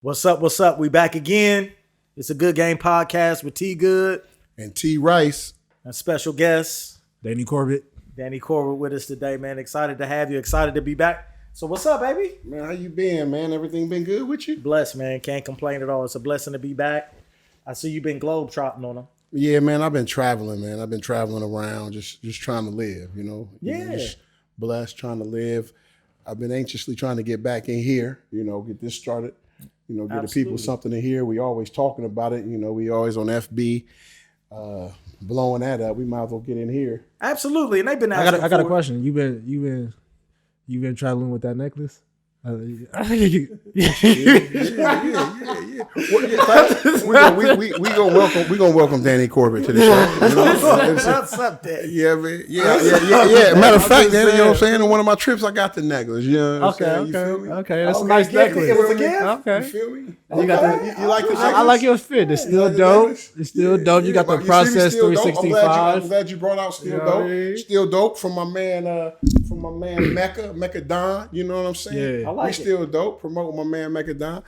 What's up? What's up? We back again. It's a Goodgame Podcast with T Good and T Rice. and special guest Danny Corbett. Danny Corbett with us today, man. Excited to have you. Excited to be back. So what's up, baby? Man, how you been, man? Everything been good with you? Blessed, man. Can't complain at all. It's a blessing to be back. I see you've been globetrotting on them. Yeah, man. I've been traveling, man. I've been traveling around, just trying to live. Yeah. Just blessed, trying to live. I've been anxiously trying to get back in here. Get this started. Get Absolutely. the people something to hear. We always talking about it. We always on FB, blowing that up. We might as well get in here. Absolutely, and they've been I asking. got a for it. question. You been traveling with that necklace? Yeah. We gonna welcome Danny Corbett to the show. What's up, Danny? Yeah, man. Yeah. Matter of fact, Danny, you know what I'm saying? On one of my trips, I got the necklace. You know what I'm saying? You feel me? Okay. That's a Okay, nice gift. necklace. It was a gift? You Okay. feel me? Okay. You like the necklace? I like your fit. It's still like the dope. necklace? It's still dope. You got the but process see me still dope. 365. I'm glad you brought out still Yeah, dope. yeah. Still dope from my man Mecca Don. You know what I'm saying? Yeah. I like we it. still dope. Promoting my man Mecca Don.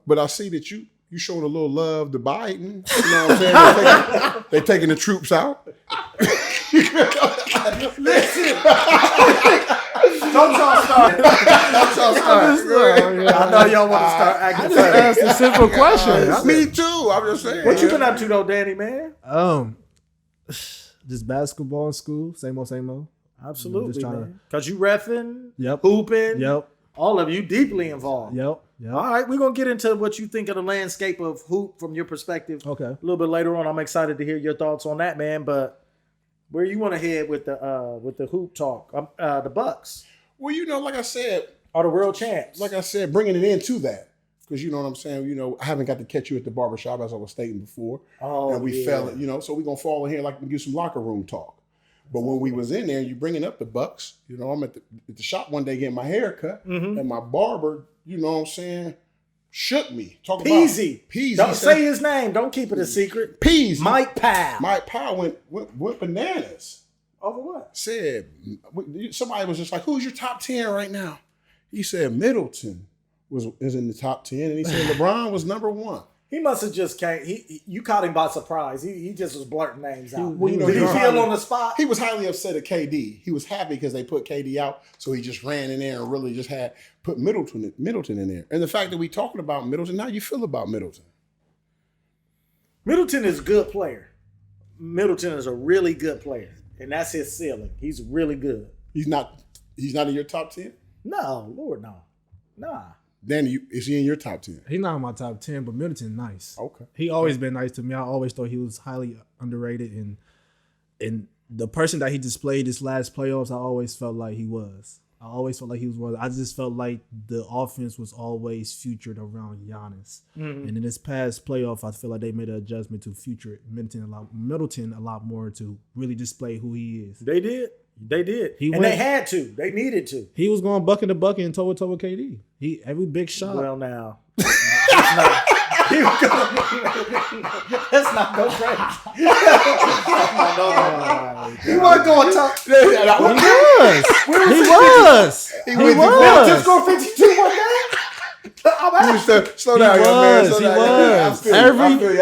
But I see that you showing a little love to Biden. You know what I'm saying? They taking the troops out. Listen. Don't y'all start. I know y'all want to start I acting just funny. asked a simple question. Me too. I'm just saying. What you been up to though, Danny, man? Just basketball in school. Same old. Absolutely, Just trying man. Because you reffing, Yep. hooping, Yep. all of you deeply involved. Yep. All right, we're going to get into what you think of the landscape of hoop from your perspective Okay. a little bit later on. I'm excited to hear your thoughts on that, man. But where you want to head with the hoop talk? The Bucks Well, like I said, are the world champs. bringing it into that. Because you know what I'm saying? I haven't got to catch you at the barbershop, as I was stating before. Oh, And we yeah. fell, so we're going to fall in here like we give some locker room talk. But when we was in there, you bringing up the Bucks, I'm at the shop one day getting my hair cut, Mhm. and my barber, you know what I'm saying, shook me. Talk Peasy. Peasy. Don't say his name. Don't keep it a secret. Peasy. Mike Powell. Mike Powell went bananas. Over what? Said, somebody was just like, who's your top 10 right now? He said Middleton is in the top 10, and he said LeBron was number 1. He must have just came. You caught him by surprise. He just was blurting names out. Well, Did he feel on the spot? He was highly upset at KD. He was happy because they put KD out, so he just ran in there and really just put Middleton in there. And the fact that we talking about Middleton, how you feel about Middleton? Middleton is a good player. Middleton is a really good player, and that's his ceiling. He's really good. He's not in your top 10? No, Lord, no. Nah. Danny, is he in your top 10? He's not in my top 10, but Middleton nice. Okay. He always been nice to me. I always thought he was highly underrated, and the person that he displayed this last playoffs, I always felt like he was. I always felt like he was one. I just felt like the offense was always featured around Giannis. Mm-hmm. And in this past playoff, I feel like they made an adjustment to feature Middleton a lot more to really display who he is. They did. They had to. They needed to. He was going bucket to bucket and toe with KD. Every big shot. Well, now. Let's not go crazy. He wasn't going top. He was. He was. Just go 52 one day. Slow down, young man. He Slow down. was. I feel you.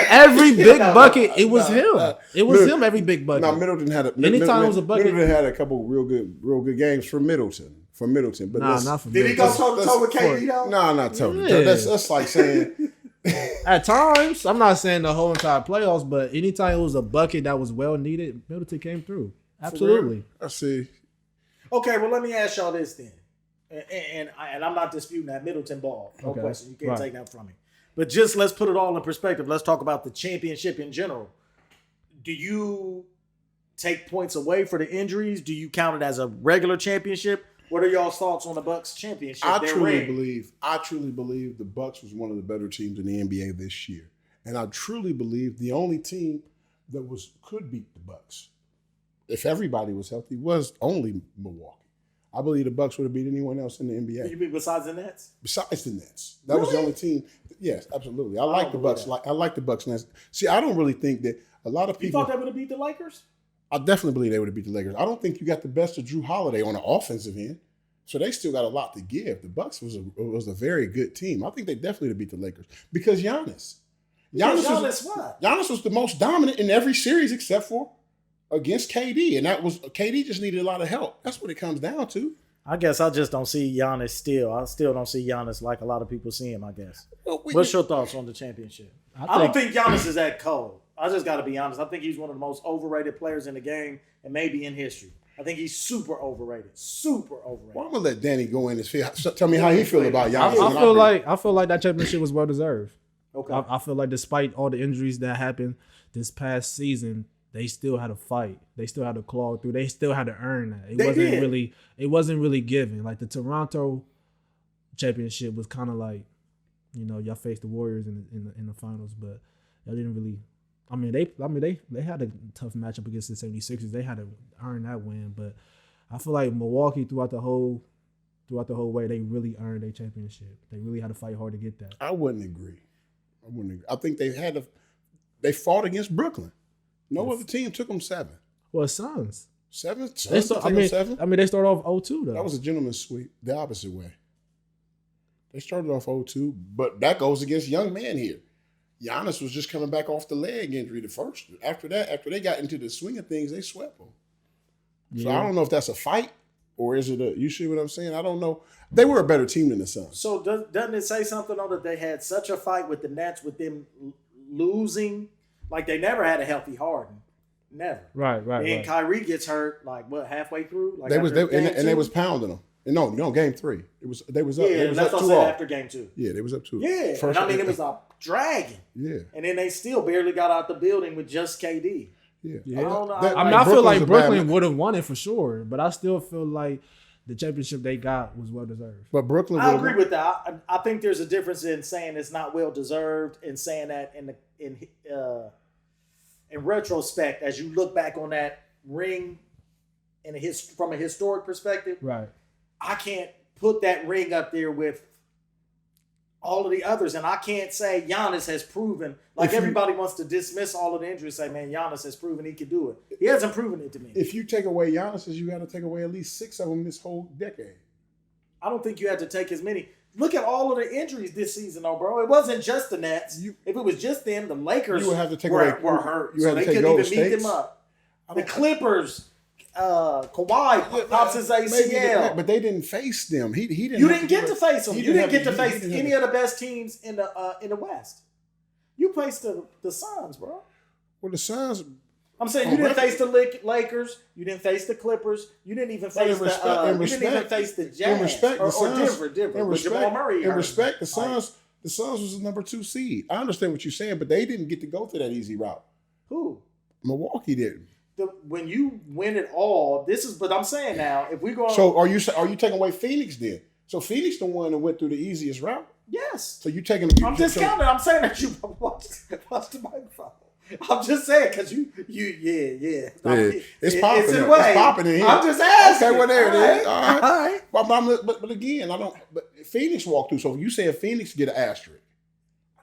Every big bucket, it was him. It was him every big bucket. Now Middleton had Anytime it was a bucket. Middleton had a couple real good games for Middleton. But Not for Did he me. go toe to toe with KD though? No, not totally. Yeah. That's like saying At times, I'm not saying the whole entire playoffs, but anytime it was a bucket that was well needed, Middleton came through. Absolutely. I see. Okay, well, let me ask y'all this then. And I'm not disputing that Middleton ball. No Okay. question. You can't Right. take that from me. But just let's put it all in perspective. Let's talk about the championship in general. Do you take points away for the injuries? Do you count it as a regular championship? What are y'all's thoughts on the Bucks championship? I Their truly ring? believe the Bucks was one of the better teams in the NBA this year. And I truly believe the only team that could beat the Bucks, if everybody was healthy, was only Milwaukee. I believe the Bucks would have beat anyone else in the NBA. You mean besides the Nets? Besides the Nets. That was the only team. Yes, absolutely. I like the believe Bucks. that. I like the Bucks. Nets. See, I don't really think that a lot of You people. thought they would have beat the Lakers? I definitely believe they would have beat the Lakers. I don't think you got the best of Drew Holiday on the offensive end. So they still got a lot to give. The Bucks was a very good team. I think they definitely beat the Lakers because Giannis Giannis was the most dominant in every series except for against KD, and that was KD just needed a lot of help. That's what it comes down to. I guess I just don't see Giannis still. I still don't see Giannis like a lot of people see him, I guess. What's your thoughts on the championship? I don't think Giannis is that cold. I just got to be honest. I think he's one of the most overrated players in the game and maybe in history. I think he's super overrated. Super overrated. Well, I'm going to let Danny go in and tell me how he feel about Giannis. I feel like that championship was well deserved. Okay. I feel like despite all the injuries that happened this past season, they still had to fight. They still had to claw through. They still had to earn that. It wasn't really given. Like the Toronto championship was kind of like, y'all faced the Warriors in the finals, but y'all didn't really. They had a tough matchup against the 76ers. They had to earn that win, but I feel like Milwaukee throughout the whole way, they really earned their championship. They really had to fight hard to get that. I wouldn't agree. I think they fought against Brooklyn. No other team took them 7. Well, Suns. 7? They started 7? They started off 0-2 though. That was a gentleman's sweep, the opposite way. They started off 0-2, but that goes against young man here. Giannis was just coming back off the leg injury the first. After they got into the swing of things, they swept them. Yeah. So I don't know if that's a fight or is it you see what I'm saying? I don't know. They were a better team than the Suns. So doesn't it say something though that they had such a fight with the Nets with them losing? Like they never had a healthy Harden. Never. Right. And Kyrie gets hurt halfway through? Like they was pounding them. No, game 3. They was up. Yeah, that's what I said after game 2. Yeah, they was up 2. Yeah, it was a dragon. Yeah. And then they still barely got out the building with just KD. Yeah. I feel like Brooklyn would have won it for sure, but I still feel like the championship they got was well deserved. But Brooklyn, I agree with that. I think there's a difference in saying it's not well deserved and saying that in retrospect, as you look back on that ring from a historic perspective. Right. I can't put that ring up there with all of the others, and I can't say Giannis has proven. Everybody wants to dismiss all of the injuries, say, man, Giannis has proven he can do it. He hasn't proven it to me. If you take away Giannis's, you got to take away at least 6 of them this whole decade. I don't think you had to take as many. Look at all of the injuries this season, though, bro. It wasn't just the Nets. If it was just them, the Lakers were hurt, so they couldn't even meet them up. The Clippers. Kawhi pops his ACL, but they didn't face them. He didn't. You didn't get to face them. You didn't get to face any of the best teams in the West. You faced the Suns, bro. Well, the Suns. I'm saying you didn't face the Lakers. You didn't face the Clippers. You didn't even face the Jazz or Denver. With Jamal Murray. In respect, the Suns was the number 2 seed. I understand what you're saying, but they didn't get to go through that easy route. Who? Milwaukee didn't. When you win it all, this is what I'm saying now. If we go, so are you taking away Phoenix then? So Phoenix the one that went through the easiest route. Yes. So you taking? I'm discounting. I'm saying that you watch the microphone. I'm just saying because you It's popping. It's popping in here. I'm just asking. Okay, well there it is. All right. But again, I don't. But Phoenix walked through. So you saying Phoenix get an asterisk?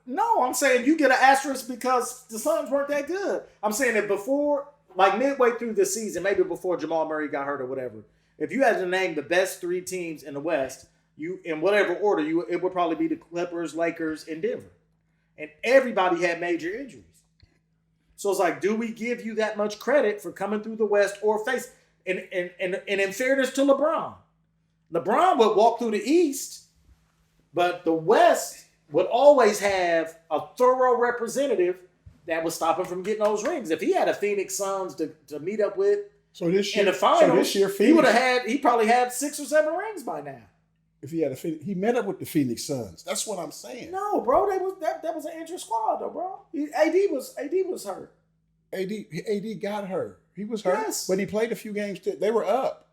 No, I'm saying you get an asterisk because the Suns weren't that good. I'm saying that before. Like midway through the season, maybe before Jamal Murray got hurt or whatever, if you had to name the best 3 teams in the West, you in whatever order, it would probably be the Clippers, Lakers, and Denver. And everybody had major injuries. So it's like, do we give you that much credit for coming through the West or face? And in fairness to LeBron would walk through the East, but the West would always have a thorough representative that was stopping from getting those rings. If he had a Phoenix Suns to meet up with in the finals, he probably had 6 or 7 rings by now. If he had he met up with the Phoenix Suns. That's what I'm saying. No, bro, that was an injured squad though, bro. AD was hurt. AD got hurt. He was hurt, yes. But he played a few games. They were up.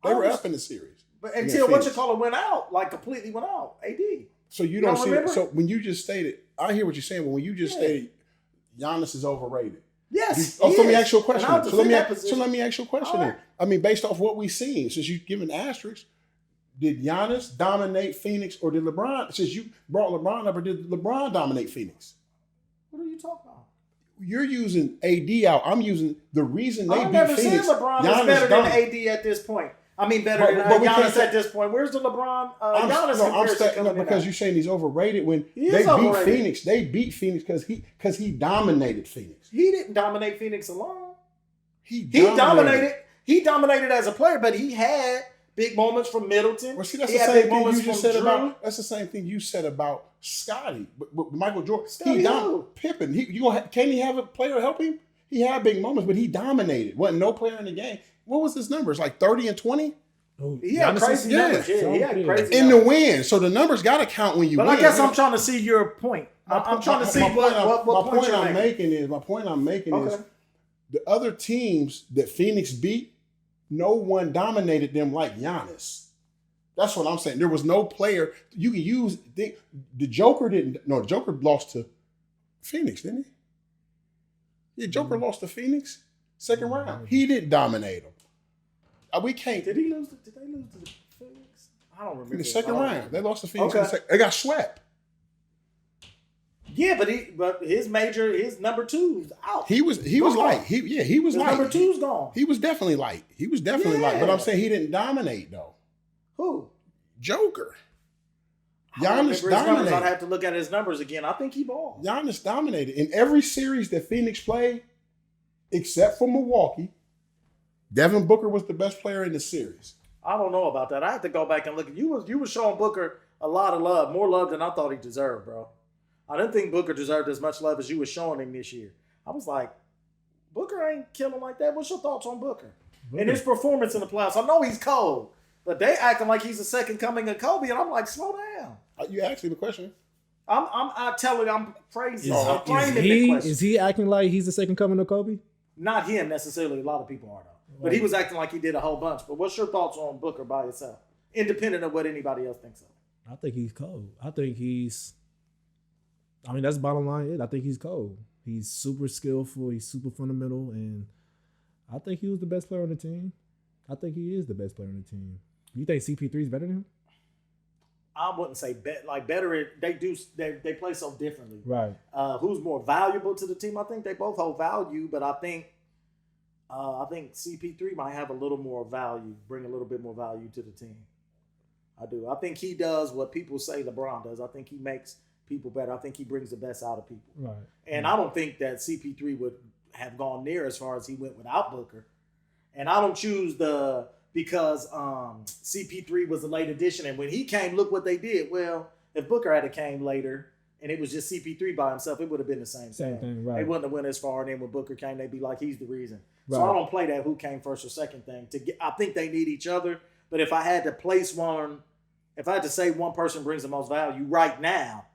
They were up in the series. But until went out, completely went out. AD. So you don't see it. So when you just stated, I hear what you're saying, but when you just stated Giannis is overrated. Yes. So let me ask you a question. So let me ask you a question. Right. I mean, based off what we've seen, since you've given asterisks, did Giannis dominate Phoenix or did LeBron? Since you brought LeBron up, or did LeBron dominate Phoenix? What are you talking about? You're using AD out. I'm using the reason they beat Phoenix. I've never seen LeBron is better than AD at this point. I mean, better than Giannis at this point. Where's the LeBron? Giannis because you're saying he's overrated when They beat Phoenix because he dominated Phoenix. He didn't dominate Phoenix alone. He dominated. He dominated as a player, but he had big moments from Middleton. Well, see, that's the same thing you just said about. That's the same thing you said about Scotty, but Michael Jordan. Pippen. Can he have a player help him? He had big moments, but he dominated. Wasn't no player in the game. What was his numbers? Like 30 and 20? He had crazy numbers. Yeah, he had crazy in the win. So the numbers got to count when you win. But I guess I'm trying to see your point. I'm trying to see what point I'm making is the other teams that Phoenix beat, no one dominated them like Giannis. That's what I'm saying. There was no player you can use. The Joker didn't. No, the Joker lost to Phoenix, didn't he? Yeah, Joker lost to Phoenix second round. He didn't dominate them. We can't. Did they lose to the Phoenix? I don't remember. In the second round, they lost to Phoenix. Okay. They got swept. Yeah, but his number two's out. He was light. He was light. Number two's gone. He was definitely light. Light. But I'm saying he didn't dominate though. Who? Joker. Giannis dominated. I'd have to look at his numbers again. I think he balled. Giannis dominated in every series that Phoenix played, except for Milwaukee. Devin Booker was the best player in the series. I don't know about that. I have to go back and look. You was showing Booker a lot of love, more love than I thought he deserved, bro. I didn't think Booker deserved as much love as you were showing him this year. I was like, Booker ain't killing like that. What's your thoughts on Booker? And his performance in the playoffs? I know he's cold, but they acting like he's the second coming of Kobe, and I'm like, slow down. You asked me the question. I'm telling you, I'm crazy. I'm framing the question. Is he acting like he's the second coming of Kobe? Not him necessarily. A lot of people are though. But he was acting like he did a whole bunch. But what's your thoughts on Booker by itself, independent of what anybody else thinks of? I think he's cold. That's the bottom line. I think he's cold. He's super skillful. He's super fundamental. And I think he was the best player on the team. I think he is the best player on the team. You think CP3 is better than him? I wouldn't say better. They play so differently. Right. Who's more valuable to the team? I think they both hold value, but I think CP3 might have a little more value, bring a little bit more value to the team. I do. I think he does what people say LeBron does. I think he makes people better. I think he brings the best out of people. Right. And I don't think that CP3 would have gone near as far as he went without Booker. And I don't choose because CP3 was a late addition. And when he came, look what they did. Well, if Booker had came later and it was just CP3 by himself, it would have been the same thing. Right. They wouldn't have went as far. And then when Booker came, they'd be like, he's the reason. Right. So I don't play that who came first or second thing. I think they need each other. But if I had to place one, if I had to say one person brings the most value right now,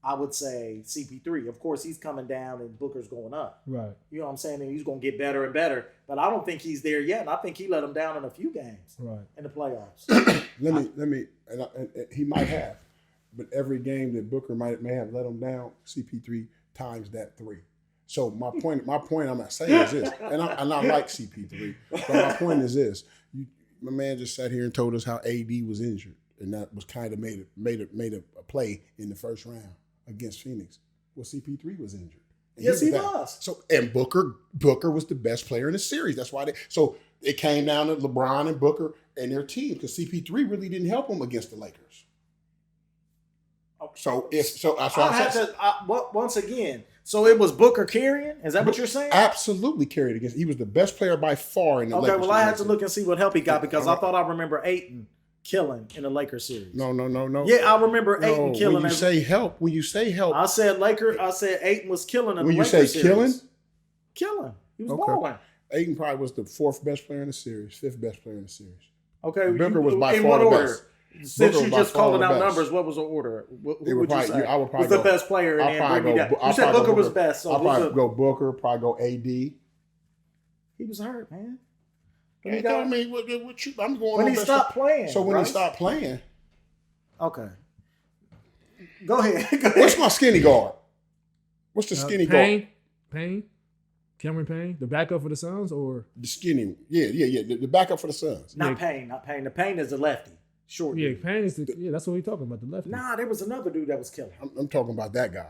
I would say CP3. Of course, he's coming down and Booker's going up. Right. You know what I'm saying? And he's going to get better and better. But I don't think he's there yet. And I think he let him down in a few games. Right. In the playoffs. He might have. But every game that Booker may have let him down, CP3 times that 3. So my point I'm not saying is this, and I like CP3, but my point is this: my man just sat here and told us how AD was injured, and that was kind of made a play in the first round against Phoenix. Well, CP3 was injured. Yes, he was. So Booker was the best player in the series. That's why so it came down to LeBron and Booker and their team because CP3 really didn't help them against the Lakers. So once again. So it was Booker carrying? Is that what you're saying? Absolutely carried against. He was the best player by far in the Lakers. Okay, well, I had to look and see what help he got because I thought I remember Ayton killing in the Lakers series. No. Yeah, I remember Ayton killing. When you say help. I said Ayton was killing in the Lakers series. When you say killing? Killing. He was balling. Ayton probably was the 4th best player in the series, 5th best player in the series. Okay. Booker was by far the best. Since you just calling out numbers, what was the order? Who would you say? I would probably was the best player and then bring me down. You said Booker was best. So I'll probably go Booker, probably go AD. He was hurt, man. I'm going when he stopped playing. So when he stopped playing. Okay. Go ahead. What's my skinny guard? What's the skinny guard? Payne? Cameron Payne? The backup for the Suns or? The skinny. Yeah. The backup for the Suns. Not Payne. The Payne is the lefty. Short. Yeah, Payne is that's what we're talking about, the lefty. Nah, there was another dude that was killing. I'm talking about that guy.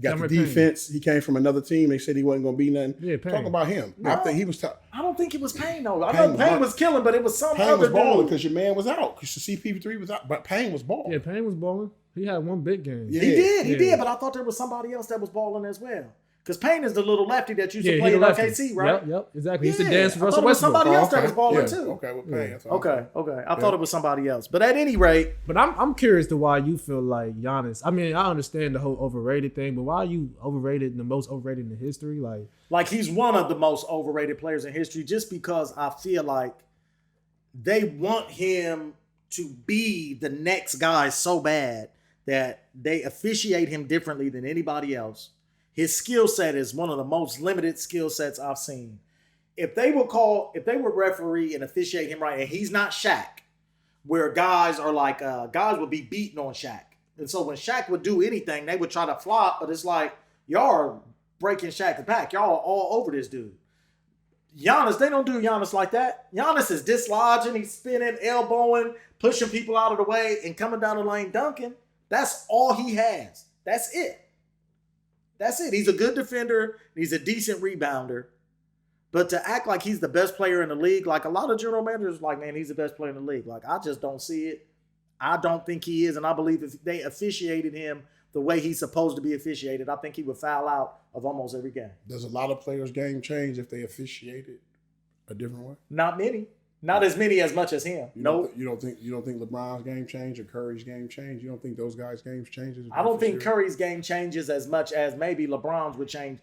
He got the Cameron defense. He came from another team. They said he wasn't going to be nothing. Yeah, Payne. Talk about him. No, I think he was tough. I don't think it was Payne though. I know Payne was killing, but it was some Payne other was balling dude. because your man was out. Because the CP3 was out, but Payne was balling. Yeah, Payne was balling. He had one big game. Yeah. He did, but I thought there was somebody else that was balling as well. Because Payne is the little lefty that used to he play the in lefty. OKC, right? Yep, exactly. He used Yeah, to dance with I Russell thought it was Westbrook. somebody else that was balling Yeah, too. Okay, with Payne. That's all. Okay. I thought it was somebody else. But at any rate, But I'm curious to why you feel like Giannis. I mean, I understand the whole overrated thing, but why are you overrated, the most overrated in history? like he's one of the most overrated players in history just because I feel like they want him to be the next guy so bad that they officiate him differently than anybody else. His skill set is one of the most limited skill sets I've seen. If they would referee and officiate him right, and he's not Shaq, where guys are like, guys would be beating on Shaq. And so when Shaq would do anything, they would try to flop, but it's like, y'all are breaking Shaq's back. Y'all are all over this dude. Giannis, they don't do Giannis like that. Giannis is dislodging, he's spinning, elbowing, pushing people out of the way, and coming down the lane dunking. That's all he has. That's it. He's a good defender. He's a decent rebounder. But to act like he's the best player in the league, like a lot of general managers, like, man, he's the best player in the league. Like, I just don't see it. I don't think he is. And I believe if they officiated him the way he's supposed to be officiated, I think he would foul out of almost every game. Does a lot of players' game change if they officiated a different way? Not many. Not as many as much as him. You don't think LeBron's game changed or Curry's game changed? You don't think those guys' games changes? I don't think Curry's game changes as much as maybe LeBron's would change.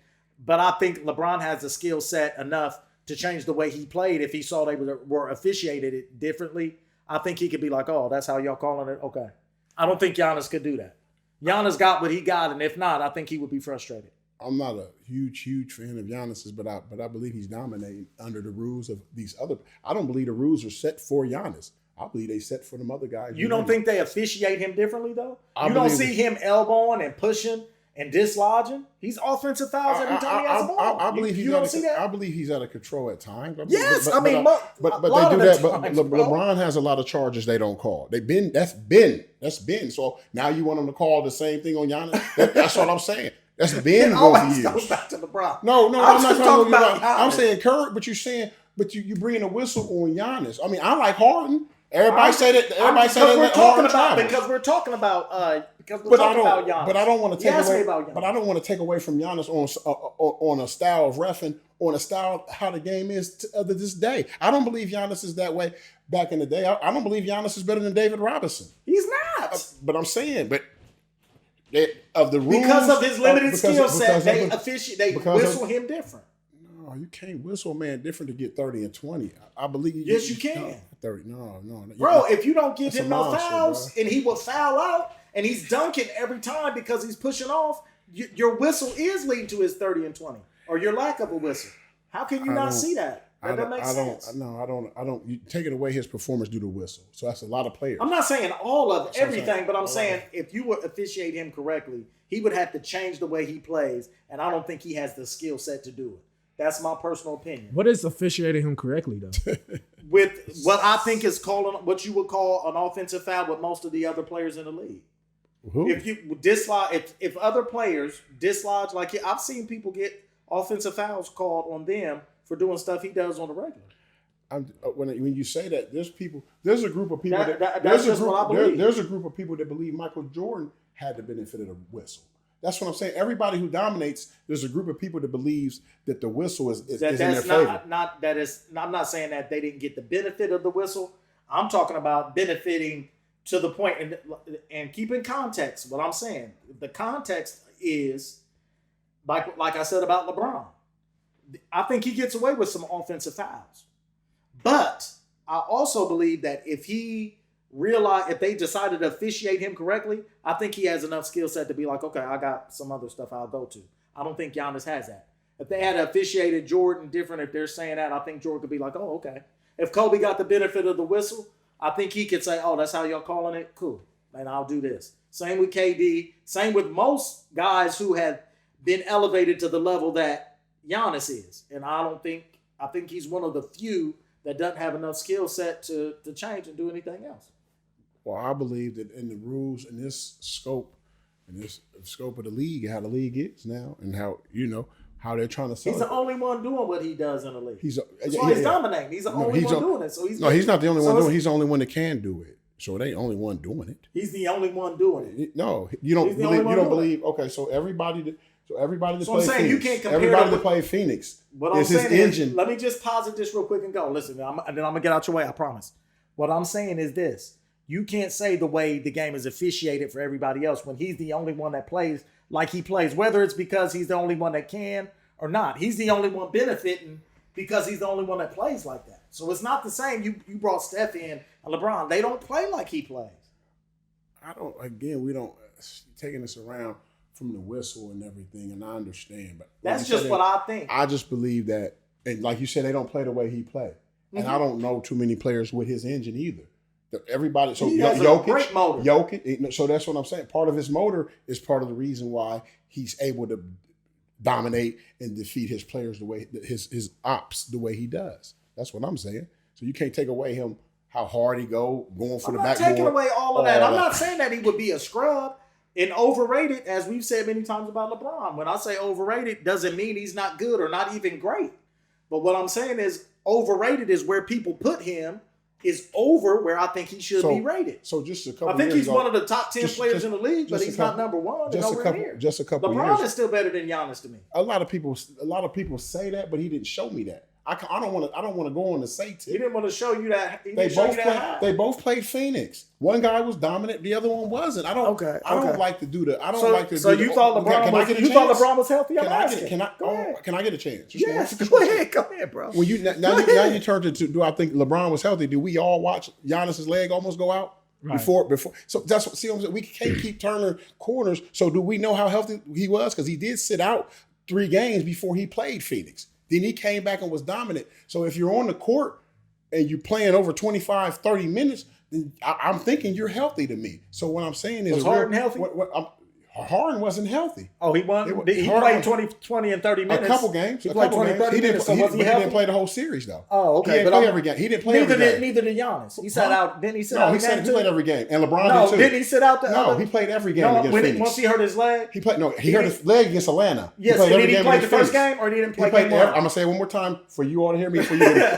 But I think LeBron has the skill set enough to change the way he played. If he saw they were officiated it differently, I think he could be like, oh, that's how y'all calling it? Okay. I don't think Giannis could do that. Giannis got what he got, and if not, I think he would be frustrated. I'm not a huge fan of Giannis's, but I believe he's dominating under the rules of these other. I don't believe the rules are set for Giannis. I believe they set for them other guys. You don't think they officiate him differently, though? I You don't believe see him elbowing and pushing and dislodging? He's offensive fouls every time he has a ball. I believe you don't see that? I believe he's out of control at times. Yes, but I mean, but a they lot do of the that. But times, bro. LeBron has a lot of charges they don't call. That's been. So now you want them to call the same thing on Giannis? That's what I'm saying. That's been going for goes years. back to LeBron. No, I'm not talking about. I'm Giannis. saying Curry, but you bringing a whistle on Giannis. I mean, I like Harden. Everybody say that. Everybody say that. Because we're talking about Giannis. But I don't want to take away. about Giannis. But I don't want to take away from Giannis on a style of reffing, on a style of how the game is to this day. I don't believe Giannis is that way back in the day. I don't believe Giannis is better than David Robinson. He's not. But I'm saying, of the rules, Because of his limited skill set, they because whistle him different. No, you can't whistle a man different to get 30 and 20. I believe. Yes, you can. 30. No. Bro, if you don't give That's him a no monster, fouls bro. and he will foul out and he's dunking every time because he's pushing off, your whistle is leading to his 30 and 20 or your lack of a whistle. How can you not see that? That doesn't make sense. I don't. You taking away his performance due to whistle. So that's a lot of players. I'm not saying all of That's what I'm everything, saying. but I'm saying if you would officiate him correctly, he would have to change the way he plays, and I don't think he has the skill set to do it. That's my personal opinion. What is officiating him correctly, though? With what I think is what you would call an offensive foul with most of the other players in the league. Who? If you dislodge, if other players dislodge, like I've seen people get offensive fouls called on them for doing stuff he does on the regular. When you say that, there's a group of people That's just what I believe. There's a group of people that believe Michael Jordan had the benefit of the whistle. That's what I'm saying. Everybody who dominates, there's a group of people that believes that the whistle is in their favor. I'm not saying that they didn't get the benefit of the whistle. I'm talking about benefiting to the point, and keep in context what I'm saying. The context is, like I said about LeBron, I think he gets away with some offensive fouls. But I also believe that if they decided to officiate him correctly, I think he has enough skill set to be like, okay, I got some other stuff I'll go to. I don't think Giannis has that. If they had officiated Jordan different, if they're saying that, I think Jordan could be like, oh, okay. If Kobe got the benefit of the whistle, I think he could say, oh, that's how y'all calling it? Cool. And I'll do this. Same with KD. Same with most guys who have been elevated to the level that Giannis is. And I think he's one of the few that doesn't have enough skill set to change and do anything else. Well, I believe that in the rules in this scope, And this the scope of the league and how the league is now and how, how they're trying to sell He's the only one doing what he does in the league. He's dominating. He's the only one doing it. So he's not the only one doing it. He's the only one that can do it. So it ain't only one doing it. He's the only one doing it. No, you don't believe. Okay, so everybody that I'm saying Phoenix, you can't compare everybody that played Phoenix. What I'm saying is, let me just posit this real quick and go. Listen, and then I'm gonna get out your way. I promise. What I'm saying is this: you can't say the way the game is officiated for everybody else when he's the only one that plays like he plays. Whether it's because he's the only one that can or not, he's the only one benefiting because he's the only one that plays like that. So it's not the same. You brought Steph in and LeBron. They don't play like he plays. We don't taking this around from the whistle and everything, and I understand, but that's just what I think. I just believe that, and like you said, they don't play the way he played, and I don't know too many players with his engine either. Everybody, so he has a great motor. Jokic, so that's what I'm saying. Part of his motor is part of the reason why he's able to dominate and defeat his players the way his ops the way he does. That's what I'm saying. So you can't take away him how hard he going for the backboard. I'm not taking away all of that. I'm not saying that he would be a scrub. And overrated, as we've said many times about LeBron. When I say overrated, doesn't mean he's not good or not even great. But what I'm saying is overrated is where people put him is over where I think he should be rated. So just a couple. I think he's one of the top 10 players in the league, but he's not number one. Just a couple. LeBron is still better than Giannis to me. A lot of people say that, but he didn't show me that. I don't want to go on the say tip. He didn't want to show you that. They both played Phoenix. One guy was dominant, the other one wasn't. I don't like to do that. I don't like to. So you thought LeBron was healthy? Can I get a chance? Yes, go ahead, bro. When now you turned to do I think LeBron was healthy? Do we all watch Giannis's leg almost go out? Right. Before, so that's what. See, what I'm saying? We can't keep turning corners. So do we know how healthy he was? Because he did sit out 3 games before he played Phoenix. Then he came back and was dominant. So if you're on the court and you're playing over 25, 30 minutes, then I'm thinking you're healthy to me. So what I'm saying is... Was Harden healthy? Harden wasn't healthy. Oh, he played 20 and 30 minutes. A couple games. He played 20 and 30 minutes. So was he healthy? He didn't play the whole series, though. Oh, okay. He didn't play every game. He didn't play every game. Neither did Giannis. He sat out. Didn't he sit out? No, he said he played every game. And LeBron did too. Didn't he sit out the other? No, he played every game against Phoenix. Once he hurt his leg? He hurt his leg against Atlanta. Yes, and did he play the first game or he didn't play game 1? I'm going to say it one more time for you all to hear me.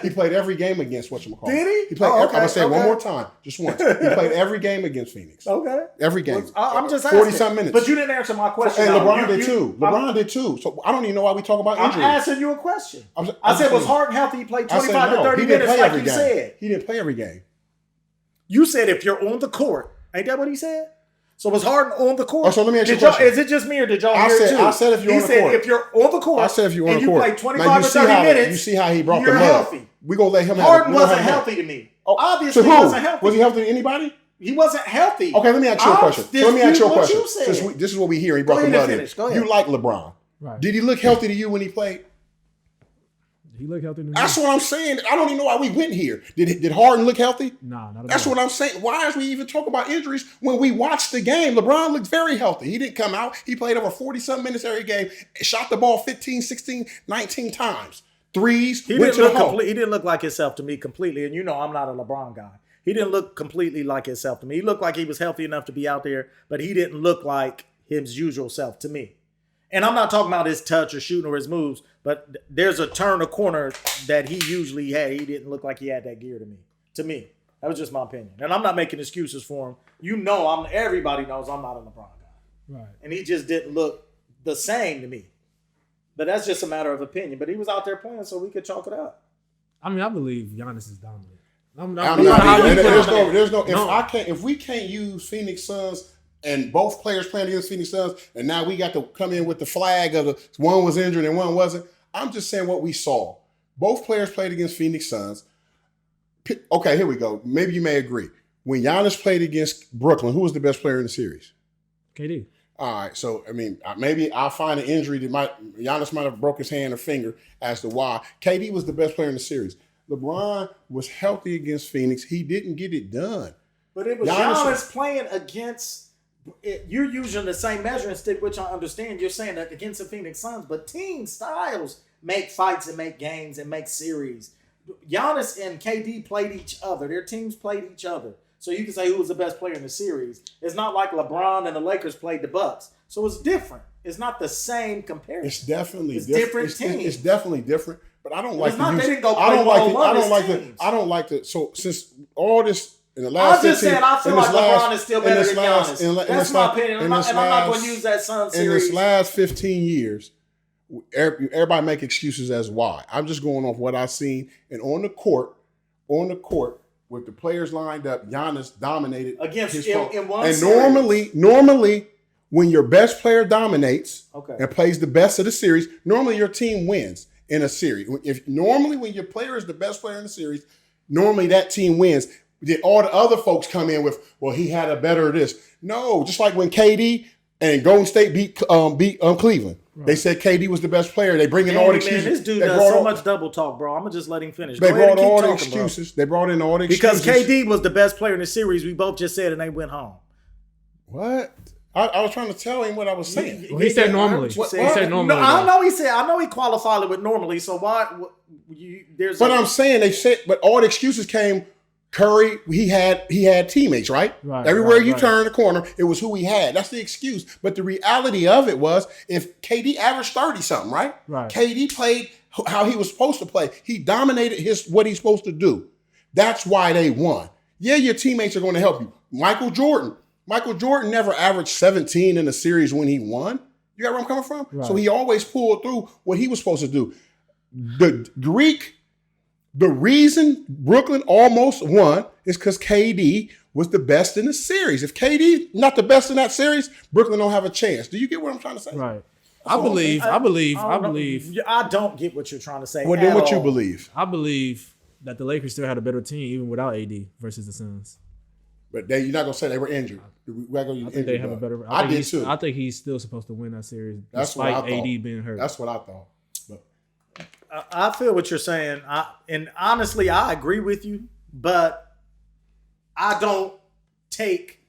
He played every game against whatchamacallit. Did he? He played. I'm going to say it one more time. Just once. He played every game against Phoenix. Okay. Every game. I'm just asking. 40-some minutes. But you didn't answer my question. And LeBron did too. LeBron did too. So I don't even know why we talk about injuries. I'm asking you a question. I said, was Harden healthy? He played 25 to 30 minutes like you said. He didn't play every game. You said if you're on the court. Ain't that what he said? So was Harden on the court? Oh, so let me ask you a question. Is it just me or did y'all hear it too? I said if you're on the court. He said if you're on the court. I said if you're on the court. And you play 25 or 30 minutes. You see how he brought the mud. Healthy. We're going to let him have it. Harden wasn't healthy to me. Obviously, he wasn't healthy. Was he healthy to anybody? He wasn't healthy. Okay, let me ask you a question. Let me ask you a question. Since this is what we hear. He brought the mud in. You like LeBron. Right. Did he look healthy to you when he played? He looked healthy to me. That's what I'm saying. I don't even know why we went here. Did Harden look healthy? Nah, not at all. That's what I'm saying. Why is we even talk about injuries when we watched the game? LeBron looked very healthy. He didn't come out. He played over 40-something minutes every game, shot the ball 15, 16, 19 times. Threes. He didn't look like himself to me completely. And you know I'm not a LeBron guy. He didn't look completely like himself to me. He looked like he was healthy enough to be out there, but he didn't look like his usual self to me. And I'm not talking about his touch or shooting or his moves, but there's a turn, a corner that he usually had. He didn't look like he had that gear to me. To me, that was just my opinion. And I'm not making excuses for him. You know, everybody knows I'm not a LeBron guy. Right. And he just didn't look the same to me. But that's just a matter of opinion. But he was out there playing, so we could chalk it up. I mean, I believe Giannis is dominant. If we can't use Phoenix Suns and both players playing against Phoenix Suns, and now we got to come in with the flag of one was injured and one wasn't. I'm just saying what we saw. Both players played against Phoenix Suns. Okay, here we go. Maybe you may agree. When Giannis played against Brooklyn, who was the best player in the series? KD. All right, so I mean, maybe I'll find an injury that Giannis might have broke his hand or finger as to why. KD was the best player in the series. LeBron was healthy against Phoenix. He didn't get it done. But it was Giannis playing against. You're using the same measuring stick, which I understand. You're saying that against the Phoenix Suns, but team styles make fights and make games and make series. Giannis and KD played each other. Their teams played each other. So you can say who was the best player in the series. It's not like LeBron and the Lakers played the Bucks. So it's different. It's not the same comparison. It's definitely different teams. It's definitely different. But I don't like not, to use. they didn't go play I don't like. teams. I don't like to. So since all this in the last, I just said I feel like LeBron is still better than Giannis. That's my opinion. I'm not going to use that Suns series. In this last 15 years, everybody make excuses as why. I'm just going off what I've seen. And on the court, with the players lined up, Giannis dominated against his in one and series. normally, when your best player dominates okay. and plays the best of the series, normally your team wins in a series. When your player is the best player in the series, normally that team wins. Did all the other folks come in with, well, he had a better this? No, just like when KD and Golden State beat Cleveland. Right. They said KD was the best player. They bring in all the excuses. Man, this dude does so much double talk, bro. I'm going to just let him finish. They brought all the excuses. They brought in all the excuses. Because KD was the best player in the series. We both just said, and they went home. What? I was trying to tell him what I was saying. Well, he said normally. He said normally. No, I know he qualified it with normally. So why? But I'm saying they said, but all the excuses came. Curry, he had teammates, right? Everywhere you turn the corner, it was who he had. That's the excuse. But the reality of it was, if KD averaged 30-something, right? KD played how he was supposed to play. He dominated what he's supposed to do. That's why they won. Yeah, your teammates are going to help you. Michael Jordan never averaged 17 in a series when he won. You got where I'm coming from? Right. So he always pulled through what he was supposed to do. The reason Brooklyn almost won is because KD was the best in the series. If KD not the best in that series, Brooklyn don't have a chance. Do you get what I'm trying to say? Right. I believe. I don't get what you're trying to say. Well, then what you believe? I believe that the Lakers still had a better team even without AD versus the Suns. But you're not gonna say they were injured. I think they have a better. I did too. I think he's still supposed to win that series despite AD being hurt. That's what I thought. I feel what you're saying. And honestly, I agree with you, but I don't take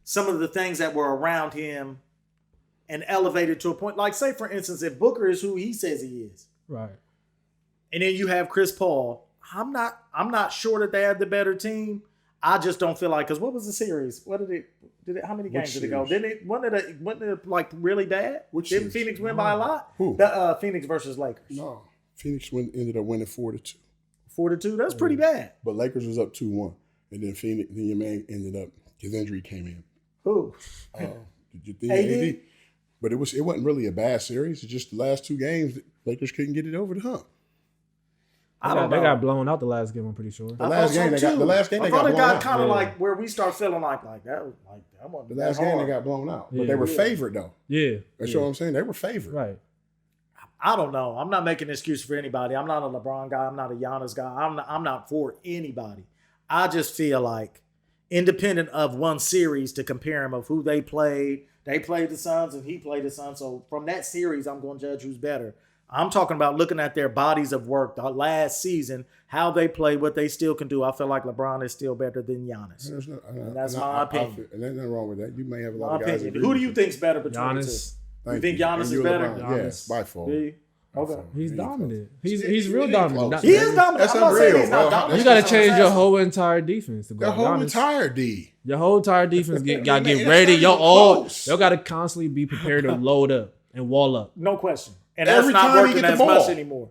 some of the things that were around him and elevate it to a point. Like, say, for instance, if Booker is who he says he is. Right. And then you have Chris Paul. I'm not sure that they have the better team. I just don't feel like, because what was the series? How many games did it go? Wasn't it like really bad? Didn't Phoenix win by a lot? Who? Phoenix versus Lakers. No. Phoenix ended up winning 4-2. 4-2? That's pretty bad. But Lakers was up 2-1. And then your man ended up, his injury came in. Who? AD? But it wasn't really a bad series. It's just the last two games, the Lakers couldn't get it over the hump. They got blown out the last game, I'm pretty sure. The last game they got blown out. I thought it got kind of like where we start feeling like that was like that one. The last game they got blown out. But they were favored though. Yeah. That's what I'm saying. They were favored. Right. I don't know. I'm not making an excuse for anybody. I'm not a LeBron guy. I'm not a Giannis guy. I'm not for anybody. I just feel like, independent of one series to compare them of who they played the Suns and he played the Suns. So from that series, I'm going to judge who's better. I'm talking about looking at their bodies of work, the last season, how they play, what they still can do. I feel like LeBron is still better than Giannis. That's my opinion. And there's nothing wrong with that. You may have a lot of guys. Who do you think's better between Giannis? the two? You think Giannis is better? Yes, by far. Okay. He's dominant. He's real dominant. He is dominant. That's unreal, bro. You got to change your whole entire defense to go. Your whole entire D. Your whole entire defense got to get ready. Y'all got to constantly be prepared to load up and wall up. No question. And that's not working as much anymore.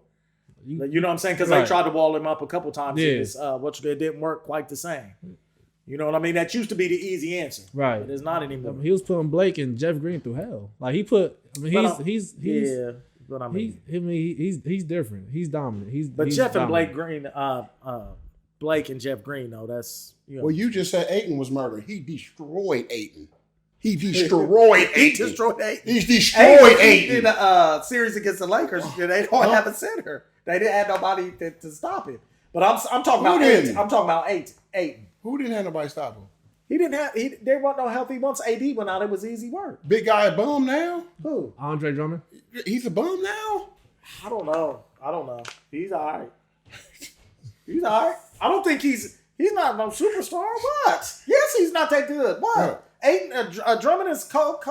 You know what I'm saying? Because they tried to wall him up a couple times. Yeah. It didn't work quite the same. You know what I mean? That used to be the easy answer. Right. But it's not anymore. He was putting Blake and Jeff Green through hell. Like he's But I mean, he's different. He's dominant. He's Jeff dominant. Blake and Jeff Green, though. That's well, you just said Ayton was murdered. He destroyed Ayton. He destroyed Ayton. He destroyed Ayton. He's destroyed Ayton. In a series against the Lakers, they don't have a center. They didn't have nobody to stop him. But I'm talking about Ayton. I'm talking about Ayton. Who didn't have nobody stop him? There wasn't no healthy. Once AD went out, it was easy work. Big guy a bum now? Who? Andre Drummond? He's a bum now? I don't know. He's all right. I don't think he's not no superstar. What? Yes, he's not that good. What? Ayton, Drummond is cold?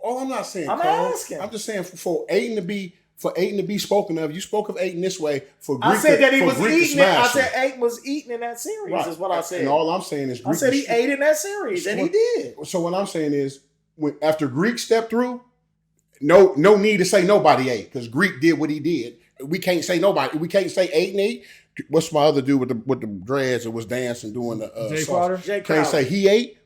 I'm not saying I'm cold. asking. I'm just saying for Ayton to be for Ayton to be spoken of. You spoke of Ayton this way for Greek. I said that he was Greek eating it. I smash said him. Ayton was eating in that series. Right. Is what I said. And all I'm saying is, I said he ate in that series, and he did. So what I'm saying is, after Greek stepped through, no need to say nobody ate because Greek did what he did. We can't say nobody. We can't say 8 and 8. What's my other dude with the dreads that was dancing doing the Jay Crowder? Can't say he ate.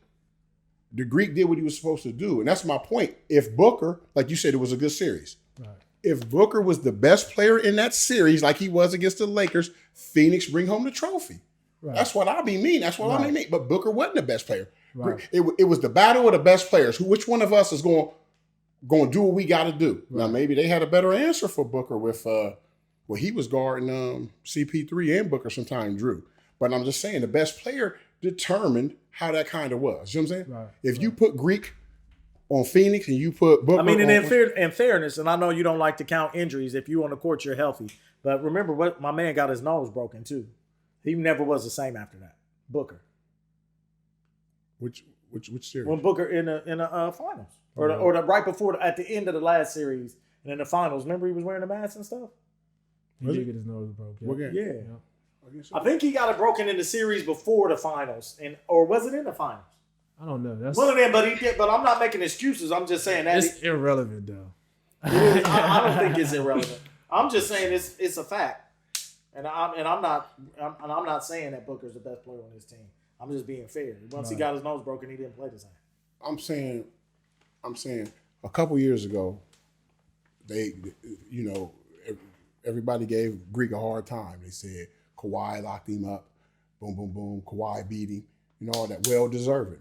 The Greek did what he was supposed to do, and that's my point. If Booker, like you said, it was a good series. Right. If Booker was the best player in that series, like he was against the Lakers, Phoenix bring home the trophy. Right. That's what I mean. That's what I mean. But Booker wasn't the best player. Right. It was the battle of the best players. Which one of us is going to do what we got to do? Right. Now maybe they had a better answer for Booker with he was guarding CP3 and Booker sometime Drew. But I'm just saying the best player determined how that kind of was. You know what I'm saying? Right. If you put Greek on Phoenix and you put Booker in fairness, and I know you don't like to count injuries. If you on the court, you're healthy. But remember what my man got his nose broken too. He never was the same after that. Booker. Which series? When Booker in the finals or the right before at the end of the last series and in the finals. Remember he was wearing the mask and stuff. He did get his nose broken. What game? Yeah. I think he got it broken in the series before the finals, or was it in the finals? I don't know. That's one of them, but he did. But I'm not making excuses. I'm just saying that it's irrelevant though. I don't think it's irrelevant. I'm just saying it's a fact, and I'm not saying that Booker's the best player on his team. I'm just being fair. Once he got his nose broken, he didn't play the same. I'm saying a couple years ago, everybody gave Greek a hard time. They said Kawhi locked him up. Boom, boom, boom. Kawhi beat him. All that. Well deserving.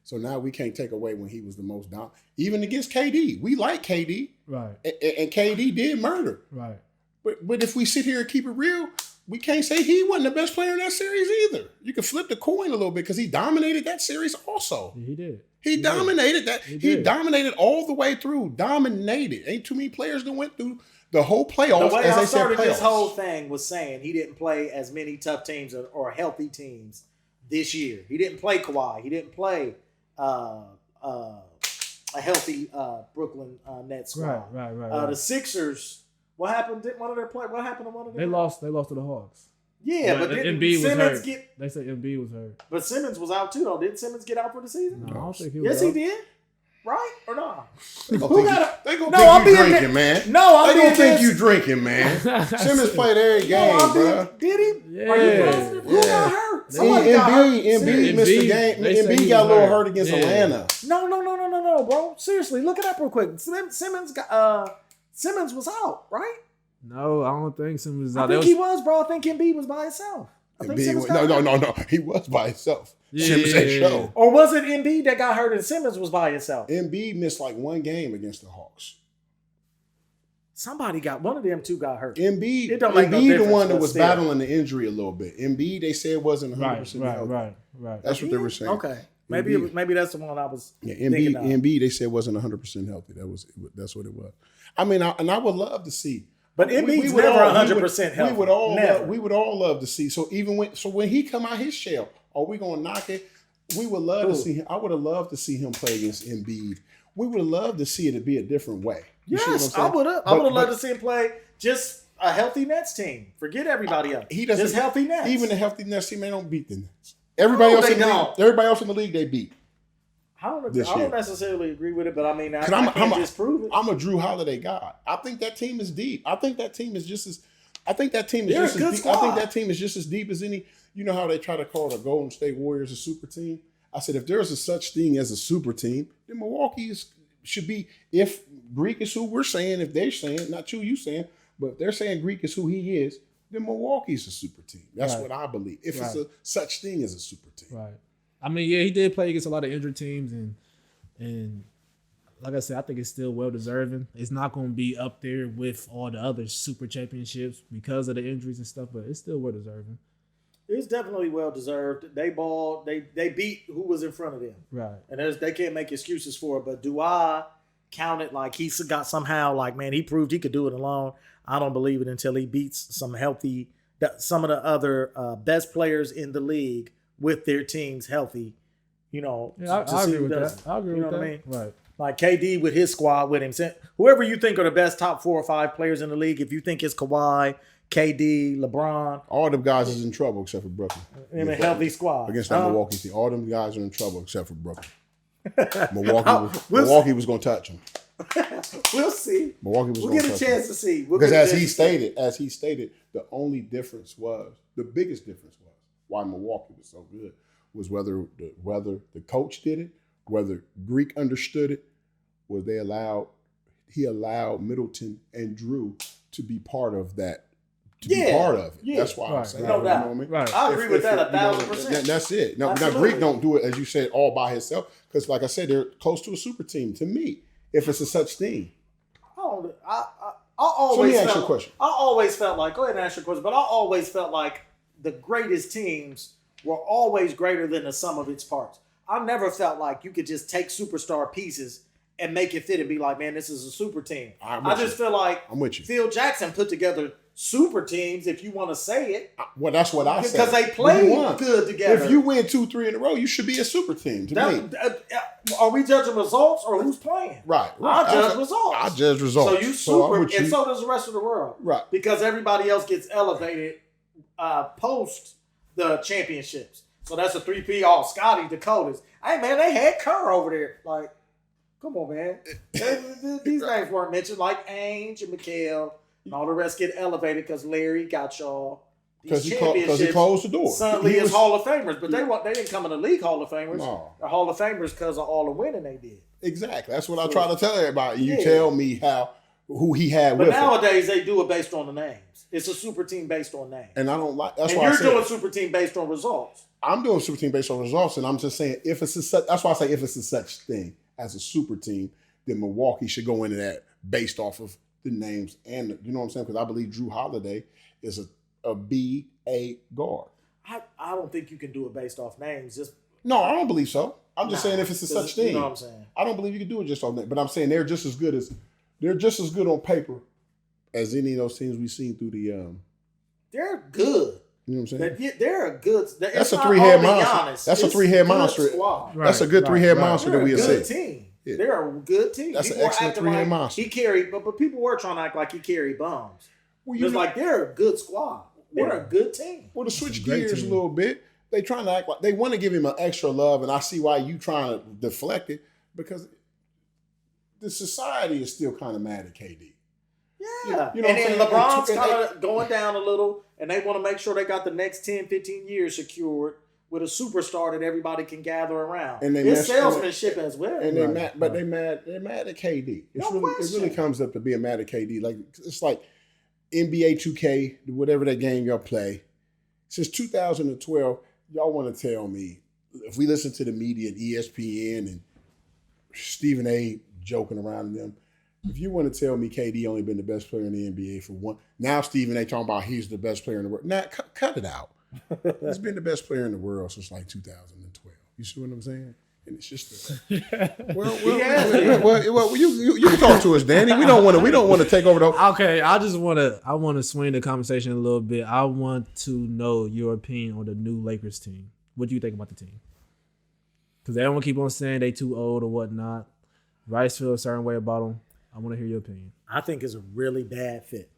So now we can't take away when he was the most dominant. Even against KD. We like KD. Right. And KD did murder. Right. But if we sit here and keep it real, we can't say he wasn't the best player in that series either. You can flip the coin a little bit because he dominated that series also. Yeah, he did. He dominated that. He dominated all the way through. Dominated. Ain't too many players that went through the whole playoffs. The way as I they started said this whole thing was saying he didn't play as many tough teams or healthy teams this year. He didn't play Kawhi. He didn't play a healthy Brooklyn Nets squad. Right. The Sixers. What happened? What happened to one of them? They lost to the Hawks. Yeah, but didn't Embiid Simmons was hurt. They said Embiid was hurt. But Simmons was out too, though. Didn't Simmons get out for the season? No, I don't think he was. Yes, he did. Right or not? They gonna think you drinking, man. No, I'm They gonna think this. you drinking, man. Simmons played every game, bro. Did he? Yeah. Are you positive? Who got hurt? Somebody got hurt. Embiid missed the game. Embiid got a little hurt against Atlanta. No, bro. Seriously, look it up real quick. Simmons was out, right? No, I don't think Simmons was out. I think he was, bro. I think Embiid was by himself. No. He was by himself. Simmons ain't show. Or was it Embiid that got hurt and Simmons was by himself? Embiid missed like one game against the Hawks. One of them two got hurt. Embiid, It don't make no the difference, one that but was still. battling the injury a little bit. Embiid, they said wasn't 100% healthy. Right. That's what they were saying. Okay. Maybe that's the one I was thinking of. Embiid, they said wasn't 100% healthy. That's what it was. I mean, I would love to see. But Embiid's never 100% healthy. We would all love to see. So when he come out his shell, are we gonna knock it? We would love to see him. I would have loved to see him play against Embiid. We would have loved to see it be a different way. Yes, I would have. I would have loved to see him play just a healthy Nets team. Forget everybody else. He doesn't. Just healthy Nets. Even the healthy Nets team, they don't beat the Nets. Everybody else in the league, they beat. I don't necessarily agree with it, but I mean, I can't disprove it. I'm a Drew Holiday guy. I think that team is deep. I think that team is just as deep as any. You know how they try to call the Golden State Warriors a super team? I said, if there's a such thing as a super team, then Milwaukee should be, if Greek is who we're saying, if they're saying, not you saying, but if they're saying Greek is who he is, then Milwaukee's a super team. That's what I believe. If it's a such thing as a super team. Right. I mean, yeah, he did play against a lot of injured teams, and like I said, I think it's still well deserving. It's not going to be up there with all the other super championships because of the injuries and stuff, but it's still well deserving. It's definitely well deserved. They balled. They beat who was in front of them. Right. And they can't make excuses for it. But do I count it like he got somehow like, man, he proved he could do it alone? I don't believe it until he beats some of the other best players in the league with their teams healthy. I agree with that. I agree with that. I mean? Right. Like KD with his squad with him. Whoever you think are the best top 4 or 5 players in the league, if you think it's Kawhi, KD, LeBron. All them guys is in trouble except for Brooklyn. In a healthy squad. Against that Milwaukee team. All them guys are in trouble except for Brooklyn. Milwaukee was going to touch them. We'll see. Milwaukee was. We'll get a chance to see. Because as he stated, the biggest difference was why Milwaukee was so good was whether the coach did it, whether Greek understood it, was he allowed Middleton and Drew to be part of that. Be part of it. Yeah. That's why I'm saying. No doubt. Right. I agree with that 1,000%. That's it. Now Greek don't do it, as you said, all by himself. Because like I said, they're close to a super team to me, if it's a such thing. Let me ask you a question. I always felt like, go ahead and ask your question, but I always felt like the greatest teams were always greater than the sum of its parts. I never felt like you could just take superstar pieces and make it fit and be like, man, this is a super team. I just feel like I'm with you. Phil Jackson put together super teams, if you want to say it. Well, that's what I said. Because they played good together. If you win 2-3 in a row, you should be a super team to me. Are we judging results or who's playing? Right. I judge results. I judge results. So you super, and so does the rest of the world. Right. Because everybody else gets elevated post the championships. So that's a 3P. All Scotty, Dakotas. Hey, man, they had Kerr over there. Like, come on, man. These names weren't mentioned, like Ainge and McHale. And all the rest get elevated because Larry got y'all. Because he closed the door. Suddenly is Hall of Famers, but they didn't come in the league Hall of Famers. No. They're Hall of Famers because of all the winning they did. Exactly. That's what I try to tell everybody. You tell me who he had with him. But nowadays they do it based on the names. It's a super team based on names. And I don't like. That's and why you're doing super team based on results. I'm doing super team based on results, and I'm just saying that's why I say if it's a such thing as a super team, then Milwaukee should go into that based off of the names and you know what I'm saying? Because I believe Drew Holiday is a B.A. guard. I don't think you can do it based off names. No, I don't believe so. I'm just saying if it's a such thing. You know what I'm saying? I don't believe you can do it just on that. But I'm saying they're just as good on paper as any of those teams we've seen through the They're good. You know what I'm saying? They're a good. That's a three-head monster. That's a three-head monster. That's a good three-head monster that we'll see. They're a good team. Yeah. They're a good team. That's an excellent three-head monster. He carried, but people were trying to act like he carried bombs. Well, like they're a good squad. They're a good team. Well, to switch gears a little bit, they trying to act like they want to give him an extra love, and I see why you trying to deflect it because the society is still kind of mad at KD. Yeah. You know and then LeBron's kind of going down a little, and they want to make sure they got the next 10, 15 years secured with a superstar that everybody can gather around. And it's salesmanship as well. And they're mad at KD. It really comes up to being mad at KD. Like it's like NBA 2K, whatever that game y'all play. Since 2012, y'all want to tell me if we listen to the media and ESPN and Stephen A. joking around them. If you want to tell me KD only been the best player in the NBA for one, now Stephen A. talking about he's the best player in the world. Now cut it out. He's been the best player in the world since like 2012. You see what I'm saying? And it's just you can talk to us, Danny. We don't want to take over the. Okay, I want to swing the conversation a little bit. I want to know your opinion on the new Lakers team. What do you think about the team? Because everyone keep on saying they too old or whatnot. Rice feels a certain way about them. I want to hear your opinion. I think it's a really bad fit.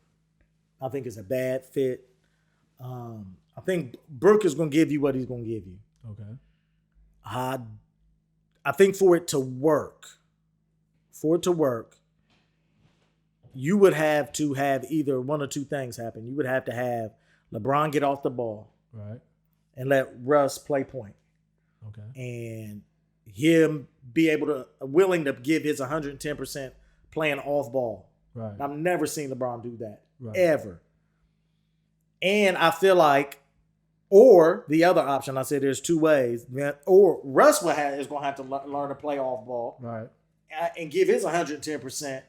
I think it's a bad fit. I think Brooke is going to give you what he's going to give you. Okay. I think for it to work, you would have to have either one or two things happen. You would have to have LeBron get off the ball. Right. And let Russ play point. Okay. And him be willing to give his 110% playing off ball. Right. I've never seen LeBron do that. Right. Ever. And I feel like, or the other option, I said there's two ways. Or Russ is going to have to learn to play off ball. Right. And give his 110%.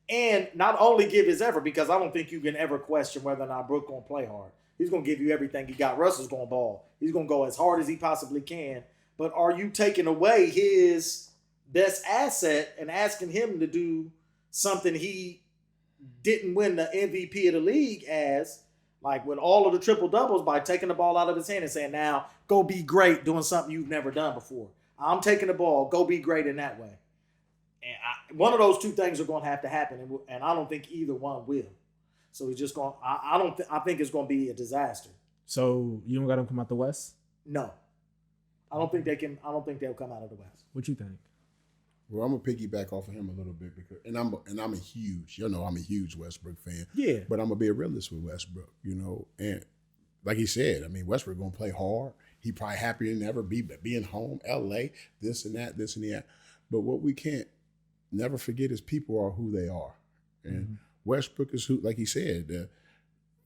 And not only give his effort, because I don't think you can ever question whether or not Brooke going to play hard. He's going to give you everything he got. Russ is going to ball. He's going to go as hard as he possibly can. But are you taking away his best asset and asking him to do something he didn't win the MVP of the league as, like with all of the triple doubles, by taking the ball out of his hand and saying, now go be great doing something you've never done before. I'm taking the ball, go be great in that way. And one of those two things are going to have to happen, and I don't think either one will. So he's just going. I think it's going to be a disaster. So you don't got them come out the West? No, I don't think they can. I don't think they'll come out of the West. What you think? Well, I'm gonna piggyback off of him a little bit because, and I'm a huge Westbrook fan. Yeah, but I'm gonna be a realist with Westbrook, and like he said, I mean, Westbrook gonna play hard. He probably happier than ever being home, LA, this and that. But what we can't never forget is people are who they are, and Westbrook is who, like he said.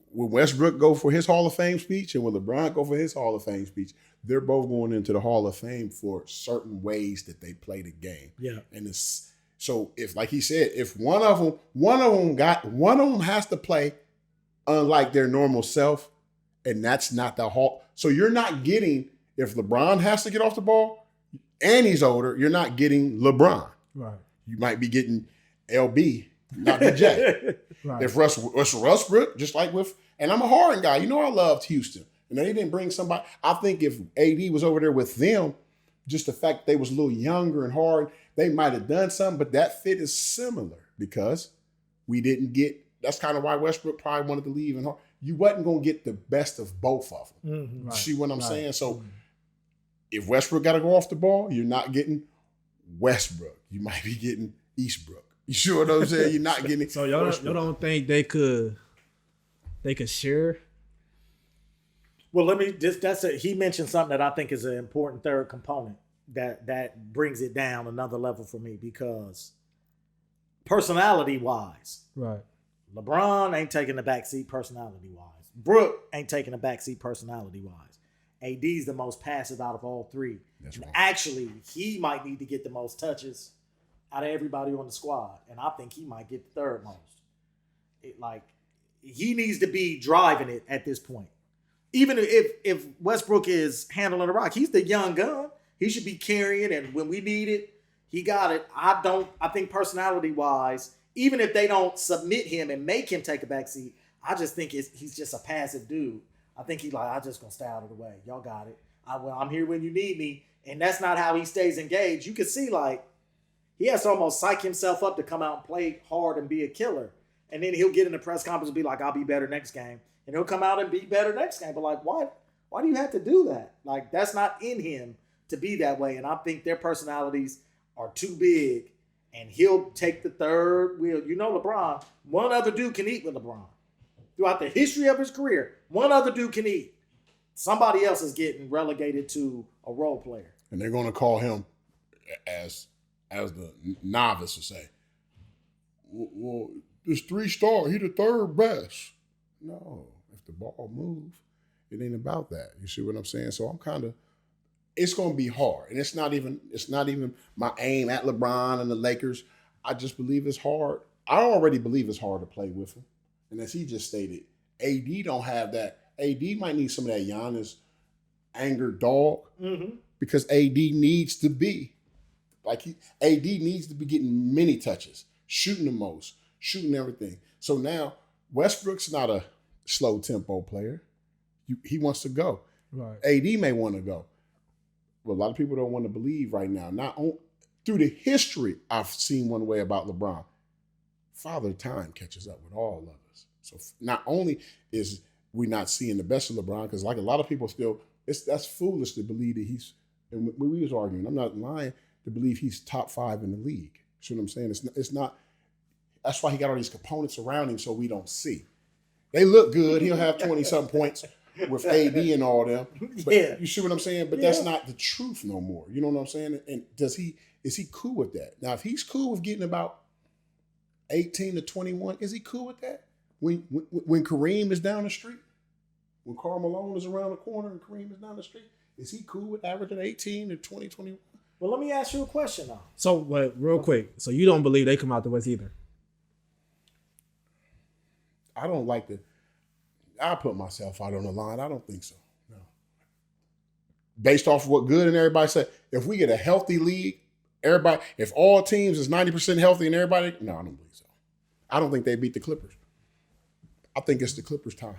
When Westbrook go for his Hall of Fame speech and when LeBron go for his Hall of Fame speech, they're both going into the Hall of Fame for certain ways that they play the game. Yeah. And it's so if, like he said, if one of them has to play unlike their normal self, and that's not the Hall. So you're not getting, if LeBron has to get off the ball and he's older, you're not getting LeBron. Right. You might be getting LB, not the J. Right. If Westbrook, just like with, and I'm a Harden guy, I loved Houston. And they didn't bring somebody. I think if AD was over there with them, just the fact they was a little younger and hard, they might have done something, but that fit is similar because we didn't get, that's kind of why Westbrook probably wanted to leave. And you wasn't going to get the best of both of them. Mm-hmm. Right. See what I'm saying? So if Westbrook got to go off the ball, you're not getting Westbrook. You might be getting Eastbrook. You sure what I'm saying? You're not getting. So y'all don't think they could share? Well, he mentioned something that I think is an important third component that brings it down another level for me because personality wise, right? LeBron ain't taking the backseat personality wise. Brooke ain't taking the backseat personality wise. AD's the most passive out of all three. That's right. Actually, he might need to get the most touches out of everybody on the squad, and I think he might get the third most. He needs to be driving it at this point. Even if Westbrook is handling the rock, he's the young gun. He should be carrying, and when we need it, he got it. I think personality-wise, even if they don't submit him and make him take a backseat, I just think he's just a passive dude. I think he's like, I'm just going to stay out of the way. Y'all got it. I'm here when you need me. And that's not how he stays engaged. You can see, he has to almost psych himself up to come out and play hard and be a killer. And then he'll get in the press conference and be like, I'll be better next game. And he'll come out and be better next game. But why do you have to do that? That's not in him to be that way. And I think their personalities are too big. And he'll take the third wheel. LeBron, one other dude can eat with LeBron. Throughout the history of his career, one other dude can eat. Somebody else is getting relegated to a role player. And they're going to call him, as the novice would say, well, this 3-star, he the third best. No, if the ball move, it ain't about that. You see what I'm saying? So it's going to be hard. And it's not even my aim at LeBron and the Lakers. I just believe it's hard. I already believe it's hard to play with him. And as he just stated, AD don't have that. AD might need some of that Giannis anger dog because AD needs to be AD needs to be getting many touches, shooting the most, shooting everything. So now Westbrook's not a slow tempo player. He wants to go. Right. AD may want to go. But a lot of people don't want to believe right now. Through the history, I've seen one way about LeBron. Father Time catches up with all of us. So not only is we not seeing the best of LeBron, because a lot of people still, that's foolish to believe that he's, and when we was arguing, I'm not lying, to believe he's top 5 in the league. See what I'm saying? It's not, that's why he got all these components around him so we don't see. They look good. He'll have 20-something points with AD and all them. But you see what I'm saying? But that's not the truth no more. You know what I'm saying? And is he cool with that? Now, if he's cool with getting about 18 to 21, is he cool with that? When Kareem is down the street, when Karl Malone is around the corner and Kareem is down the street, is he cool with averaging 18 to 20, 21? Well, let me ask you a question now. So, real quick. So you don't believe they come out the West either? I don't like to. I put myself out on the line. I don't think so. No. Based off of what Good and everybody said, if we get a healthy league, if all teams is 90% healthy and everybody, no, I don't believe so. I don't think they beat the Clippers. I think it's the Clippers' time.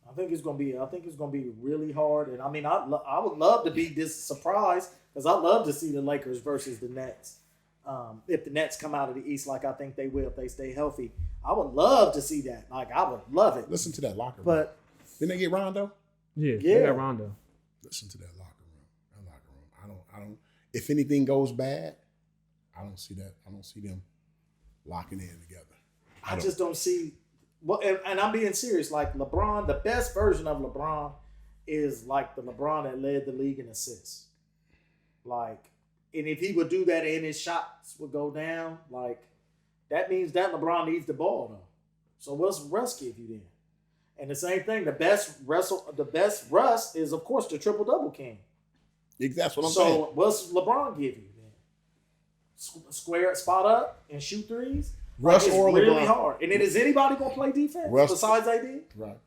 I think it's gonna be really hard. And I mean, I would love to be this surprise because I love to see the Lakers versus the Nets if the Nets come out of the East like I think they will if they stay healthy. I would love to see that. Like, I would love it. Listen to that locker room. But didn't they get Rondo? Yeah, they got Rondo. Listen to that locker room. That locker room. I don't. If anything goes bad, I don't see that. I don't see them locking in together. I just don't see. Well, and I'm being serious. Like LeBron, the best version of LeBron is like the LeBron that led the league in assists. Like, and if he would do that and his shots would go down, like that means that LeBron needs the ball though. So what's Russ give you then? And the same thing, the best Russ is of course the triple double king. That's what I'm saying. So what's LeBron give you then? Square spot up and shoot threes. Russ like, or it's really LeBron. hard. And then is anybody gonna play defense besides AD? Right.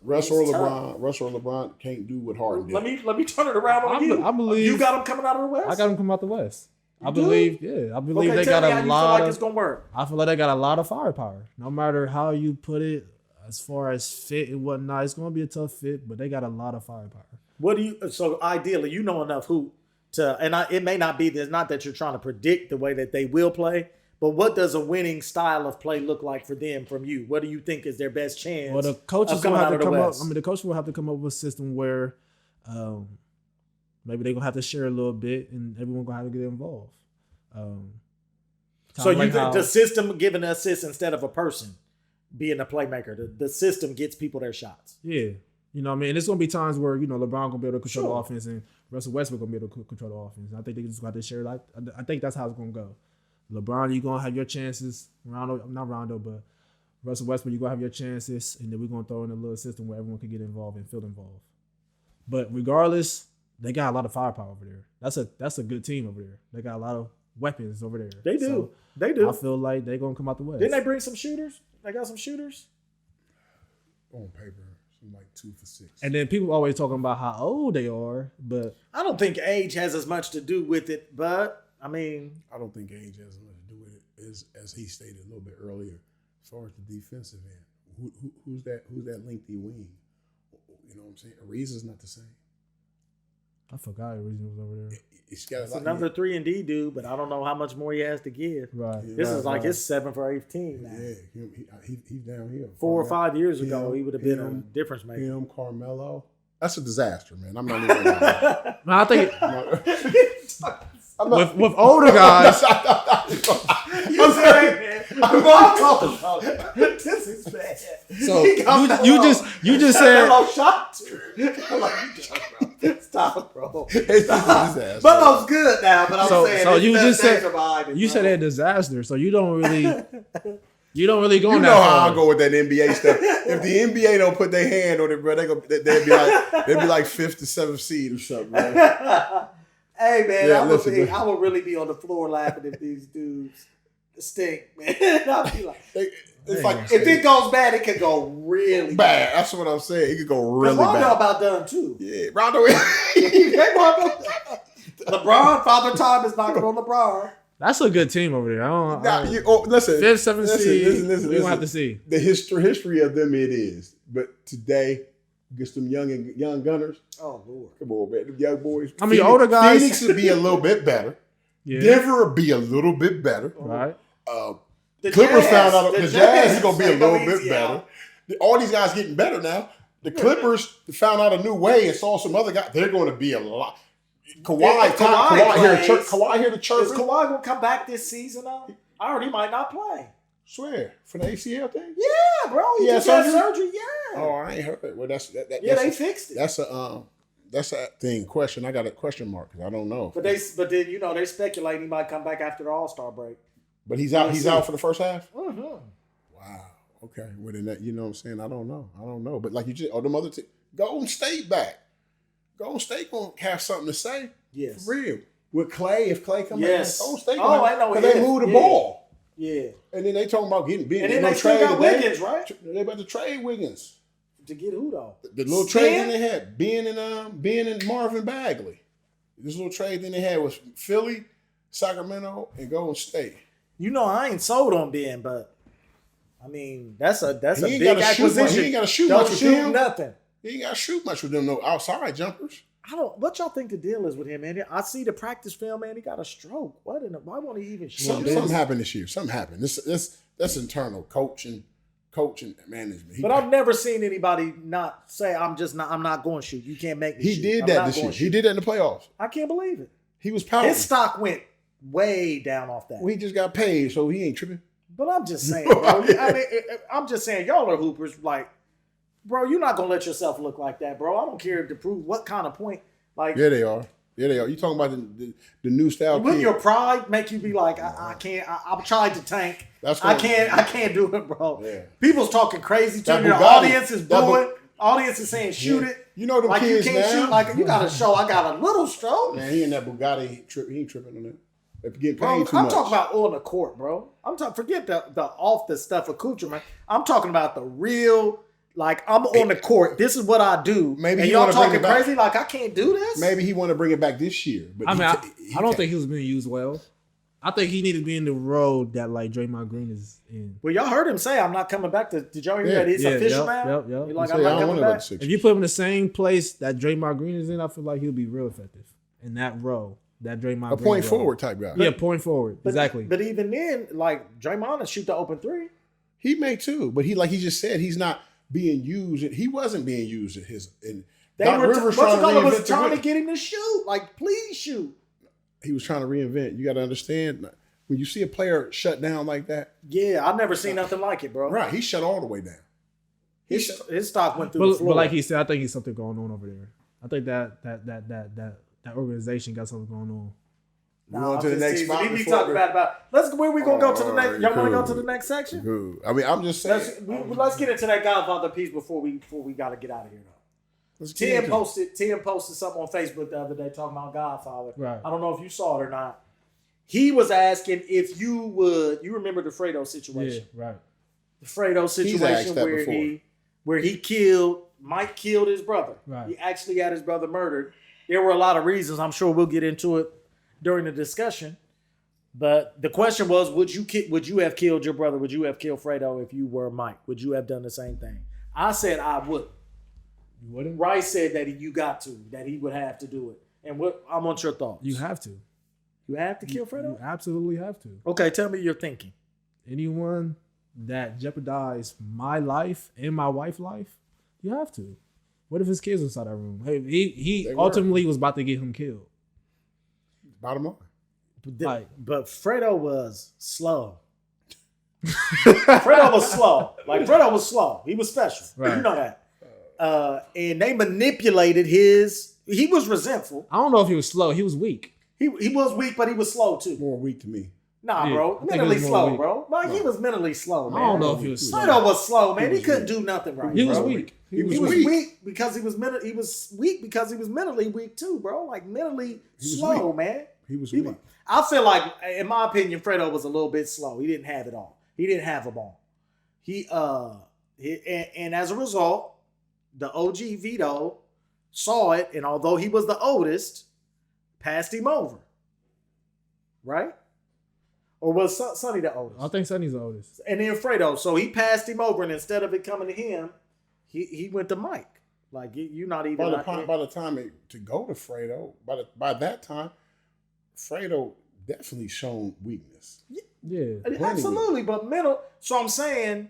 Russ or LeBron can't do what Harden did. Let me turn it around on you. I believe you got them coming out of the West. I got them coming out the West. I do? believe they got a lot of. It's gonna work. I feel like they got a lot of firepower. No matter how you put it, as far as fit and whatnot, it's gonna be a tough fit, but they got a lot of firepower. So ideally, you know enough who to, and it may not be there's not that you're trying to predict the way that they will play, but what does a winning style of play look like for them from you? What do you think is their best chance? Well, the coaches will have to come up. I mean, the coach will have to come up with a system where maybe they're gonna have to share a little bit, and everyone gonna have to get involved. So you think the system giving an assist instead of a person being a playmaker, the system gets people their shots. Yeah. You know what I mean? And there's going to be times where, LeBron going to be able to control the offense and Russell Westbrook going to be able to control the offense. I think they just got to share. Like, I think that's how it's going to go. LeBron, you're going to have your chances. Not Rondo, but Russell Westbrook, you're going to have your chances. And then we're going to throw in a little system where everyone can get involved and feel involved. But regardless, they got a lot of firepower over there. That's a good team over there. They got a lot of weapons over there. They do. So they do. I feel like they're going to come out the West. Didn't they bring some shooters? They got some shooters? On paper. Like 2 for 6. And then people always talking about how old they are, but I don't think age has as much to do with it. But I mean, I don't think age has as much to do with it as he stated a little bit earlier. As far as the defensive end, who's that lengthy wing? You know what I'm saying? Ariza's not the same. I forgot Ariza was over there. It's another 3-and-D dude, but I don't know how much more he has to give. Right. This is like his 7 for 18 now. Yeah, he's down here. 4 or 5 years ago, he would have been a difference maker. Him, Carmelo. That's a disaster, man. I'm not even going to I think with older guys. You said, man. I'm talking about it. This is bad. So you just said shot. I'm like, stop, bro. Stop. Buffalo's good now, but I'm saying so you just said you said a disaster. So you don't really go. You know how I go with that NBA stuff. If the NBA don't put their hand on it, bro, they'd be like 5th to 7th seed or something, man. Hey man, Yeah, I would really be on the floor laughing if these dudes stink, man. I'd be like, if it goes bad, it could go really bad. That's what I'm saying. It could go really Rondo bad. about done too. Yeah, Rondo. LeBron, Father Time is knocking on LeBron. That's a good team over there. Listen. 5th, 7th seed. Listen. We don't have to see the history of them. It is, but today. Get some young gunners. Oh Lord! Come on, man, them young boys. I mean, older guys. Phoenix would be a little bit better. Yeah. Denver would be a little bit better. Right. The Clippers found out the Jazz is gonna be a little bit better. All these guys getting better now. The Clippers found out a new way and saw some other guys. They're going to be a lot. Kawhi here to church. Is Kawhi gonna come back this season? Though I already might not play. Swear for the ACL thing? Yeah, bro. He just had surgery. Yeah. Oh, I ain't heard it. Well, they fixed it. That's a thing. Question. I got a question mark because I don't know. But then they speculate he might come back after the All-Star break. But he's out. He's out for the first half. Mm-hmm. Wow. Okay. Well, then that, you know what I'm saying. I don't know. But like you just, them other Golden State back. Golden State gonna have something to say. Yes. For real. With Clay, if Clay come back, Golden State. I know. Because they moved the ball. Yeah. And then they talking about being. And then they still got Wiggins, right? They about to trade Wiggins. To get who though? The little trade that they had, Ben and Marvin Bagley. This little trade that they had was Philly, Sacramento, and Golden State. You know, I ain't sold on Ben, but I mean that's a big acquisition. He ain't got to shoot much with them. Nothing. He ain't got to shoot much with them. No outside jumpers. What y'all think the deal is with him, man? I see the practice film, man. He got a stroke. Why won't he even shoot? Something happened this year. Something happened. That's internal coaching management. But I've never seen anybody not say, I'm not going to shoot. You can't make me shoot. He did that this year. He did that in the playoffs. I can't believe it. He was powerful. His stock went way down off that. Well, he just got paid, so he ain't tripping. But I'm just saying, bro. I'm just saying, y'all are hoopers. Like, bro, you're not gonna let yourself look like that, bro. I don't care to prove what kind of point. Like, yeah, they are. You talking about the new style? Wouldn't your pride make you be like, I can't? I'm trying to tank. That's I can't do it, bro. Yeah. People's talking crazy to That you. The Bugatti- audience is booing. Audience is saying, shoot it. You know them like kids you can't now. shoot. Like you got to show. I got a little stroke. Man, he in that Bugatti. He ain't tripping on that. If you get paid Bro, too I'm much. talking about on the court, bro. I'm talking. Forget the off the stuff accoutrement. I'm talking about the real. Like I'm on the court. This is what I do. Maybe and he y'all wanna bring talking it back. crazy. Like I can't do this. Maybe he want to bring it back this year. But I mean, I don't think he was being used well. I think he needed to be in the role that like Draymond Green is in. Well, y'all heard him say, "I'm not coming back to." Did y'all hear that? He's official now. Yep. He's like, He I'm say, I not don't coming wanna back. go to If Sixers. you put him in the same place that Draymond Green is in, I feel like he'll be real effective in that role. That Draymond A Green point role. forward type guy. Yeah, point forward. Exactly. But even then, like Draymond will shoot the open three. He may too, but he like he just said, he's not being used. He wasn't being used at his. They Doc were Rivers was trying trying to to get him to shoot. Like, please shoot. He was trying to reinvent. You got to understand when you see a player shut down like that. Yeah, I've never seen nothing like it, bro. Right, he shut all the way down. His stock went through the But floor. like he said, I think he's something going on over there. I think that organization got something going on. We on to the next spot. We be before talking we- about. Let's. Where we gonna go to the next? Alright, Y'all want to go cool. to the next section? Good. I mean, I'm just saying. Let's get into that Godfather piece before we got to get out of here though. Let's get Tim into it. posted something on Facebook the other day talking about Godfather. Right. I don't know if you saw it or not. He was asking if you would. You remember the Fredo situation? Yeah, right. He's The Fredo asked situation that where before. Mike killed his brother. Right. He actually had his brother murdered. There were a lot of reasons. I'm sure we'll get into it during the discussion. But the question was, would you have killed your brother? Would you have killed Fredo if you were Mike? Would you have done the same thing? I said I would. You wouldn't? Rice said that that he would have to do it. And I want your thoughts. You have to. You have to kill Fredo? You absolutely have to. Okay, tell me your thinking. Anyone that jeopardized my life and my wife's life, you have to. What if his kids inside that room? Hey, he They were. ultimately was about to get him killed. Bottom line. But Fredo was slow. Fredo was slow. Like Fredo was slow. He was special. Right. You know that. And they manipulated he was resentful. I don't know if he was slow. He was weak. He was weak, but he was slow too. More weak to me. Nah, Yeah, bro. I think Mentally it was more slow, weak. bro. Like he was mentally slow, man. I don't know if he was slow. Fredo was slow, man. He was couldn't weak. do nothing right. He was bro. weak. He was He was weak. weak because he was weak because he was mentally weak too, bro. Like mentally was slow, weak. man. He was He- weak. I feel like, in my opinion, Fredo was a little bit slow. He didn't have it all. He didn't have them all. And as a result, the OG Vito saw it, and although he was the oldest, passed him over. Right? Or was Sonny the oldest? I think Sonny's the oldest. And then Fredo, so he passed him over, and instead of it coming to him, he went to Mike. Like you're not even. By the time to go to Fredo, by that time, Fredo definitely shown weakness. Yeah. Absolutely, but mental. So I'm saying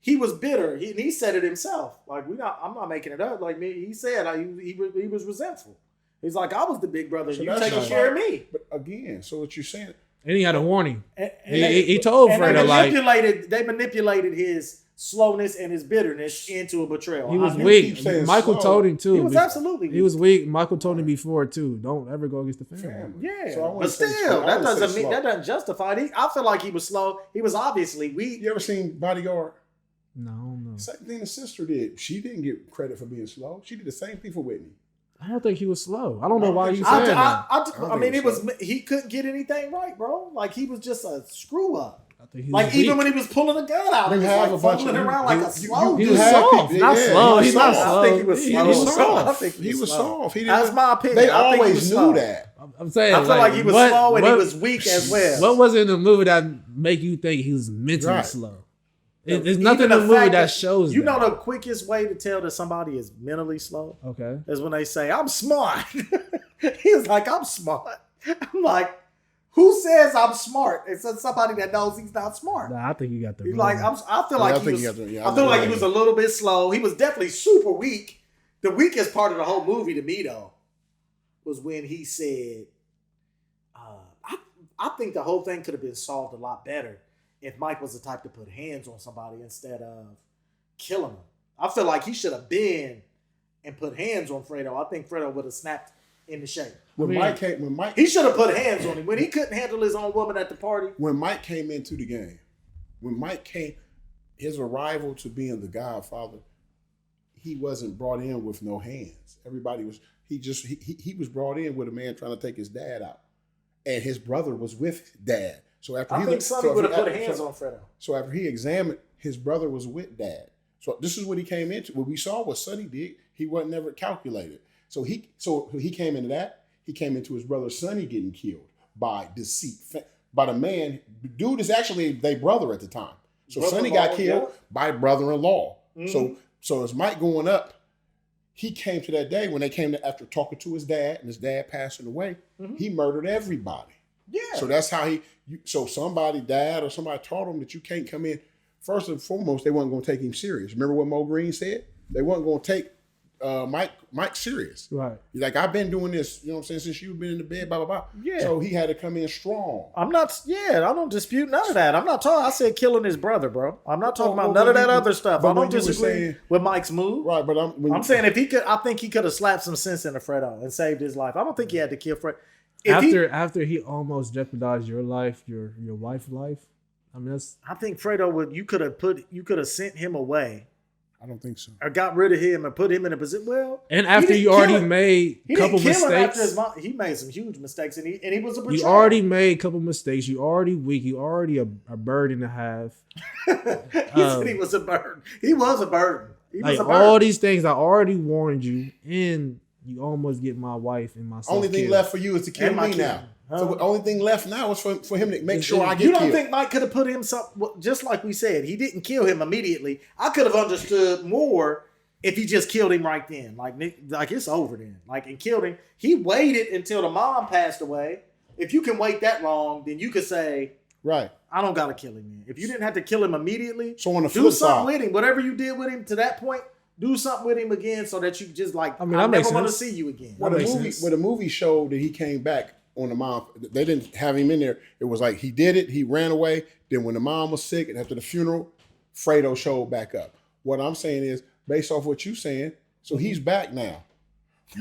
he was bitter. He said it himself. Like I'm not making it up. Like me, he said he was resentful. He's like, I was the big brother. So You that's taking right. care of me. But again, so what you're saying? And he had a warning. And He told Fredo, they manipulated his slowness and his bitterness into a betrayal. he was You weak. keep saying Michael slow. told him too. He was absolutely weak. He was weak. Michael told him before too. Don't ever go against the family. Family. Yeah, So I but wouldn't say still, slow. I that wouldn't say doesn't mean slow. that doesn't justify it. I feel like he was slow. He was obviously weak. You ever seen Bodyguard? No. Same thing the sister did. She didn't get credit for being slow. She did the same thing for Whitney. I don't think he was slow. I don't know why you I saying that. I mean, he couldn't get anything right, bro. Like he was just a screw up. I think he was Like even weak. when he was pulling a gun out, he You was have like a bunch fumbling of- around like you- a slow He dude. was had soft, people- not yeah, slow. he He's was not soft. slow. I think he was He slow. was He was soft. I think He was slow. soft. He That's didn't- my opinion. They I think he always was knew slow. that. I'm saying, I feel like he was slow and he was weak as well. What was it in the movie that make you think he was mentally Right. slow? It's nothing in the movie that shows You that. know the quickest way to tell that somebody is mentally slow? Okay. Is when they say, I'm smart. He's like, I'm smart. I'm like, who says I'm smart? It's somebody that knows he's not smart. Nah, I think you got the He's wrong. like, I feel like he was a little bit slow. He was definitely super weak. The weakest part of the whole movie to me, though, was when he said, I think the whole thing could have been solved a lot better if Mike was the type to put hands on somebody instead of killing him. I feel like he should have been and put hands on Fredo. I think Fredo would have snapped into shape. He should have put hands on him when he couldn't handle his own woman at the party. When Mike came into the game, his arrival to being the Godfather, he wasn't brought in with no hands. Everybody was he was brought in with a man trying to take his dad out, and his brother was with Dad. So after I think Sonny would have put hands on Fredo. So after he examined, his brother was with Dad. So this is what he came into. What we saw what Sonny did. He wasn't never calculated. So he came into that. He came into his brother Sonny getting killed by deceit, by the man. Dude is actually their brother at the time. So Sonny got killed by brother-in-law. Mm-hmm. So as Mike going up, he came to that day when they came to, after talking to his dad and his dad passing away, he murdered everybody. Yeah. So that's how so somebody, dad or somebody taught him that you can't come in. First and foremost, they weren't going to take him serious. Remember what Mo Green said? They weren't going to take Mike serious. Right. He's like, I've been doing this, you know what I'm saying, since you've been in the bed, blah, blah, blah. Yeah. So he had to come in strong. I don't dispute none of that. I'm not talking, I said killing his brother, bro. I'm not talking about none of that other stuff. I don't disagree with Mike's move. Right, but I'm saying I think he could have slapped some sense into Fredo and saved his life. I don't think he had to kill Fredo. After he almost jeopardized your life, your wife's life. I mean, I think Fredo you could have sent him away. I don't think so. Or got rid of him and put him in a position. Well, and after you already made a couple mistakes, he made some huge mistakes, and he was a betrayer. You already made a couple mistakes. You already weak. You already a burden to have. He said he was a burden. He was a burden. He was a burden. All these things, I already warned you, and you almost get my wife and myself. Only thing left for you is to kill me now. So the only thing left now is for him to make sure I get killed. You don't think Mike could have put him just like we said, he didn't kill him immediately. I could have understood more if he just killed him right then. Like it's over then. And killed him. He waited until the mom passed away. If you can wait that long, then you could say, right, I don't gotta kill him then. If you didn't have to kill him immediately, so on the do something with him. Whatever you did with him to that point, do something with him again so that you just I never want to see you again. When the movie showed that he came back on the mom, they didn't have him in there. It was like he did it, he ran away. Then when the mom was sick and after the funeral, Fredo showed back up. What I'm saying is, based off what you're saying, so he's back now.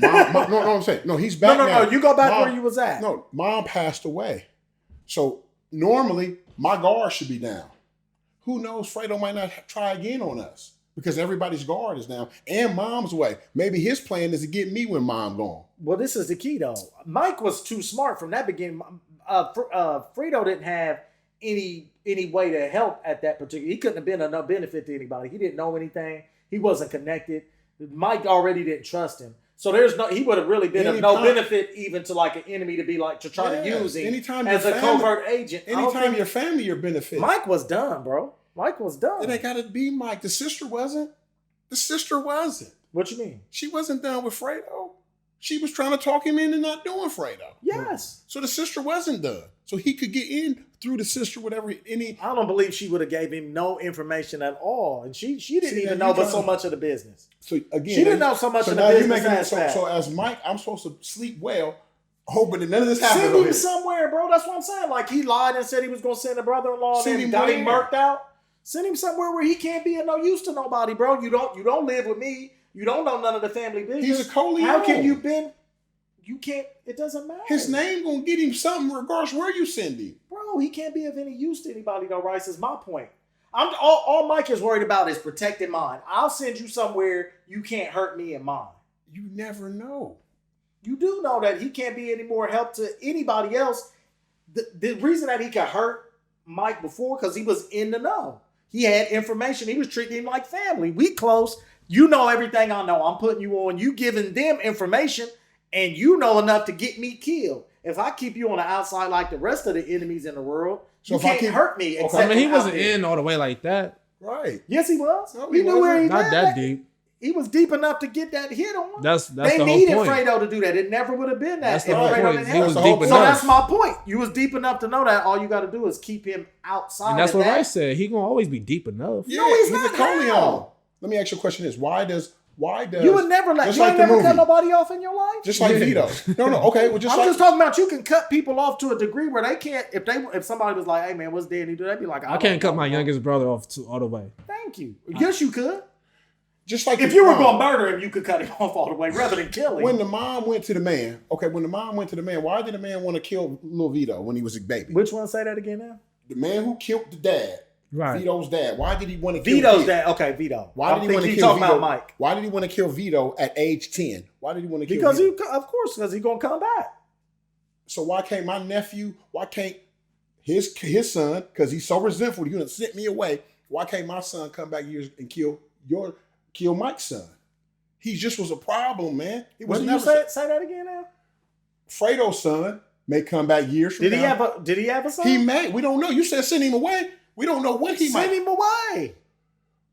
I'm saying. No, he's back now. No, you go back where you was at. No, mom passed away. So normally, my guard should be down. Who knows, Fredo might not try again on us. Because everybody's guard is down. And mom's away. Maybe his plan is to get me when mom gone. Well, this is the key, though. Mike was too smart from that beginning. Fredo didn't have any way to help at that particular. He couldn't have been of no benefit to anybody. He didn't know anything. He wasn't connected. Mike already didn't trust him. So he would have really been of no benefit even to an enemy to be to try to use him as a covert agent. Anytime your family, your benefit. Mike was done, bro. Mike was done. It ain't got to be Mike. The sister wasn't. What you mean? She wasn't done with Fredo. She was trying to talk him into not doing Fredo. Yes. So the sister wasn't done. So he could get in through the sister, whatever. I don't believe she would have gave him no information at all. And she didn't even know but so much of the business. So again, she didn't know so much of the business. So as Mike, I'm supposed to sleep well, hoping that none of this happens. Send him somewhere, bro. That's what I'm saying. He lied and said he was going to send a brother-in-law and got him murked out. Send him somewhere where he can't be of no use to nobody, bro. You don't live with me. You don't know none of the family business. He's a Corleone. How can you been? You can't. It doesn't matter. His name gonna get him something regardless where you send him. Bro, he can't be of any use to anybody though, Rice, is my point. All Mike is worried about is protecting mine. I'll send you somewhere you can't hurt me and mine. You never know. You do know that he can't be any more help to anybody else. The reason that he could hurt Mike before, because he was in the know. He had information. He was treating him like family. We close. You know everything I know. I'm putting you on. You giving them information, and you know enough to get me killed. If I keep you on the outside like the rest of the enemies in the world, so you can't hurt me. He wasn't in all the way like that. Right. Yes, he was. No, he knew where he Not landed. that deep. He was deep enough to get that hit on. That's they the needed whole point. Fredo to do that. It never would have been that. That's the if whole Fredo point. didn't He have was it. deep So enough. that's my point. You was deep enough to know that. All you got to do is keep him outside. And that's of what that. Rice said. He gonna always be deep enough. Yeah, No, he's a not. Corleone. How? Let me ask you a question: why does You would never let. just You like ain't the never cut movie. nobody off in your life. just like Yeah. Vito? No, okay. Well, I'm just talking about you can cut people off to a degree where they can't. If somebody was like, "Hey man, what's Danny do?" They'd be like, I can't cut my youngest brother off all the way. Thank you. Yes, you could. just like If the you were mom. going to murder him, you could cut him off all the way rather than kill him. When the mom went to the man, why did the man want to kill little Vito when he was a baby? Which one? Say that again now. The man who killed the dad, Right. Vito's dad. Why did he want to kill Vito's Vito? dad. Okay, Vito. Why did he want to you kill talking Vito? about Mike? Why did he want to kill Vito at age 10? Why did he want to kill Because Vito? of course, because he's gonna come back. So why can't my nephew? Why can't his son? Because he's so resentful, you done sent me away. Why can't my son come back years and kill Mike's son? He just was a problem, man. He was What did you never say that again now? Fredo's son may come back years from Did now. he have a son? He may. We don't know. You said send him away. We don't know when he Send might. him away.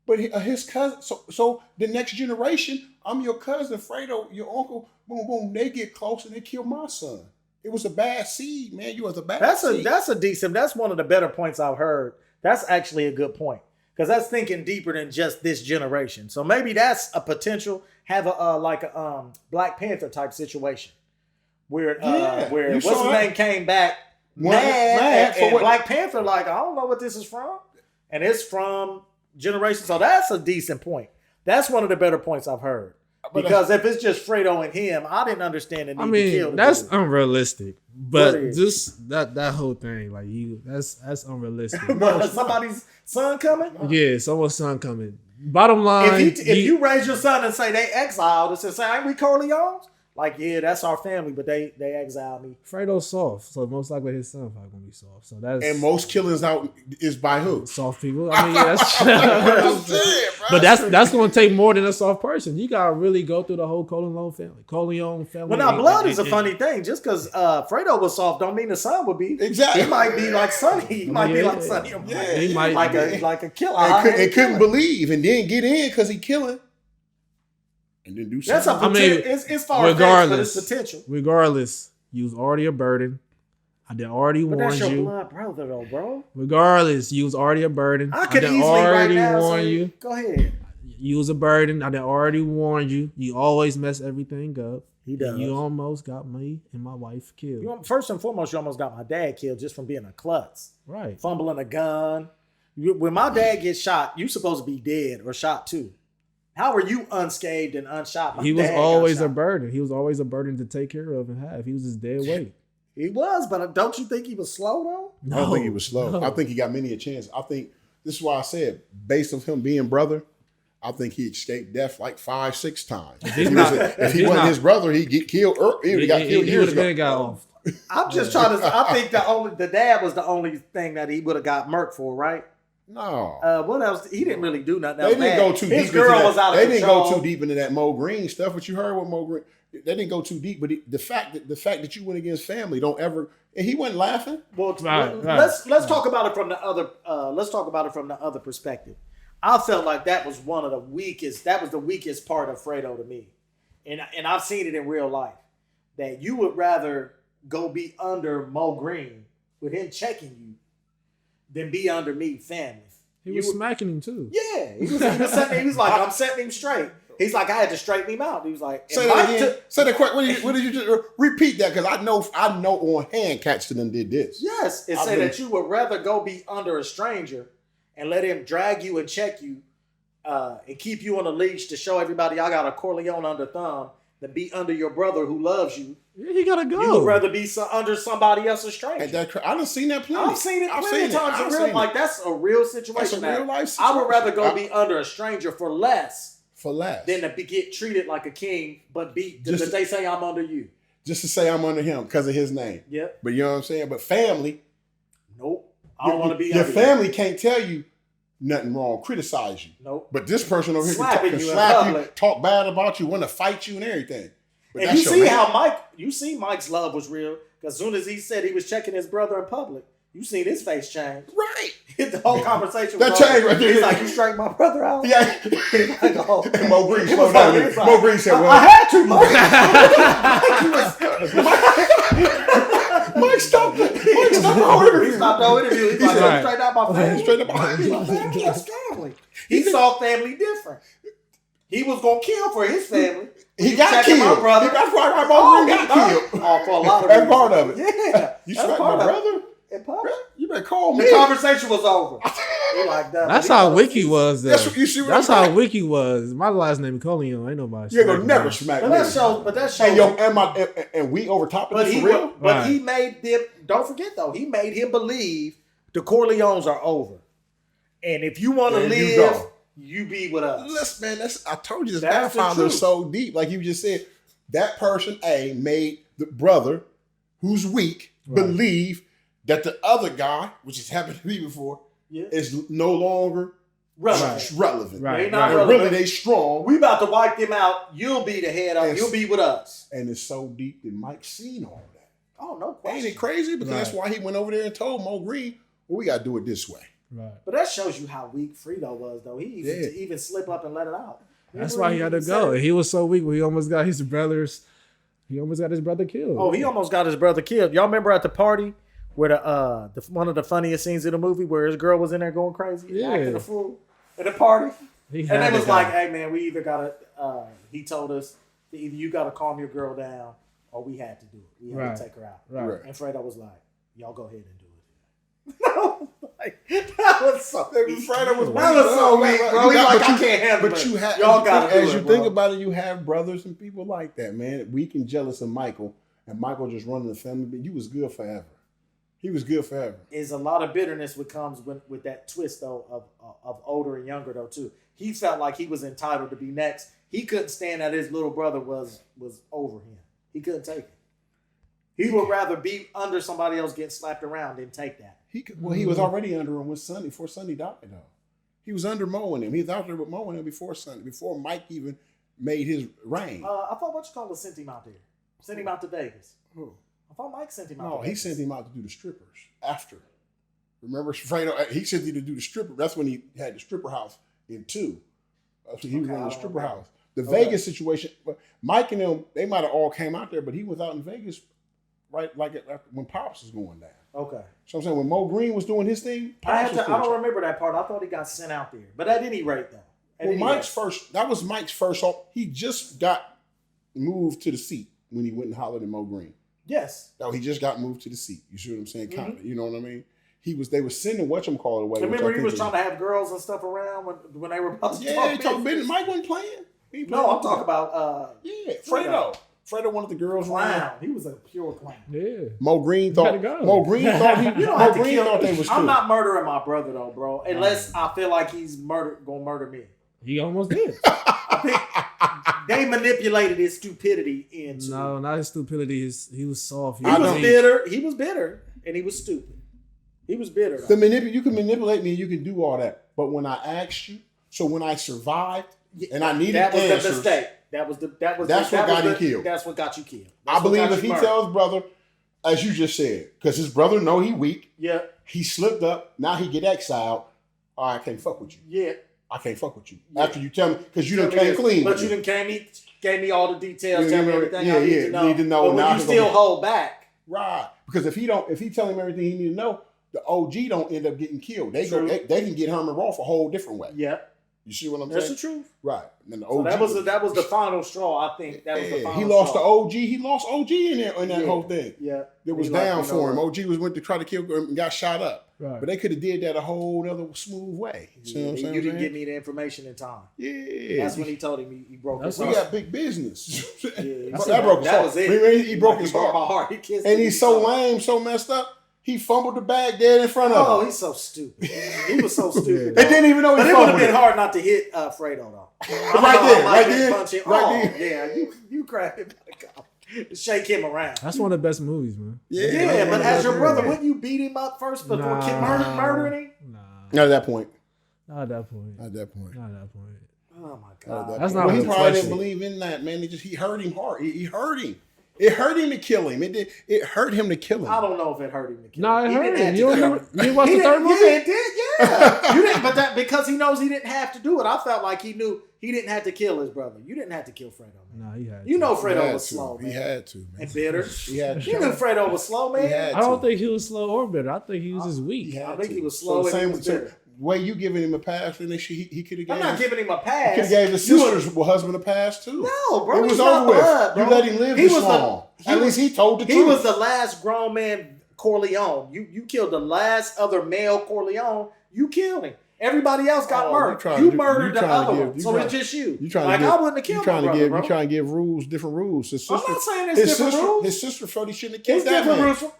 But his cousin. So the next generation, I'm your cousin, Fredo, your uncle. Boom, boom. They get close and they kill my son. It was a bad seed, man. You was a bad seed. That's a decent. That's one of the better points I've heard. That's actually a good point because that's thinking deeper than just this generation. So maybe that's a potential. Have a Black Panther type situation where You what's saw his that? name came back Mad mad, for and what? Black Panther like I don't know what this is from, and it's from generation. So that's a decent point. That's one of the better points I've heard. But Because if it's just Fredo and him, I didn't understand the need I to kill mean, the that's dude. unrealistic. What But is? just that whole thing, like that's unrealistic. What, somebody's son coming? Yeah, someone's son coming. Bottom line, If you raise your son and say they exiled us and say, ain't we Corleones? Like, yeah, that's our family, but they exiled me. Fredo's soft, so most likely his son probably gonna be soft. So that's And most killings out is by who? soft people. I mean, yeah, that's I'm saying, bro. but that's gonna take more than a soft person. You gotta really go through the whole Corleone family. Well, now, blood is a funny thing. Just because Fredo was soft don't mean the son would be. Exactly. He might be like Sonny. He might be Yeah, like Sonny. or yeah, Mike. he might like a killer. and couldn't believe and then get in because he killing and then do That's a something. potential. It's far fetched, but regardless, it's potential. regardless, you was already a burden. I did already But warn that's your you. blood brother, though, bro. Regardless, you was already a burden. I could done easily right already now warn say, you. go ahead. You was a burden. I done already warned you. You always mess everything up. He does. You almost got me and my wife killed. First and foremost, you almost got my dad killed just from being a klutz. Right. Fumbling a gun. When my dad gets shot, you supposed to be dead or shot too. How are you unscathed and unshot? My He was dad got always a shot. burden. He was always a burden to take care of and have. He was his dead weight. He was, but don't you think he was slow though? I don't think he was slow. No. I think he got many a chance. I think this is why I said, based on him being brother, I think he escaped death like 5-6 times. If he, not- if he he's wasn't not- his brother, he'd get killed. He would have got killed He would years have been ago. got off. I'm just trying to. I think the dad was the only thing that he would have got murked for, right? No. What else? He didn't really do nothing. They else didn't bad. go too His deep girl into that. was out of They didn't control. go too deep into that Mo Green stuff. What you heard with Mo Green, they didn't go too deep. But the fact that you went against family, don't ever. And he wasn't laughing. Well, Right. let's talk about it from the other. Let's talk about it from the other perspective. I felt like that was one of the weakest. That was the weakest part of Fredo to me, and I've seen it in real life. That you would rather go be under Mo Green with him checking you than be under me, family. He was smacking him too. Yeah, he was like, I'm setting him straight. He's like, I had to straighten him out. He was like, Say that again. Say that quick. What did you just repeat that? Because I know on hand Catchton did this. Yes, it said that you would rather go be under a stranger and let him drag you and check you and keep you on a leash to show everybody I got a Corleone under thumb than be under your brother who loves you. Yeah, he gotta go. You would rather be under somebody else's stranger. And I done seen that plenty. I've seen it plenty of times. I've In real, seen like it. that's a real situation. That's a man. real life I would rather situation. go be under a stranger for less for less. than to get treated like a king, but Just- they say I'm under you. Just to say I'm under him because of his name. Yep. But you know what I'm saying? But family. Nope. I don't want to be Your under you. family can't tell you nothing wrong, criticize you. Nope. But this person over here Slapping can you in slap you, public. talk bad about you, want to fight you and everything. But And that's you your see man. how Mike's love was real. Because as soon as he said he was checking his brother in public, you seen his face change. Right. The whole conversation That was changed right there. He's like, you straightened my brother out? Yeah. He's like, oh. And Mo Green It was slowed down. like- Mo Green said, well, I had to, Mike stopped the whole interview. He stopped the whole interview. He's like, Right. straighten out my family. Straight up my He's like, family is family. He saw family different. He was going to kill for his family. He got killed. My brother. That's why Mo Green got killed. Oh, for a lot of That's reasons. part of it. Yeah. You that's smacked part my of it. brother? And part of it. You better call me. The conversation was over. He like that. That's how Wiki was, though. That's what you see. That's how Wiki was. My last name is Colio. Ain't nobody. You're gonna never smack But me. that shows. And we over top of But this he, for real. but he made them. Don't forget though, he made him believe the Corleones are over, and if you want to There you live, go. you be with us. Listen, man, I told you this That's the Godfather is truth. so deep. Like you just said, that person A made the brother who's weak believe that the other guy, which has happened to me before, Yeah. is no longer relevant. Right. They not And relevant. really, they strong. We about to wipe them out. You'll be the head up. Yes. You'll be with us. And it's so deep that Mike's seen all that. Oh no question. Ain't it crazy? Because that's why he went over there and told Mo Green, well, we got to do it this way. Right. But that shows you how weak Frito was, though. He even, Yeah. to even slip up and let it out. That's Remember why he had to said go. it? He was so weak. He almost got his brothers. He almost got his brother killed. Oh, he almost got his brother killed. Y'all remember at the party where the one of the funniest scenes of the movie where his girl was in there going crazy, Yeah. acting a fool at the party, He and had they to was go. like, "Hey man, we either gotta." He told us that either you gotta calm your girl down, or we had to do it. We had Right. to take her out. Right. And Fredo was like, "Y'all go ahead and do it." Like, that was so weak. Fredo was That was so weak, bro. He's like, I can't handle But it. you have, Y'all gotta do as it, you bro. think about it, you have brothers and people like that, man. Weak and jealous of Michael, and Michael just running the family. But you was good forever. He was good forever. Is a lot of bitterness what comes with that twist though of older and younger though too. He felt like he was entitled to be next. He couldn't stand that his little brother was over him. He couldn't take it. He would rather be under somebody else getting slapped around than take that. He was already under him before Sonny died though. He was under Mo and him. He was out there with Mo and him before Sonny, before Mike even made his reign. I thought what you call it sent him out there. Sent him out to Vegas. Who? I thought Mike sent him out No, to he Vegas. sent him out to do the strippers after. Remember, Fredo? He sent him to do the stripper. That's when he had the stripper house in 2. That's when he was Okay, running I the don't stripper remember. house. The Okay. Vegas situation, Mike and them, they might have all came out there, but he was out in Vegas right like when Pops was going down. Okay. So I'm saying when Mo Green was doing his thing, I Pops was still don't remember that part. I thought he got sent out there. But at any rate though. At Well, any Mike's rate. first, that was Mike's first, he just got moved to the seat when he went and hollered at Mo Green. Yes. No, he just got moved to the seat. You see what I'm saying? Mm-hmm. Kind of, you know what I mean? They were sending whatchamacallit away. Remember he was trying to have girls and stuff around when they were about to Yeah, talk he talking business? business. Mike wasn't playing. He ain't No, playing. I'm talking about Yeah, Fredo. Fredo wanted the girls around. clown. He was a pure clown. Yeah. Mo Green thought. gotta go. Mo Green thought he. You don't Mo have to Green kill thought they was cool. I'm not murdering my brother though, bro. Unless I feel like he's gonna murder me. He almost did. I think they manipulated his stupidity into. No, not his stupidity. He was soft. He was bitter. He was bitter, and he was stupid. He was bitter. though. You can manipulate me. You can do all that. But when I asked you, so when I survived and I needed that was answers, the mistake. That's what got him killed. That's what got you killed. I That's what believe got if you he murdered. tells brother, as you just said, because his brother know he weak, Yeah, he slipped up. Now he get exiled. All right, I can't fuck with you. yeah. I can't fuck with you. Yeah. After you tell me, because you Tell done me came this, clean. but with you me. done gave me all the details. Yeah, Tell me yeah, everything yeah, I need yeah. to know. Need to know. But Now when you he's still gonna- hold back, Right. Because if he tell him everything he need to know, the OG don't end up getting killed. They True. they can get Herman Rolfe a whole different way. yeah, You see what I'm that's saying? the truth. Right. And then the So OG. that was the final straw. I think that was the Yeah, final. he lost straw. the OG. He lost OG in that Yeah. whole thing. Yeah, It was He like, down you know for him. what? OG went to try to kill him and got shot up. Right. But they could have did that a whole other smooth way. You see what I'm saying? You didn't give me the information in time. Yeah. That's when he told him he broke his we heart. got big business. Yeah, that broke his that heart. was it. He broke his broke my heart. heart. He kissed And me. he's so lame, so messed up. He fumbled the bag dead in front of Oh, him. he's so stupid. He was so stupid. They didn't even know he But it would have fumbled been it. hard not to hit Fredo though. Right there. Yeah, you grab him by the collar, shake him around. That's one of the best movies, man. Yeah, but one of as the your best brother, movies. wouldn't you beat him up first before Nah. murdering him? Nah. Not at that point. Not at that point. Not at that point. Not at that point. Oh my Not at god. that That's point. not Well, he the probably question. didn't believe in that, man. He hurt him hard. He hurt him. It hurt him to kill him. It hurt him to kill him. I don't know if it hurt him to kill Nah, him. it He hurt didn't him. have You to don't kill remember? him. You watched the third movie? Yeah, it did. Yeah, you didn't, but that because he knows he didn't have to do it. I felt like he knew he didn't have to kill his brother. You didn't have to kill Fredo, man. Nah, he had. You to. know He Fredo had was to. slow, man. He had to, man. And bitter. He had to. You knew Fredo was slow, man. He had I don't to. think he was slow or bitter. I think he was just weak. He had I think to. he was slow and he was bitter. Way you giving him a pass, and he could have. I'm not giving him a pass. He could have gave his sister's husband a pass too. No, bro. It was he's not over with. blood, bro. You let him live He this was the- long. At least he told the truth. He was the last grown man Corleone. You killed the last other male Corleone. You killed him. Everybody else got murdered. You murdered the other one. So it's just you. I wouldn't have killed my brother, bro. You trying to give different rules. His sister, I'm not saying it's different rules. His sister felt he shouldn't have killed It's that different man. rules.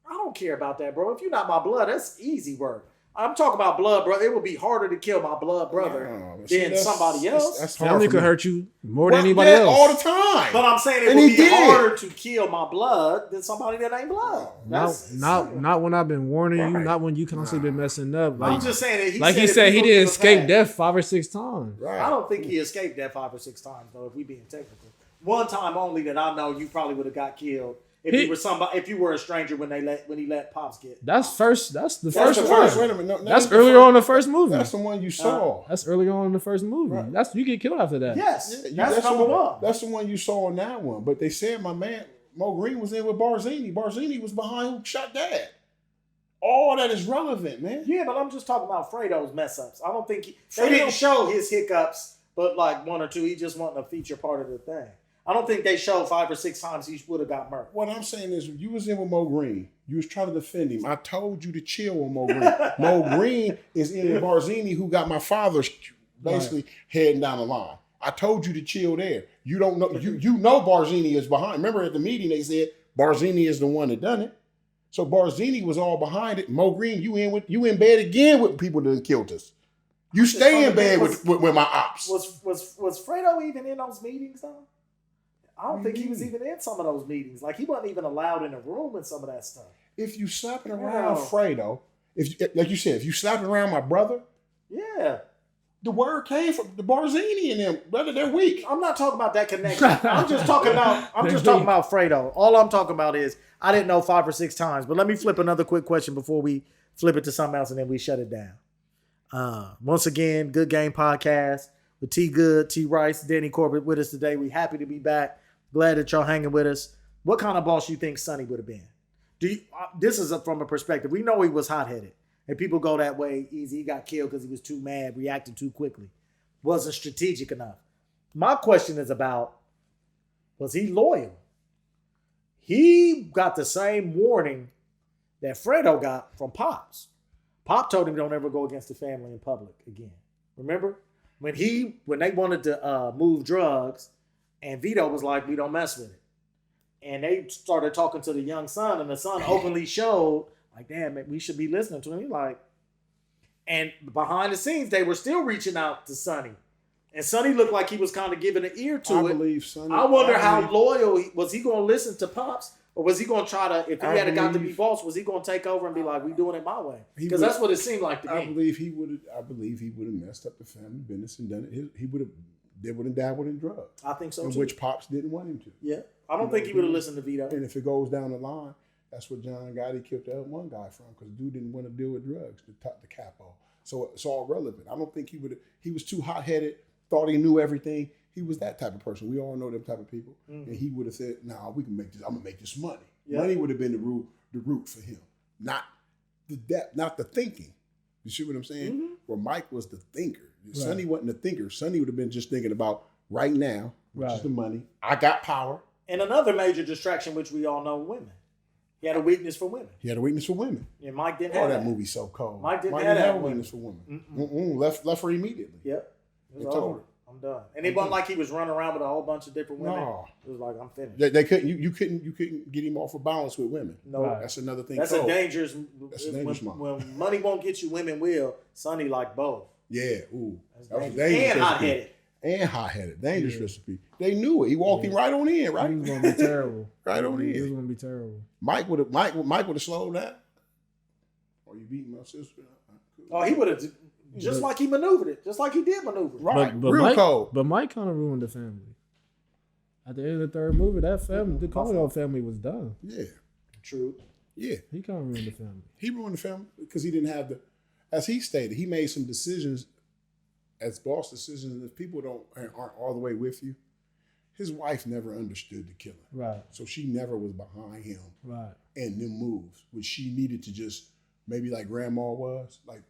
I don't care about that, bro. If you're not my blood, that's easy work. I'm talking about blood, bro. It would be harder to kill my blood brother than somebody else. That's hard Family for could me. hurt you more than anybody else. All the time. But I'm saying it And would he be did. harder to kill my blood than somebody that ain't blood. Not when I've been warning you. Not when you constantly been messing up. I'm just saying that like he said, he didn't escape death 5 or 6 times. Right. I don't think he escaped death 5 or 6 times, though, if we being technical. One time only that I know you probably would have got killed if you were a stranger when he let Pops get. That's the first the one. first. Wait a minute. No, That's earlier on in the first movie. That's the one you saw. That's earlier on in the first movie. Right. That's you get killed after that. Yes, Yeah, that's number one. That's the one you saw in that one. But they said my man Mo Green was in with Barzini. Barzini was behind who shot Dad. All that is relevant, man. Yeah, but I'm just talking about Fredo's mess ups. I don't think they didn't show his hiccups, but like 1 or 2. He just wasn't a feature part of the thing. I don't think they showed 5 or 6 times he would have got murdered. What I'm saying is, you was in with Mo Green. You was trying to defend him. I told you to chill on Mo Green. Mo Green is in with Barzini, who got my father basically heading down the line. I told you to chill there. You don't know. You know Barzini is behind. Remember at the meeting they said Barzini is the one that done it. So Barzini was all behind it. Mo Green, you in bed again with people that killed us. You stay in bed with my ops. Was Fredo even in those meetings though? I don't think he was even in some of those meetings. Like he wasn't even allowed in a room with some of that stuff. If you slapping around Fredo, like you said, if you slapping around my brother, yeah, the word came from the Barzini and them, brother. They're weak. I'm not talking about that connection. I'm just talking about Fredo. All I'm talking about is I didn't know 5 or 6 times. But let me flip another quick question before we flip it to something else and then we shut it down. Once again, Good Game Podcast with T Good, T Rice, Danny Corbett with us today. We happy to be back. Glad that y'all hanging with us. What kind of boss you think Sonny would have been? This is from a perspective. We know he was hot-headed. And people go that way easy. He got killed because he was too mad, reacted too quickly. Wasn't strategic enough. My question is about, was he loyal? He got the same warning that Fredo got from Pops. Pop told him don't ever go against the family in public again. Remember? When they wanted to move drugs, and Vito was like, we don't mess with it. And they started talking to the young son, and the son openly showed, like, damn, man, we should be listening to him. He like, and behind the scenes, they were still reaching out to Sonny. And Sonny looked like he was kind of giving an ear to it. I wonder how loyal was he going to listen to Pops? Or was he going to try to, if he had got to be boss, was he going to take over and be like, we doing it my way? Because that's what it seemed like to me. I believe he would have messed up the family business and done it. They would have dabbled in drugs. I think so too. Which Pops didn't want him to. Yeah. I don't think he would have listened to Vito. And if it goes down the line, that's what John Gotti killed the other one guy from, because dude didn't want to deal with drugs, the capo. So it's all relevant. I don't think he was too hot-headed, thought he knew everything. He was that type of person. We all know them type of people. Mm-hmm. And he would have said, nah, we can make this. I'm going to make this money. Yep. Money would have been the root for him. Not the depth, not the thinking. You see what I'm saying? Mm-hmm. Where Mike was the thinker. Right. Sonny wasn't the thinker. Sonny would have been just thinking about right now, which is the money. I got power. And another major distraction, which we all know, women. He had a weakness for women. And Mike didn't have that. That movie's so cold. Mike didn't have a weakness for women. Left her immediately. Yep. They told her, I'm done. And it wasn't like he was running around with a whole bunch of different women. No. It was like, I'm finished. They couldn't. You couldn't get him off of balance with women. No, that's another thing. That's a dangerous. When money won't get you, women will. Sonny like both. Yeah. Ooh. That was dangerous. And hot-headed. Dangerous recipe. They knew it. He walked him right on in, right? He was going to be terrible. Right on in. He was going to be terrible. Mike would have slowed down. Oh, you beating my sister? Oh, he would have, just like he maneuvered it. Just like he did maneuver it. Right. But Real cold. But Mike kind of ruined the family. At the end of the third movie, that family, the Corleone family was done. Yeah. True. Yeah. He kind of ruined the family. He ruined the family because he didn't have as he stated, he made some decisions as boss decisions, and if people aren't all the way with you, his wife never understood the killing. Right. So she never was behind him. Right. And them moves, which she needed to just, maybe like grandma was, like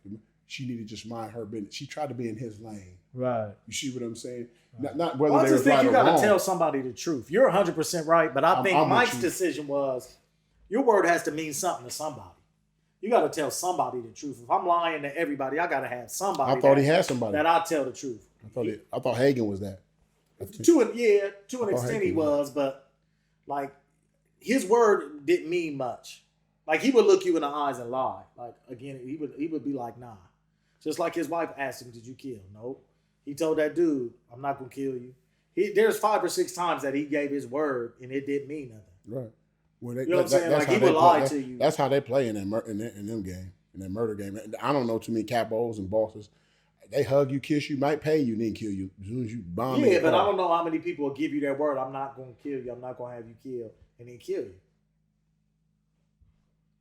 she needed to just mind her business. She tried to be in his lane. Right. You see what I'm saying? Right. Not whether I they just was think right you or got wrong. to tell somebody the truth. You're 100% right, but I think I'm with Mike's you. decision was your word has to mean something to somebody. You got to tell somebody the truth. If I'm lying to everybody, I got to have somebody. I thought he had somebody. that I tell the truth. I thought Hagen was that. To an extent he Hagen was, but like his word didn't mean much. Like he would look you in the eyes and lie. Like again, he would be like, nah. Just like his wife asked him, "Did you kill?" Nope. He told that dude, "I'm not gonna kill you." There's 5 or 6 times that he gave his word and it didn't mean nothing. Right. Well, You know what I'm saying? Like he would lie to you. That's how they play in them game, in that murder game. I don't know too many capos and bosses. They hug you, kiss you, might pay you, then kill you as soon as you bomb. Yeah, but I don't know how many people will give you their word. I'm not gonna kill you. I'm not gonna have you killed, and then kill you.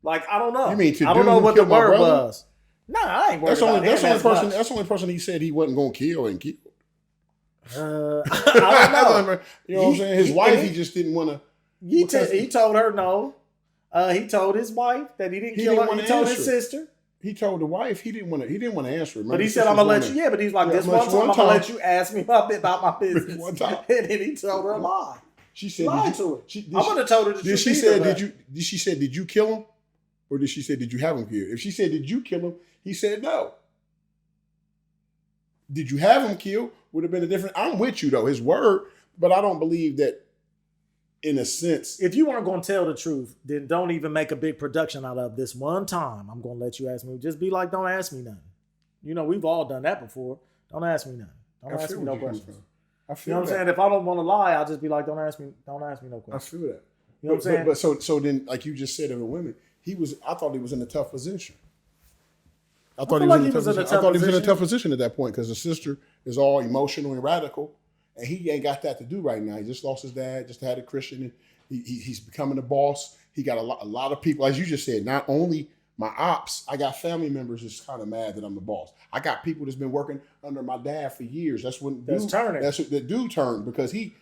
Like I don't know. You mean to I don't dude know who what the killed my word brother? was. Nah, I ain't worried That's only about him that's the only as person. much. That's the only person he said he wasn't gonna kill and kill. I don't know. You know what I'm saying? His wife, he just didn't want to. He told her no. He told his wife that he didn't kill her. He told his sister. He told the wife he didn't want to answer it. But he said, "I'm gonna let you." Yeah, but he's like, "This one time, I'm gonna let you ask me about my business." One time, and then he told her a lie. She said, "Lied to her." I would have told her the truth. She said, She said, "Did you kill him?" Or did she say, "Did you have him killed?" If she said, "Did you kill him?" He said, "No." Did you have him killed? Would have been a different. I'm with you though, his word, but I don't believe that. In a sense, if you weren't going to tell the truth, then don't even make a big production out of this one time. I'm going to let you ask me. Just be like, don't ask me nothing. You know, we've all done that before. Don't ask me nothing. Don't ask me no questions. I feel you know what I'm saying? If I don't want to lie, I'll just be like, don't ask me no questions. I feel that. You know what I'm saying? But so then, like you just said of the women, I thought he was in a tough position. I thought he was in a tough position at that point because the sister is all emotional and radical. And he ain't got that to do right now. He just lost his dad, just had a Christian. And he's becoming a boss. He got a lot of people, as you just said, not only my ops, I got family members that's kind of mad that I'm the boss. I got people that's been working under my dad for years. That's when the dude turned because he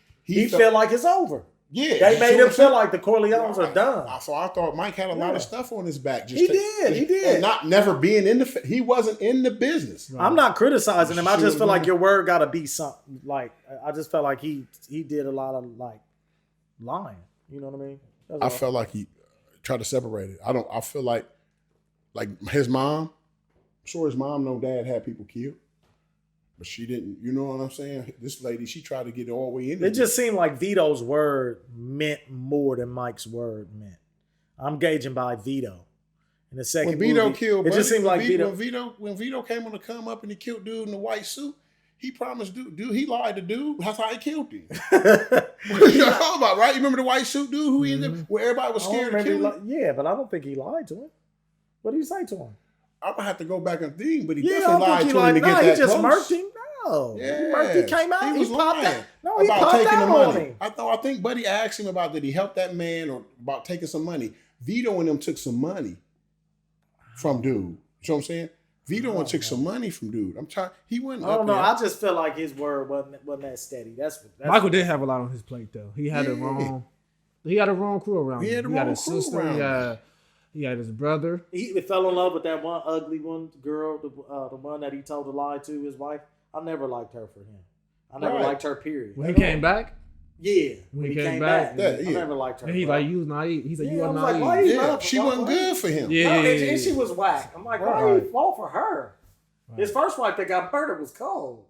felt like it's over. Yeah. They made him feel like the Corleones are done. So I thought Mike had a lot of stuff on his back. He did. And never being he wasn't in the business. Right. I'm not criticizing him. I just feel like your word got to be something. Like, I just felt like he did a lot of like lying. You know what I mean? I felt like he tried to separate it. I feel like his mom, I'm sure his mom know dad had people killed. But she didn't, you know what I'm saying? This lady, she tried to get all the way in. It just seemed like Vito's word meant more than Mike's word meant. I'm gauging by Vito. In the second when Vito movie, killed, it just seemed like when Vito came on to come up and he killed dude in the white suit, he promised dude, he lied to dude. That's how he killed him. You know about, right? You remember the white suit dude who ended up, where everybody was scared to kill him? Yeah, but I don't think he lied to him. What did he say to him? I'm gonna have to go back and think, but he definitely lied to him to get that he just close. murked him. No, Yeah, he came out. He was lying. He about popped taking out the money. on him. I think Buddy asked him about did he help that man or about taking some money. Vito and them took some money from dude. You know what I'm saying? Vito and took some money from dude. I'm trying. He wasn't. I don't know. I just feel like his word wasn't that steady. That's Michael did have a lot on his plate though. He had a wrong crew around him. He had his sister. He had his brother. He fell in love with that one ugly one girl, the one that he told to lie to his wife. I never liked her for him. I never liked her, period. When he came back? Yeah. When he came back. I never liked her. And he's like, you was naive. He said, you were naive. naive. She wasn't good for him. Yeah. And she was whack. I'm like, why do you fall for her? Right. His first wife that got murdered was cold.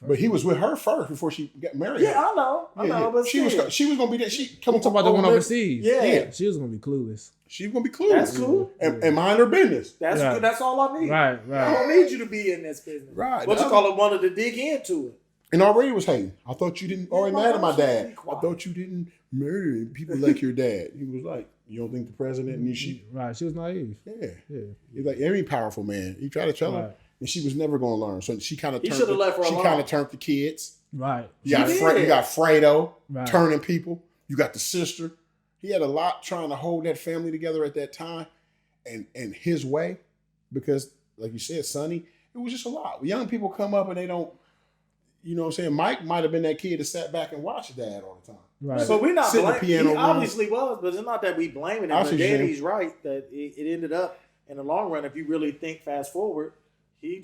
But he was with her first before she got married. Yeah, I know. But she was gonna be there. She coming talking about the one overseas. Yeah. She was gonna be clueless. She was gonna be clueless. That's cool. And mind her business. That's good. That's all I need. Right. I don't need you to be in this business. Right. What you call it? Wanted to dig into it. And already was hating. I thought you didn't already mad at my dad. I thought you didn't murder people like your dad. He was like, you don't think the president and she right? She was naive. Yeah. He's like every powerful man. He tried to tell her. And she was never going to learn. So she kind of turned. He should have left her alone. She kind of turned the kids. Right. You got Fredo turning people. You got the sister. He had a lot trying to hold that family together at that time, and his way, because like you said, Sonny, it was just a lot. Young people come up and they don't, you know what I'm saying? Mike might have been that kid that sat back and watched Dad all the time. Right. So we're not blaming. He room. obviously was, but it's not that we blaming him. But Danny's right that it ended up in the long run. If you really think fast forward, he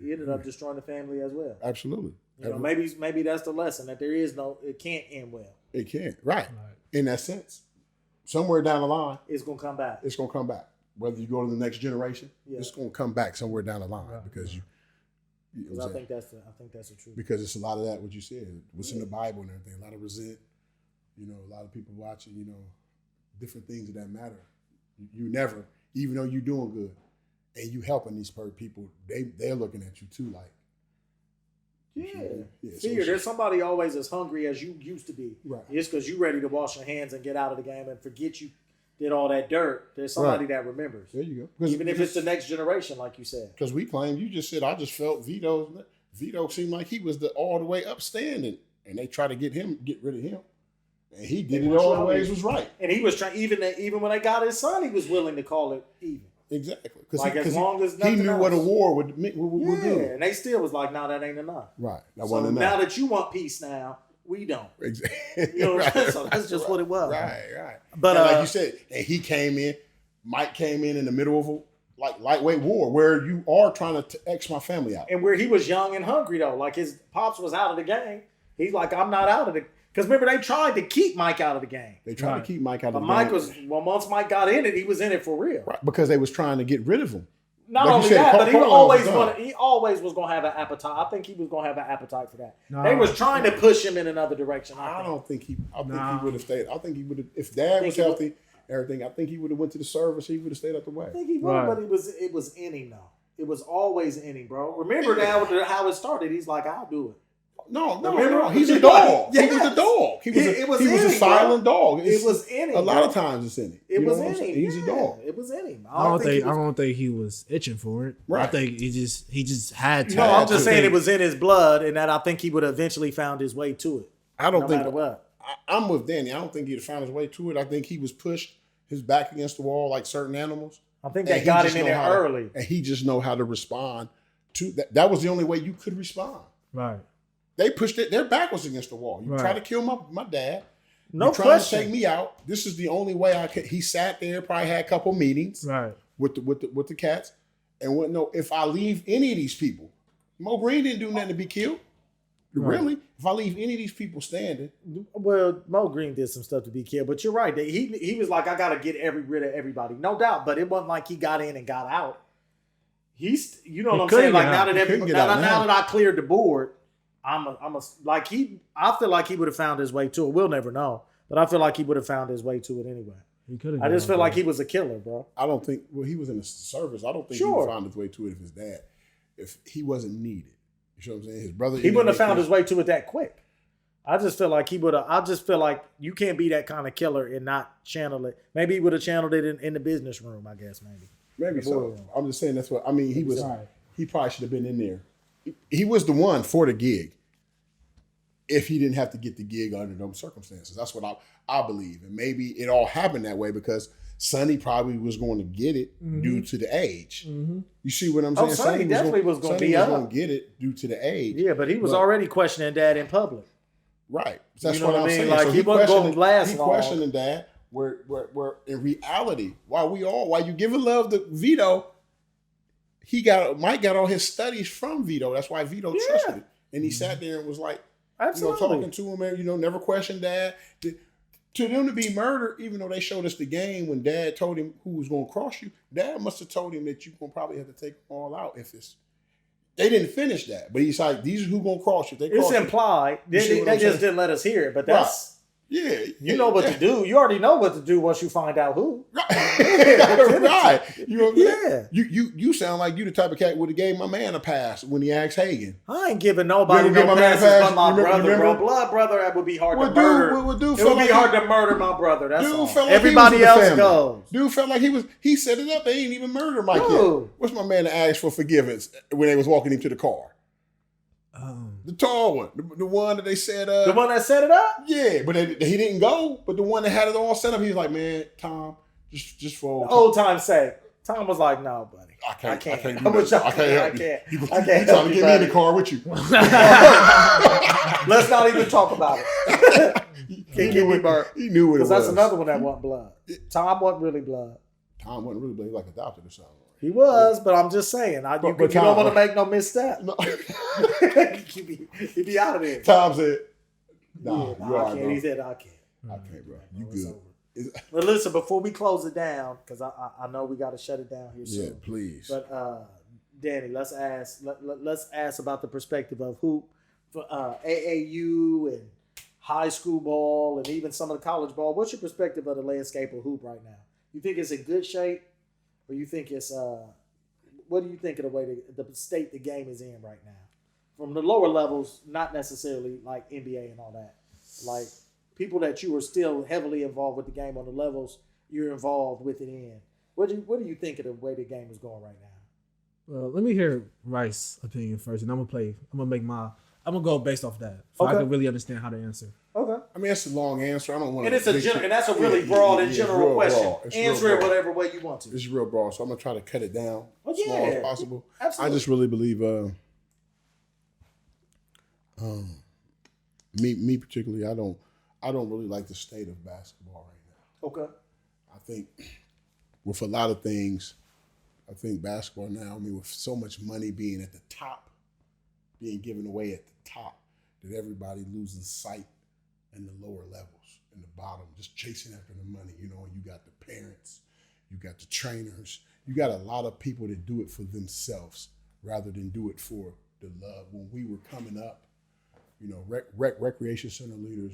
ended up destroying the family as well. Absolutely. You know, maybe that's the lesson that it can't end well. It can't. Right. In that sense, somewhere down the line, it's gonna come back. It's gonna come back. Whether you go to the next generation, it's gonna come back somewhere down the line because you. Because I think that's the truth. Because it's a lot of that, what you said, what's in the Bible and everything. A lot of resent, a lot of people watching, different things that matter. You never, even though you're doing good and you helping these people, they're looking at you too, like. Fear. There's somebody always as hungry as you used to be. Right. Just because you're ready to wash your hands and get out of the game and forget you did all that dirt. There's somebody that remembers. There you go. Even if it's the next generation, like you said. Because we claimed, you just said, I just felt Vito seemed like he was all the way upstanding, and they tried to get rid of him, and he did it all the ways was right. And he was trying, even when they got his son, he was willing to call it even. Exactly. As long as he knew else. what a war would do. And they still was like, no, that ain't enough. Right. So now that you want peace now, we don't. Exactly. You know what I'm saying? So that's just what it was. Right. But like you said, and he came in, Mike came in the middle of a lightweight war where you are trying to X my family out. And where he was young and hungry though. Like his pops was out of the game. He's like, I'm not out of the. Because remember, they tried to keep Mike out of the game. They tried to keep Mike out of the game. But once Mike got in it, he was in it for real. Right, because they was trying to get rid of him. Not only that, but he always was going to have an appetite. I think he was going to have an appetite for that. No, they was trying to push him in another direction. I think he would have stayed. I think he would have, if Dad was healthy, everything, I think he would have went to the service. He would have stayed out the way. I think he would, but it was in him, though. It was always in him, bro. Remember how it started. He's like, I'll do it. No. He's a dog. Yes. He was a dog. He was a silent dog. It was in him. A lot of times it's in him. It was in him. He's a dog. It was in him. I don't think he was itching for it. Right. I think he just had to. No, I'm just saying it was in his blood, and that I think he would have eventually found his way to it. I don't think. No matter what. I'm with Danny. I don't think he'd have found his way to it. I think he was pushed his back against the wall like certain animals. I think they got him in there early, and he just know how to respond to that. That was the only way you could respond. Right. They pushed it. Their back was against the wall. You try to kill my dad. No you question. Trying to take me out. This is the only way I could. He sat there, probably had a couple meetings with the cats, and went, no. If I leave any of these people, Mo Green didn't do nothing to be killed. Right. Really? If I leave any of these people standing, well, Mo Green did some stuff to be killed, but you're right. He was like, I got to get rid of everybody, no doubt. But it wasn't like he got in and got out. You know what I'm saying? Like now that I cleared the board. I feel like he would have found his way to it. We'll never know, but I feel like he would have found his way to it anyway. He could have. I just feel like he was a killer, bro. I don't think. Well, he was in the service. I don't think he would have found his way to it if he wasn't needed. You know what I'm saying? His brother. He wouldn't have found his way to it that quick. I just feel like he would have. I just feel like you can't be that kind of killer and not channel it. Maybe he would have channeled it in the business room. I guess maybe so. I'm just saying that's what I mean. He was. He probably should have been in there. He was the one for the gig. If he didn't have to get the gig under those circumstances, that's what I believe, and maybe it all happened that way because Sonny probably was going to get it due to the age. Mm-hmm. You see what I'm saying? Sonny definitely was going to be going to get it due to the age. Yeah, but he was already questioning Dad in public. Right. That's what I'm saying. Like so he wasn't going to last long. He questioning Dad. Where in reality, while you giving love to Vito, Mike got all his studies from Vito. That's why Vito trusted it, and he sat there and was like. Absolutely. Talking to him, and never questioned Dad. To them to be murdered, even though they showed us the game when Dad told him who was going to cross you, Dad must have told him that you're going to probably have to take them all out if it's. They didn't finish that, but he's like, these are who going to cross you. It's implied. They just didn't let us hear it, but that's. Yeah. You know what to do. You already know what to do once you find out who. Right. Right. You know what I'm saying? You sound like you the type of cat would have gave my man a pass when he asked Hagen. I ain't giving nobody no passes but my brother, bro. Blood brother, that would be hard to murder. It would be hard to murder my brother. That's all. Everybody else goes. Dude felt like he set it up. They ain't even murder Mike yet. What's my man to ask for forgiveness when they was walking him to the car? The tall one, the one that they said, the one that set it up. Yeah, but he didn't go. But the one that had it all set up, he was like, "Man, Tom, just for old time's sake." Tom was like, "No, buddy, I can't. I can't. do that. I can't help you. I You can't trying help to you, get me in the buddy. car with you. Let's not even talk about it. Can't get me burnt. He knew what it was. Because that's another one that wasn't blood. Tom wasn't really blood. Tom wasn't really like adopted or something. He was, but I'm just saying. You But don't Tom- want to make no misstep. No. He'd be out of there. Tom said, "Nah, Yeah, you I all right, can't. bro. He said, I can't. I can't, bro. You No, it's good." over. Is- But listen, before we close it down, because I know we got to shut it down here soon. Yeah, please. But Danny, let's ask about the perspective of hoop, for AAU and high school ball, and even some of the college ball. What's your perspective of the landscape of hoop right now? You think it's in good shape, or you think it's what do you think of the way the state the game is in right now? From the lower levels, not necessarily like NBA and all that, like people that you are still heavily involved with the game on the levels you're involved with it in. What do you think of the way the game is going right now? Well, let me hear Rice's opinion first, and I'm gonna go based off that, so I Okay. can really understand how to answer. Okay. I mean, that's a long answer. I don't want And it's and that's a really broad and general question. Answer it whatever way you want to. It's real broad, so I'm gonna try to cut it down Oh, as small yeah. as possible. Absolutely. I just really believe, me particularly, I don't really like the state of basketball right now. Okay. I think with a lot of things, I think basketball now, with so much money being at the top, being given away at the top, that everybody loses sight in the lower levels, in the bottom, just chasing after the money. You got the parents, you got the trainers, you got a lot of people that do it for themselves rather than do it for the love. When we were coming up, recreation center leaders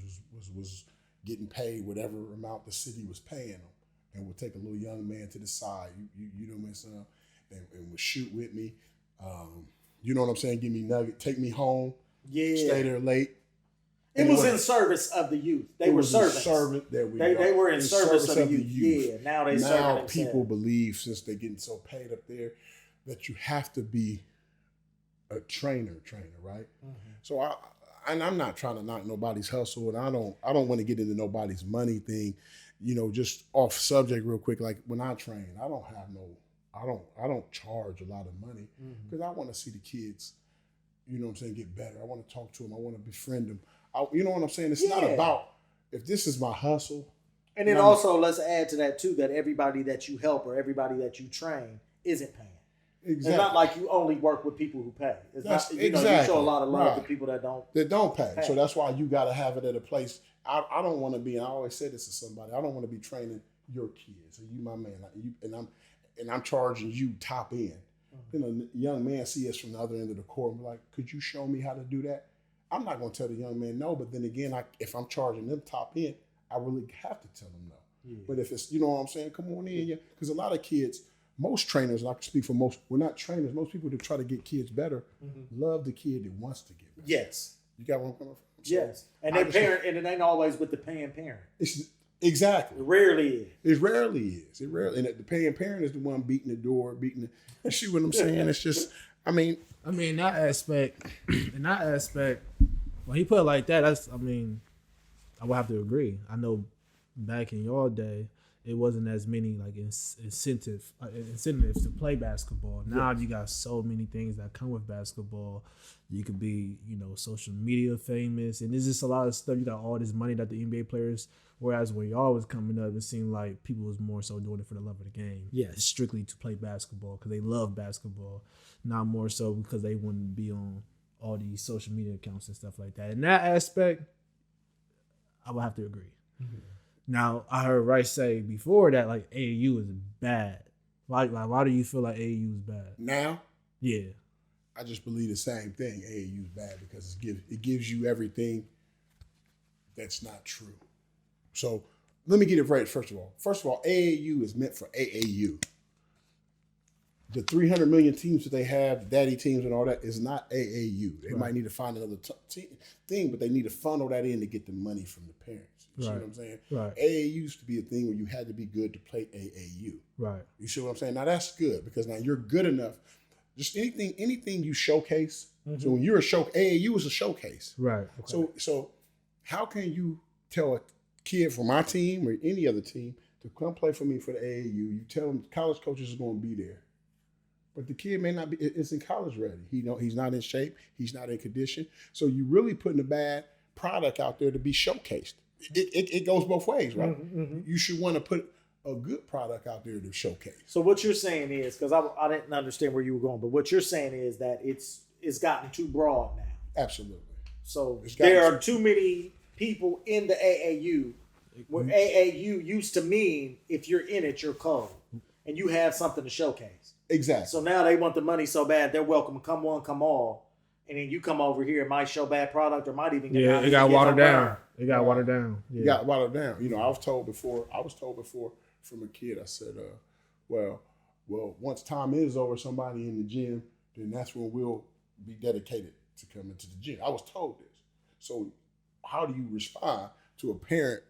was getting paid whatever amount the city was paying them, and would take a little young man to the side, you know my son, and would shoot with me. You know what I'm saying? Give me nugget, take me home, stay there late. It was in service of the youth. They were servants. They were in service of the youth. Yeah, now they serving themselves. People believe, since they're getting so paid up there, that you have to be a trainer, right? Mm-hmm. So I'm not trying to knock nobody's hustle, and I don't want to get into nobody's money thing. Just off subject real quick. Like when I train, I don't charge a lot of money because I want to see the kids, get better. I want to talk to them. I want to befriend them. You know what I'm saying? It's not about if this is my hustle. And then also let's add to that too, that everybody that you help or everybody that you train isn't paying. Exactly. It's not like you only work with people who pay. It's not, you show a lot of love to people that don't pay. So that's why you got to have it at a place. I don't want to be, and I always say this to somebody, I don't want to be training your kids. You my man, and I'm charging you top end. A young man see us from the other end of the court and be like, could you show me how to do that? I'm not going to tell the young man no, but then again, if I'm charging them top end, I really have to tell them no. Yeah. But if it's, you know what I'm saying, come on in, yeah. Because a lot of kids, most trainers, and I can speak for most, we're not trainers. Most people that try to get kids better love the kid that wants to get better. Yes. You got where I'm coming from? Yes. And their parent, and it ain't always with the paying parent. Exactly. It rarely is. It rarely is. And the paying parent is the one beating the door, you see what I'm saying? It's just, I mean, in that aspect, when he put it like that, I would have to agree. I know back in your day, it wasn't as many like incentives to play basketball. Now you got so many things that come with basketball. You could be, social media famous, and there's just a lot of stuff. You got all this money that the NBA players. Whereas when y'all was coming up, it seemed like people was more so doing it for the love of the game. Yeah, strictly to play basketball because they love basketball, not more so because they want to be on all these social media accounts and stuff like that. In that aspect, I would have to agree. Mm-hmm. Now, I heard Rice say before that like AAU is bad. Why do you feel like AAU is bad? Now? Yeah. I just believe the same thing. AAU is bad because it gives you everything that's not true. So let me get it right, first of all. AAU is meant for AAU. The 300 million teams that they have, daddy teams and all that, is not AAU. They might need to find another thing, but they need to funnel that in to get the money from the parents. You see what I'm saying? Right. AAU used to be a thing where you had to be good to play AAU. Right. You see what I'm saying? Now that's good because now you're good enough. Just anything you showcase. Mm-hmm. So when you're AAU is a showcase. Right. Okay. So how can you tell a kid from my team or any other team to come play for me for the AAU. You tell him college coaches are going to be there. But the kid may not be, isn't college ready. He's not in shape. He's not in condition. So you're really putting a bad product out there to be showcased. It goes both ways, right? Mm-hmm. You should want to put a good product out there to showcase. So what you're saying is, because I didn't understand where you were going, but what you're saying is that it's gotten too broad now. Absolutely. So there are too many people in the AAU, where AAU used to mean if you're in it, you're cold, and you have something to showcase. Exactly. So now they want the money so bad, they're welcome to come one, come all. And then you come over here, it might show bad product or might even get it got watered down. It got watered down. Yeah. It got watered down. You know, I was told before from a kid, I said, well, once time is over, somebody in the gym, then that's when we'll be dedicated to coming to the gym. I was told this. So how do you respond to a parent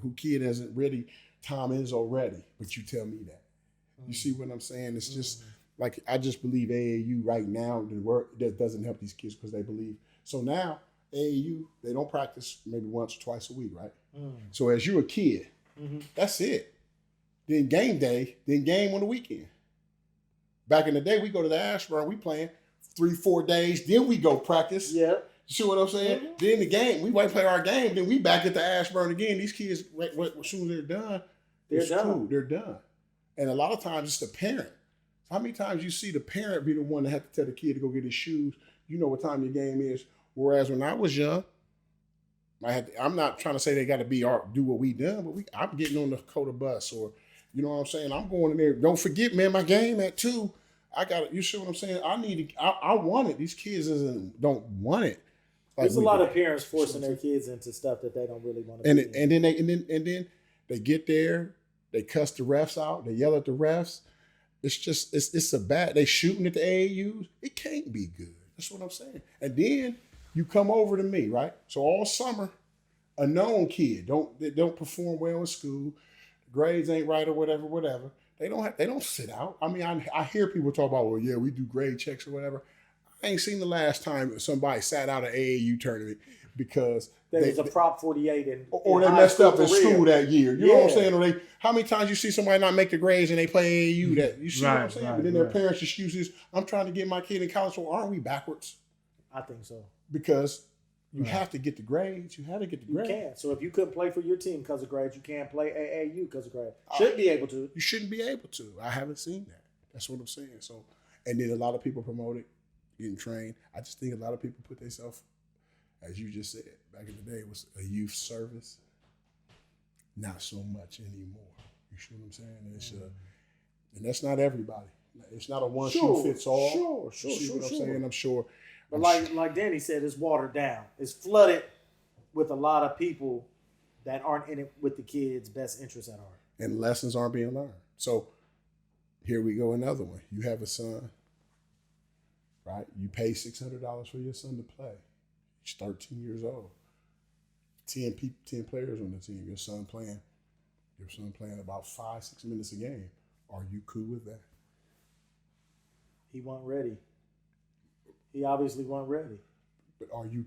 who kid isn't ready, time is already, but you tell me that? You see what I'm saying? It's just like, I just believe AAU right now, the work that doesn't help these kids because they believe. So now AAU, they don't practice maybe once or twice a week, right? So as you're a kid, that's it. Then game day, then game on the weekend. Back in the day, we go to the Ashburn, we playing 3-4 days, then we go practice. Yeah. You see what I'm saying? Then the game, we might play our game, then we back at the Ashburn again. These kids, as soon as they're done, cool, they're done. And a lot of times it's the parent. How many times you see the parent be the one that have to tell the kid to go get his shoes? You know what time your game is. Whereas when I was young, I'm not trying to say they got to do what we done, but I'm getting on the Dakota bus, or you know what I'm saying. I'm going in there. Don't forget, man, my game at 2. I got it. You see what I'm saying? I want it. These kids don't want it. Like there's a lot of parents forcing their kids into stuff that they don't really want to. And then they get there. They cuss the refs out. They yell at the refs. It's just, it's a bad, they shooting at the AAUs. It can't be good. That's what I'm saying. And then you come over to me, right? So all summer, a known kid, they don't perform well in school, grades ain't right or whatever. They don't sit out. I mean, I hear people talk about, well, yeah, we do grade checks or whatever. I ain't seen the last time somebody sat out an AAU tournament because there was a Prop 48 or they messed up in school that year. You know what I'm saying? Or how many times you see somebody not make the grades and they play AAU that you see what I'm saying? But then their parents' excuses, I'm trying to get my kid in college. Well, aren't we backwards? I think so. Because you have to get the grades. You have to get the grades. You can. So if you couldn't play for your team because of grades, you can't play AAU because of grades. Shouldn't be able to. You shouldn't be able to. I haven't seen that. That's what I'm saying. So, and then a lot of people promote it, getting trained. I just think a lot of people put themselves, as you just said, back in the day, it was a youth service. Not so much anymore. You see what I'm saying? It's and that's not everybody. It's not a one shoe fits all. Sure. You see what I'm saying? I'm sure. But like Danny said, it's watered down. It's flooded with a lot of people that aren't in it with the kids' best interests at heart. And lessons aren't being learned. So here we go, another one. You have a son, right? You pay $600 for your son to play. He's 13 years old. 10 players on the team. Your son playing about 5-6 minutes a game. Are you cool with that? He wasn't ready. He obviously wasn't ready. But are you?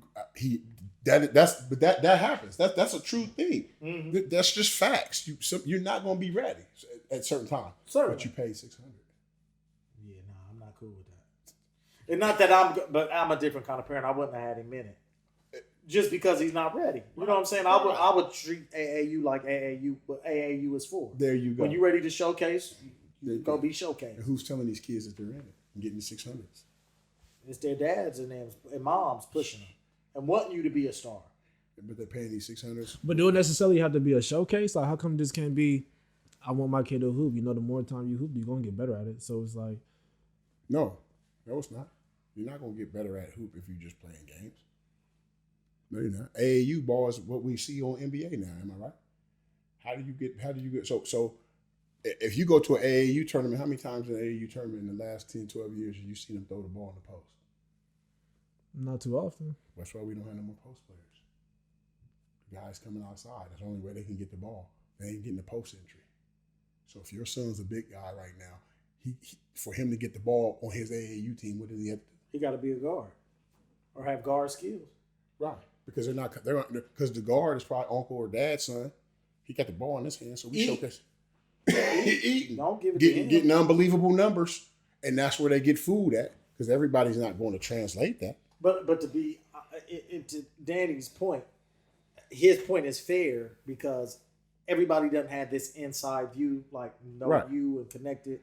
That happens. That's a true thing. Mm-hmm. That's just facts. You're not going to be ready at certain times. Certainly. But you paid $600. Yeah, no, I'm not cool with that. And not that I'm a different kind of parent. I wouldn't have had him in it. Just because he's not ready. You know what I'm saying? I would treat AAU like AAU, what AAU is for. There you go. When you're ready to showcase, you go be showcased. And who's telling these kids that they're in it and getting the 600s? It's their dads and moms pushing them and wanting you to be a star. But they're paying these 600s. But do it necessarily have to be a showcase? Like, how come this can't be, I want my kid to hoop? You know, the more time you hoop, you're going to get better at it. So it's like. No, it's not. You're not going to get better at hoop if you're just playing games. No, you're not. AAU ball is what we see on NBA now. Am I right? How do you get so if you go to an AAU tournament, how many times in an AAU tournament in the last 10, 12 years have you seen them throw the ball in the post? Not too often. That's why we don't have no more post players. The guys coming outside. That's the only way they can get the ball. They ain't getting the post entry. So if your son's a big guy right now, he for him to get the ball on his AAU team, what does he have to do? He got to be a guard or have guard skills. Right. Because because the guard is probably uncle or dad's son. He got the ball in his hand, so we Eat. showcase. Eating. Don't give it to him. Getting unbelievable numbers, and that's where they get food at, because everybody's not going to translate that. But to be to Danny's point, his point is fair because everybody doesn't have this inside view, like know Right. you and connected.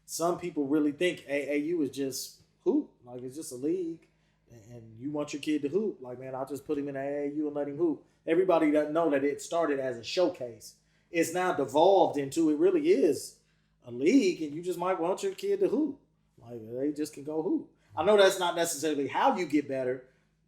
Some people really think AAU is just hoop, like it's just a league, and you want your kid to hoop. Like, man, I'll just put him in AAU and let him hoop. Everybody doesn't know that it started as a showcase. It's now devolved into it really is a league, and you just might want your kid to hoop. Like, they just can go hoop. I know that's not necessarily how you get better,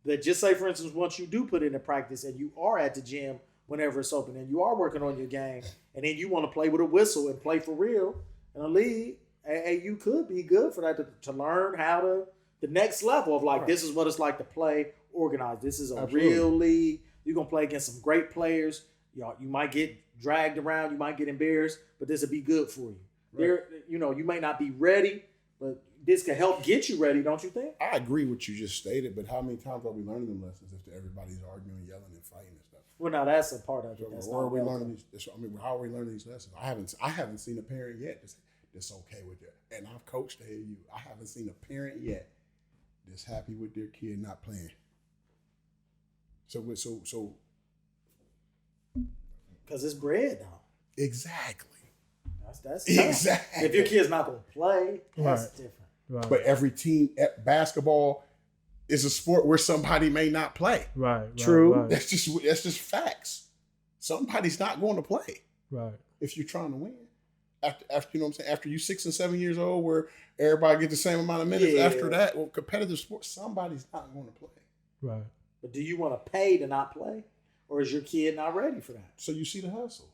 but just say, for instance, once you do put it into practice and you are at the gym whenever it's open and you are working on your game, and then you want to play with a whistle and play for real in a league, AAU could be good for that to learn how to, the next level of like, Right. this is what it's like to play organized. This is a Absolutely. real league. You're going to play against some great players. You might get dragged around. You might get embarrassed, but this will be good for you. Right. There, you may not be ready, but this can help get you ready, don't you think? I agree with what you just stated, but how many times are we learning them lessons if everybody's arguing, yelling, and fighting and stuff? Well, now that's a part of it. So That's where are not we welcome. learning these? How are we learning these lessons? I haven't seen a parent yet that's okay with that. And I've coached AAU. I haven't seen a parent yet that's happy with their kid not playing. So Because it's bread, though. exactly. That's Exactly. tough. If your kid's not going to play, that's Right. different. Right. But every team at basketball is a sport where somebody may not play. right. True. Right. That's just facts. Somebody's not going to play Right. if you're trying to win. After you know what I'm saying, after you 6 and 7 years old, where everybody gets the same amount of minutes. Yeah. After that, well, competitive sports, somebody's not going to play. Right. But do you want to pay to not play? Or is your kid not ready for that? So you see the hustle.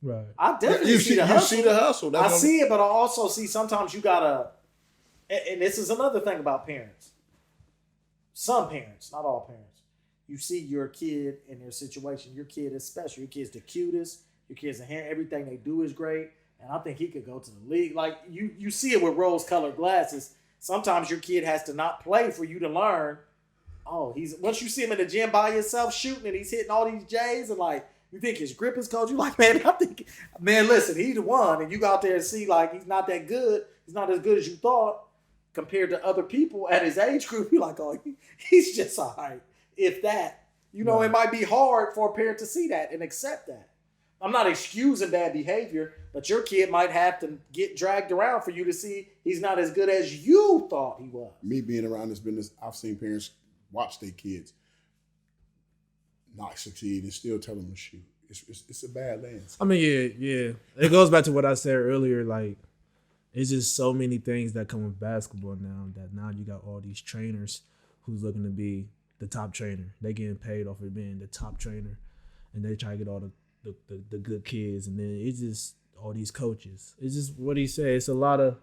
Right. I definitely You see the hustle. You see the hustle. I That's what- see it, but I also see sometimes you gotta, and this is another thing about parents. Some parents, not all parents, you see your kid in their situation. Your kid is special. Your kid's the cutest. Your kid's a hand. Everything they do is great. And I think he could go to the league. Like you see it with rose-colored glasses. Sometimes your kid has to not play for you to learn. Oh, once you see him in the gym by himself shooting and he's hitting all these J's and like you think his grip is cold, you like, man, I'm thinking, man, listen, he's the one. And you go out there and see like he's not that good. He's not as good as you thought compared to other people at his age group. You're like, oh, he's just all right. If that, Right. it might be hard for a parent to see that and accept that. I'm not excusing bad behavior, but your kid might have to get dragged around for you to see he's not as good as you thought he was. Me being around this business, I've seen parents watch their kids not succeed and still tell them to shoot. It's a bad lens. I mean, yeah. It goes back to what I said earlier. Like, it's just so many things that come with basketball now that now you got all these trainers who's looking to be the top trainer. They getting paid off of being the top trainer, and they try to get all the good kids, and then it's just all these coaches. It's just what he said. It's a lot of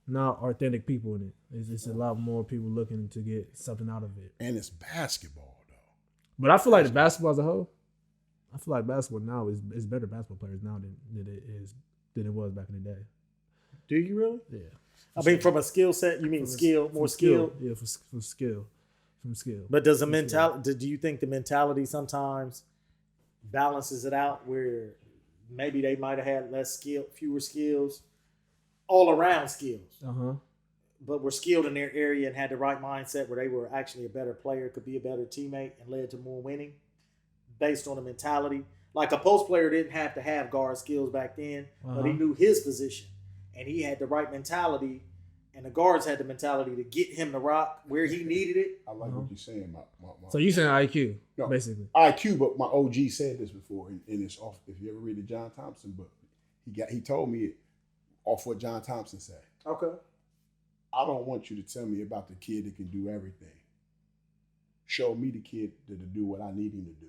not authentic people in it. It's just a lot more people looking to get something out of it. And it's basketball, though. But I feel like the basketball as a whole, I feel like basketball now is better basketball players now than it was back in the day. Do you really? Yeah. I mean, from a skill set, you mean skill, more skill? Yeah, from skill. From skill. But does the mentality? Do you think the mentality sometimes balances it out where maybe they might have had less skill, fewer skills, all around skills, but were skilled in their area and had the right mindset where they were actually a better player, could be a better teammate, and led to more winning based on the mentality. Like a post player didn't have to have guard skills back then, but he knew his position and he had the right mentality. And the guards had the mentality to get him to rock where he needed it. I like what you're saying. So you saying IQ, No. basically. IQ, but my OG said this before in his off. If you ever read the John Thompson book, he told me it off what John Thompson said. Okay. I don't want you to tell me about the kid that can do everything. Show me the kid that'll do what I need him to do.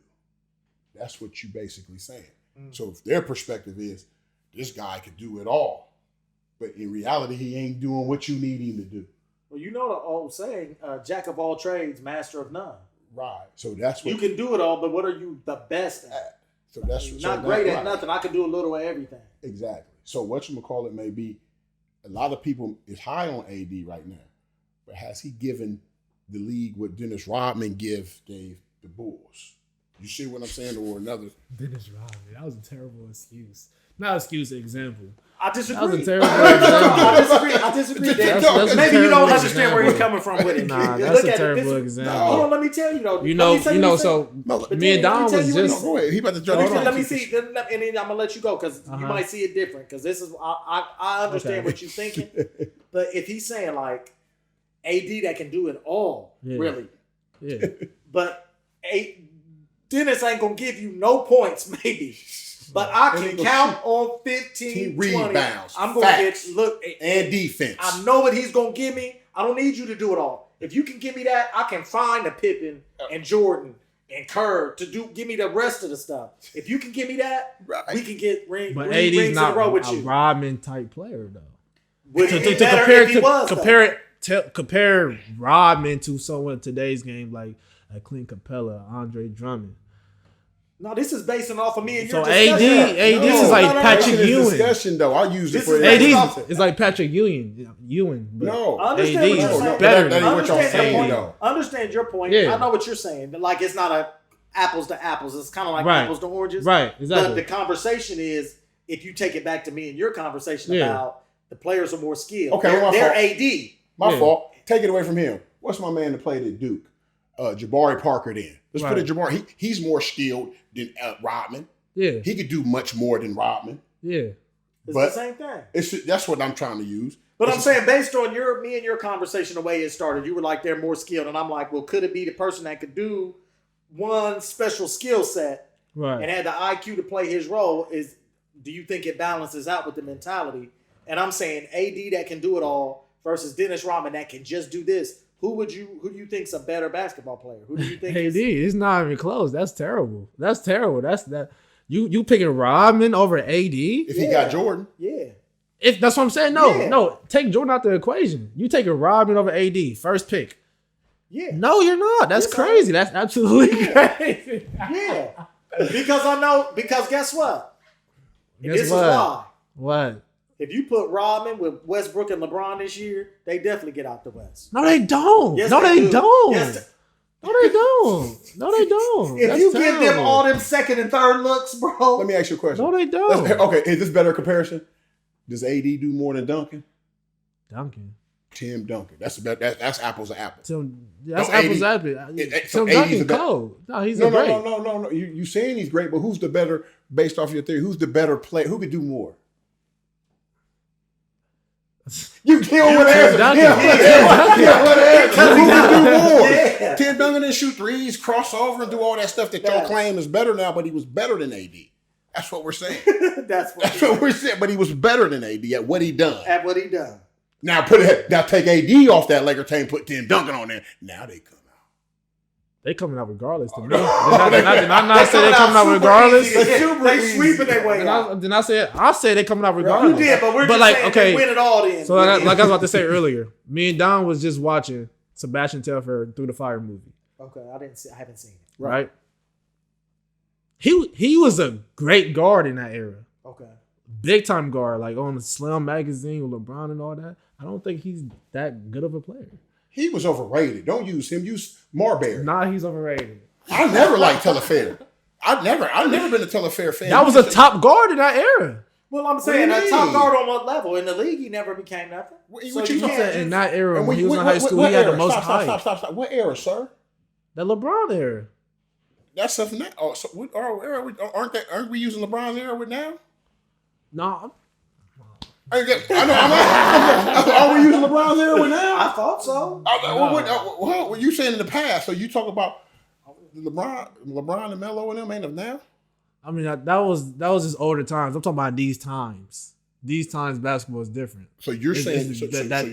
That's what you basically saying. So if their perspective is this guy could do it all, but in reality he ain't doing what you need him to do. Well, you know the old saying, jack of all trades, master of none. Right. So that's what You can do it all, but what are you the best at? So that's Not great at nothing. I can do a little of everything. Exactly. So whatchamacallit may be, a lot of people is high on AD right now, but has he given the league what Dennis Rodman gave the Bulls? You see what I'm saying? Or another. Dennis Rodman. That was a terrible excuse. Not excuse, example. I disagree. That was a terrible example. I disagree. That's Maybe you don't understand example. where he's coming from with it. Nah, that's Look a at terrible it. example. Hold on, let me tell you though. So me and Don was just. Go ahead. He about to jump. Let me see, and then I'm gonna let you go because you might see it different. Because this is I understand what you're thinking, but if he's saying like AD that can do it all, really, Yeah. but Dennis ain't gonna give you no points, maybe. But I can count on 15, 20. Rebounds. I'm going to get, and defense. I know what he's going to give me. I don't need you to do it all. If you can give me that, I can find a Pippen and Jordan and Kerr to give me the rest of the stuff. If you can give me that, we can get rings But in AD's a not row with a you. Rodman type player though. Would it be better if he was, compare Rodman to someone in today's game like Clint Capella, Andre Drummond. No, this is basing off of me and So your AD, discussion. this is like Patrick Ewing. Discussion though, I use it for This is AD is like Patrick Ewing. But no, I understand what you're saying. better That ain't what y'all Understand your saying point. though. Understand your point. Yeah. I know what you're saying. Like it's not a apples to apples. It's kind of like Right. apples to oranges. Right, exactly. But the conversation is, if you take it back to me and your conversation about the players are more skilled. Okay, they're my fault. AD. My fault. Take it away from him. What's my man that played at Duke? Jabari Parker then. Let's put it Jabari. He's more skilled than Rodman. Yeah. He could do much more than Rodman. Yeah. It's But the same thing. That's what I'm trying to use. But I'm saying, based on me and your conversation, the way it started, you were like, they're more skilled. And I'm like, well, could it be the person that could do one special skill set and had the IQ to play his role? Do you think it balances out with the mentality? And I'm saying AD that can do it all versus Dennis Rodman that can just do this. Who do you think's a better basketball player? Who do you think AD, it's not even close. That's terrible. You picking Rodman over AD? If he got Jordan. Yeah. If that's what I'm saying. No, take Jordan out the equation. You taking Rodman over AD, first pick. Yeah. No, you're not. That's crazy. That's absolutely crazy. Yeah. Because guess what? This is why. What? If you put Rodman with Westbrook and LeBron this year, they definitely get out the West. No, they don't. Yes, no, they don't. Yes, no, they don't. No, they don't. If That's you terrible. give them all them second and third looks, bro. Let me ask you a question. No, they don't. Okay, is this better comparison? Does AD do more than Duncan? Tim Duncan. That's apples to apples. That's apples to apples. So Tim Duncan cold. No, he's great. No. You saying he's great, but who's the better, based off your theory, who's the better player? Who could do more? You can't want to answer. Who can do more? Yeah. Tim Duncan didn't shoot threes, cross over, and do all that stuff that y'all claim is better now, but he was better than AD. That's what we're saying. That's what we're saying. But he was better than AD at what he done. Now take AD off that Laker team, put Tim Duncan on there. Now they come out. They coming out regardless to me. Did I not say they coming out regardless? They sweeping their way out. Then I say they coming out regardless. You did, but we're just saying they win it all then. So like I was about to say earlier, me and Don was just watching Sebastian Telfair Through the Fire movie. Okay, I haven't seen it. Right? He was a great guard in that era. Okay. Big time guard, like on the Slam magazine with LeBron and all that. I don't think he's that good of a player. He was overrated. Don't use him. Use Marbury. Nah, he's overrated. I never liked Telfair. I've never been a Telfair fan. That was a top guard in that era. Well, I'm saying a top guard on what level? In the league, he never became nothing. What you talking about? In that era, when he was in high school, he had the most hype. Stop. What era, sir? The LeBron era. That's something that. Oh, so aren't we using LeBron's era with now? No. I know. Are we using LeBron's era with now? I thought so. What were you saying in the past? So you talk about LeBron and Melo and them ain't of now? I mean, that was just older times. I'm talking about these times. These times, basketball is different. So you're saying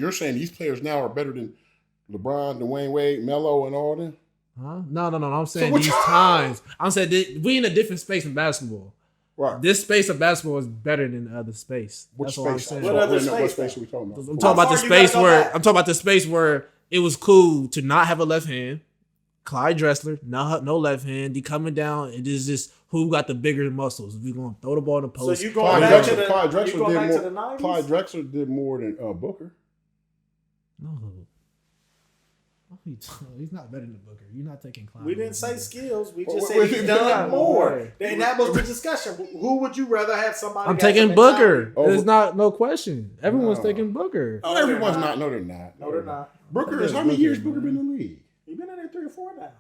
you're saying these players now are better than LeBron, Dwayne Wade, Melo, and all them? Huh? No. I'm saying these times. I'm saying we in a different space in basketball. Right. This space of basketball is better than the other space. Which That's what I'm space? saying. What space are we talking about? I'm talking about the space where it was cool to not have a left hand. Clyde Drexler, no left hand. He coming down. It is just who got the bigger muscles. We're gonna throw the ball in the post. So you going back to the Clyde Drexler to the 90s? Clyde Drexler did more than Booker. No. He's not better than Booker. You're not taking Klein. We didn't say skills. We Well, just well, said he's well, done well, more. well, And that was the discussion. Who would you rather have somebody? I'm that's taking a Booker. mentality- There's not no question. Everyone's No. taking Booker. Oh, Everyone's they're not. No, they're not. No, they're not. Booker is how many years Booker been in the league? He's been in there 3 or 4 now.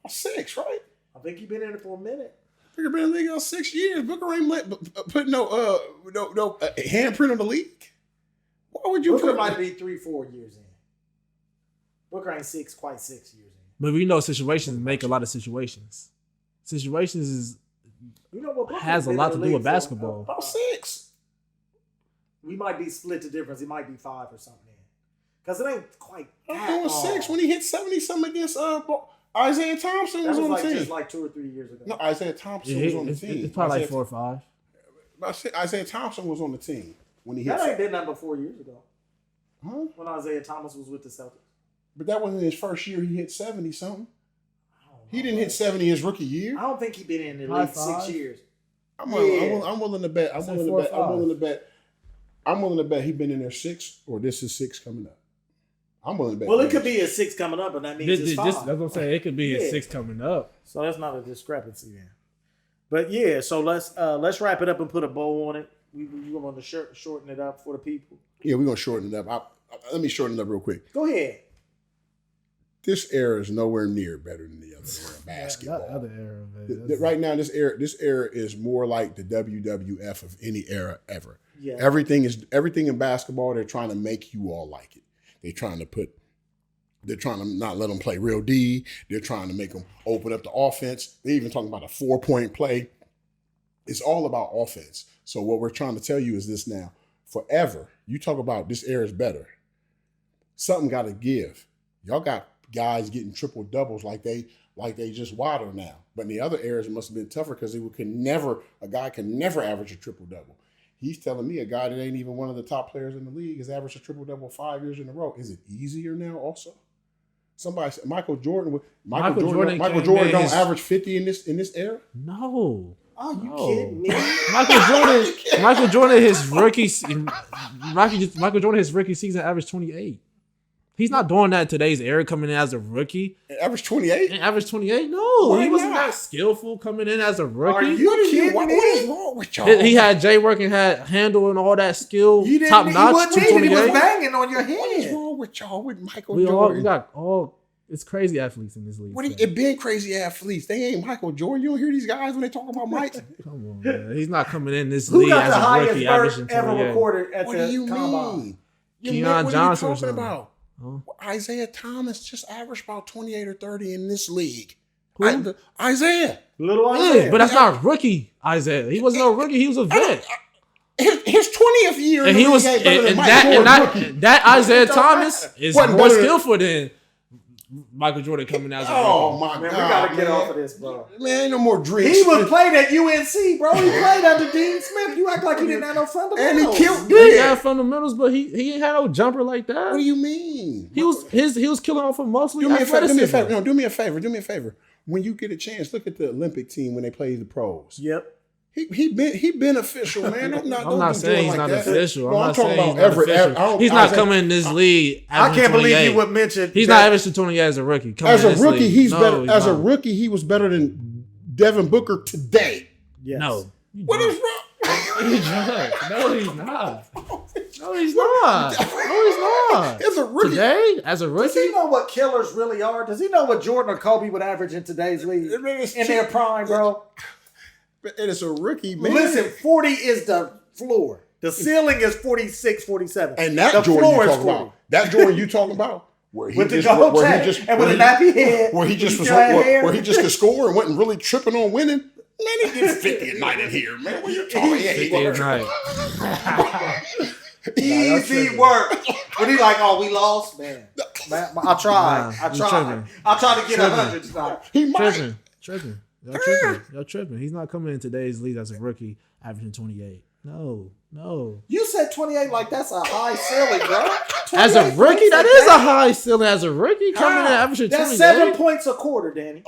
6, right? I think he's been in it for a minute. Booker been in the league 6 years. Booker ain't put no handprint on the league. Why would you Booker put? might be 3-4 years in. Booker ain't quite 6 years in. But we know situations make a lot of situations. Situations is You know what? Booker's has a been lot in to the do league with for, basketball. About 6. We might be split the difference. It might be 5 or something. Because it ain't quite I'm that doing long. 6 when he hit 70-something against Isaiah Thompson That was was on like the team. just like 2 or 3 years ago. No, Isaiah Thompson was on the it's team. probably like Isaiah- 4 or 5. Isaiah Thompson was on the team when he hit. That ain't been that but 4 years ago. Huh? When Isaiah Thomas was with the Celtics. But that wasn't his first year. He hit 70-something. I don't He know. didn't hit 70 his rookie year. I don't think he's been in at High least 6 five? years. I'm Yeah. willing to bet. I'm Say willing 4 to or bet. I'm 5. willing to bet. I'm willing to bet he's been in there 6 or this is 6 coming up. I'm willing to bet. Well, it could be a 6 coming up, and that means it's 5. That's what I'm saying. It could be Yeah. a 6 coming up. So that's not a discrepancy then. But yeah, so let's wrap it up and put a bow on it. We want to shorten it up for the people. Yeah, we're gonna shorten it up. Let me shorten it up real quick. Go ahead. This era is nowhere near better than the other era of basketball. That other era, man. Right now, this era is more like the WWF of any era ever. Yeah. Everything in basketball. They're trying to make you all like it. They're trying to not let them play real D. They're trying to make them open up the offense. They're even talking about a 4-point play. It's all about offense. So what we're trying to tell you is this now. Forever, you talk about this era is better. Something got to give. Y'all got guys getting triple doubles like they just water now. But in the other eras, it must have been tougher because a guy can never average a triple double. He's telling me a guy that ain't even one of the top players in the league has averaged a triple double 5 years in a row. Is it easier now? Also, somebody said Michael Jordan don't average 50 in this era. No. Oh, you No. kidding me? Michael Jordan, his rookie season averaged 28. He's not doing that in today's era coming in as a rookie. Average 28. And average 28? No, Why he wasn't not? that skillful coming in as a rookie. Are you kidding What me? is wrong with y'all? He had Jay work and had handle and all that skill, You didn't. top You notch. wouldn't need it. He was 228. banging on your What is head. wrong with y'all with Michael We Jordan? got all. It's crazy athletes in this league. It been crazy athletes. They ain't Michael Jordan. You don't hear these guys when they talk about Mike. Come on, man. He's not coming in this Who league got as the a highest rookie, burst averaging ever 28. recorded at What the do you combine? mean? Keon What Johnson are or you talking something. about? Huh? Isaiah Thomas just averaged about 28 or 30 in this league. Who? Isaiah. Little Yeah, Isaiah. but that's not rookie Isaiah. He wasn't no rookie. He was a vet. His 20th year in And the he league was, ain't better than and Mike that, Jordan and rookie. that Isaiah It don't Thomas matter. is Wasn't more better than- skillful than Michael Jordan coming as a Oh rookie. my Man, we God, gotta get man. off of this, bro. Man, ain't no more drinks. He was played at UNC, bro. He played under Dean Smith. You act like he didn't have no and fundamentals. he killed. He didn't Yeah. have fundamentals, but he ain't had no jumper like that. What do you mean? He was killing off of mostly Do me a favor. Do me a athleticism. favor. No, do me a favor. Do me a favor. When you get a chance, look at the Olympic team when they play the pros. Yep. He beneficial, man. I'm don't not do saying he's like not that. official. No, I'm not talking saying he's about not every. official. He's not coming in this league. I can't believe 28. you would mention. He's that. not averaging 28 as a rookie. Coming As in a this rookie, league. he's No, better. he's As a not. rookie, he was better than Devin Booker today. Yes. No. What is wrong? He's not. No, he's not. No, he's not. No, he's not. As a rookie, Today, as a Does he rookie, know what killers really are? Does he know what Jordan or Kobe would average in today's league? In their prime, bro. and it's a rookie, man. Listen, 40 is the floor. The ceiling is 46, 47. and that the Jordan you floor is talking 40. about, that Jordan you talking about, where he With the just, gold where he tag just, and with where a nappy head. where he just he was, still had hair. where he just could score and wasn't really tripping on winning. Man, he did 50 a night in here, man. What you talking? Yeah, he 50 a was. night. Easy work. When he like, oh, we lost, man. I tried. Nah, I you tried. tripping. I tried to get Tripping. 100 tonight. He might. Tripping. Y'all tripping. He's not coming in today's league as a rookie, averaging 28. No. You said 28 like that's a high ceiling, bro. As a 28 rookie, points that a is a game. high ceiling. As a rookie, coming in averaging That's 28. 7 points a quarter, Danny.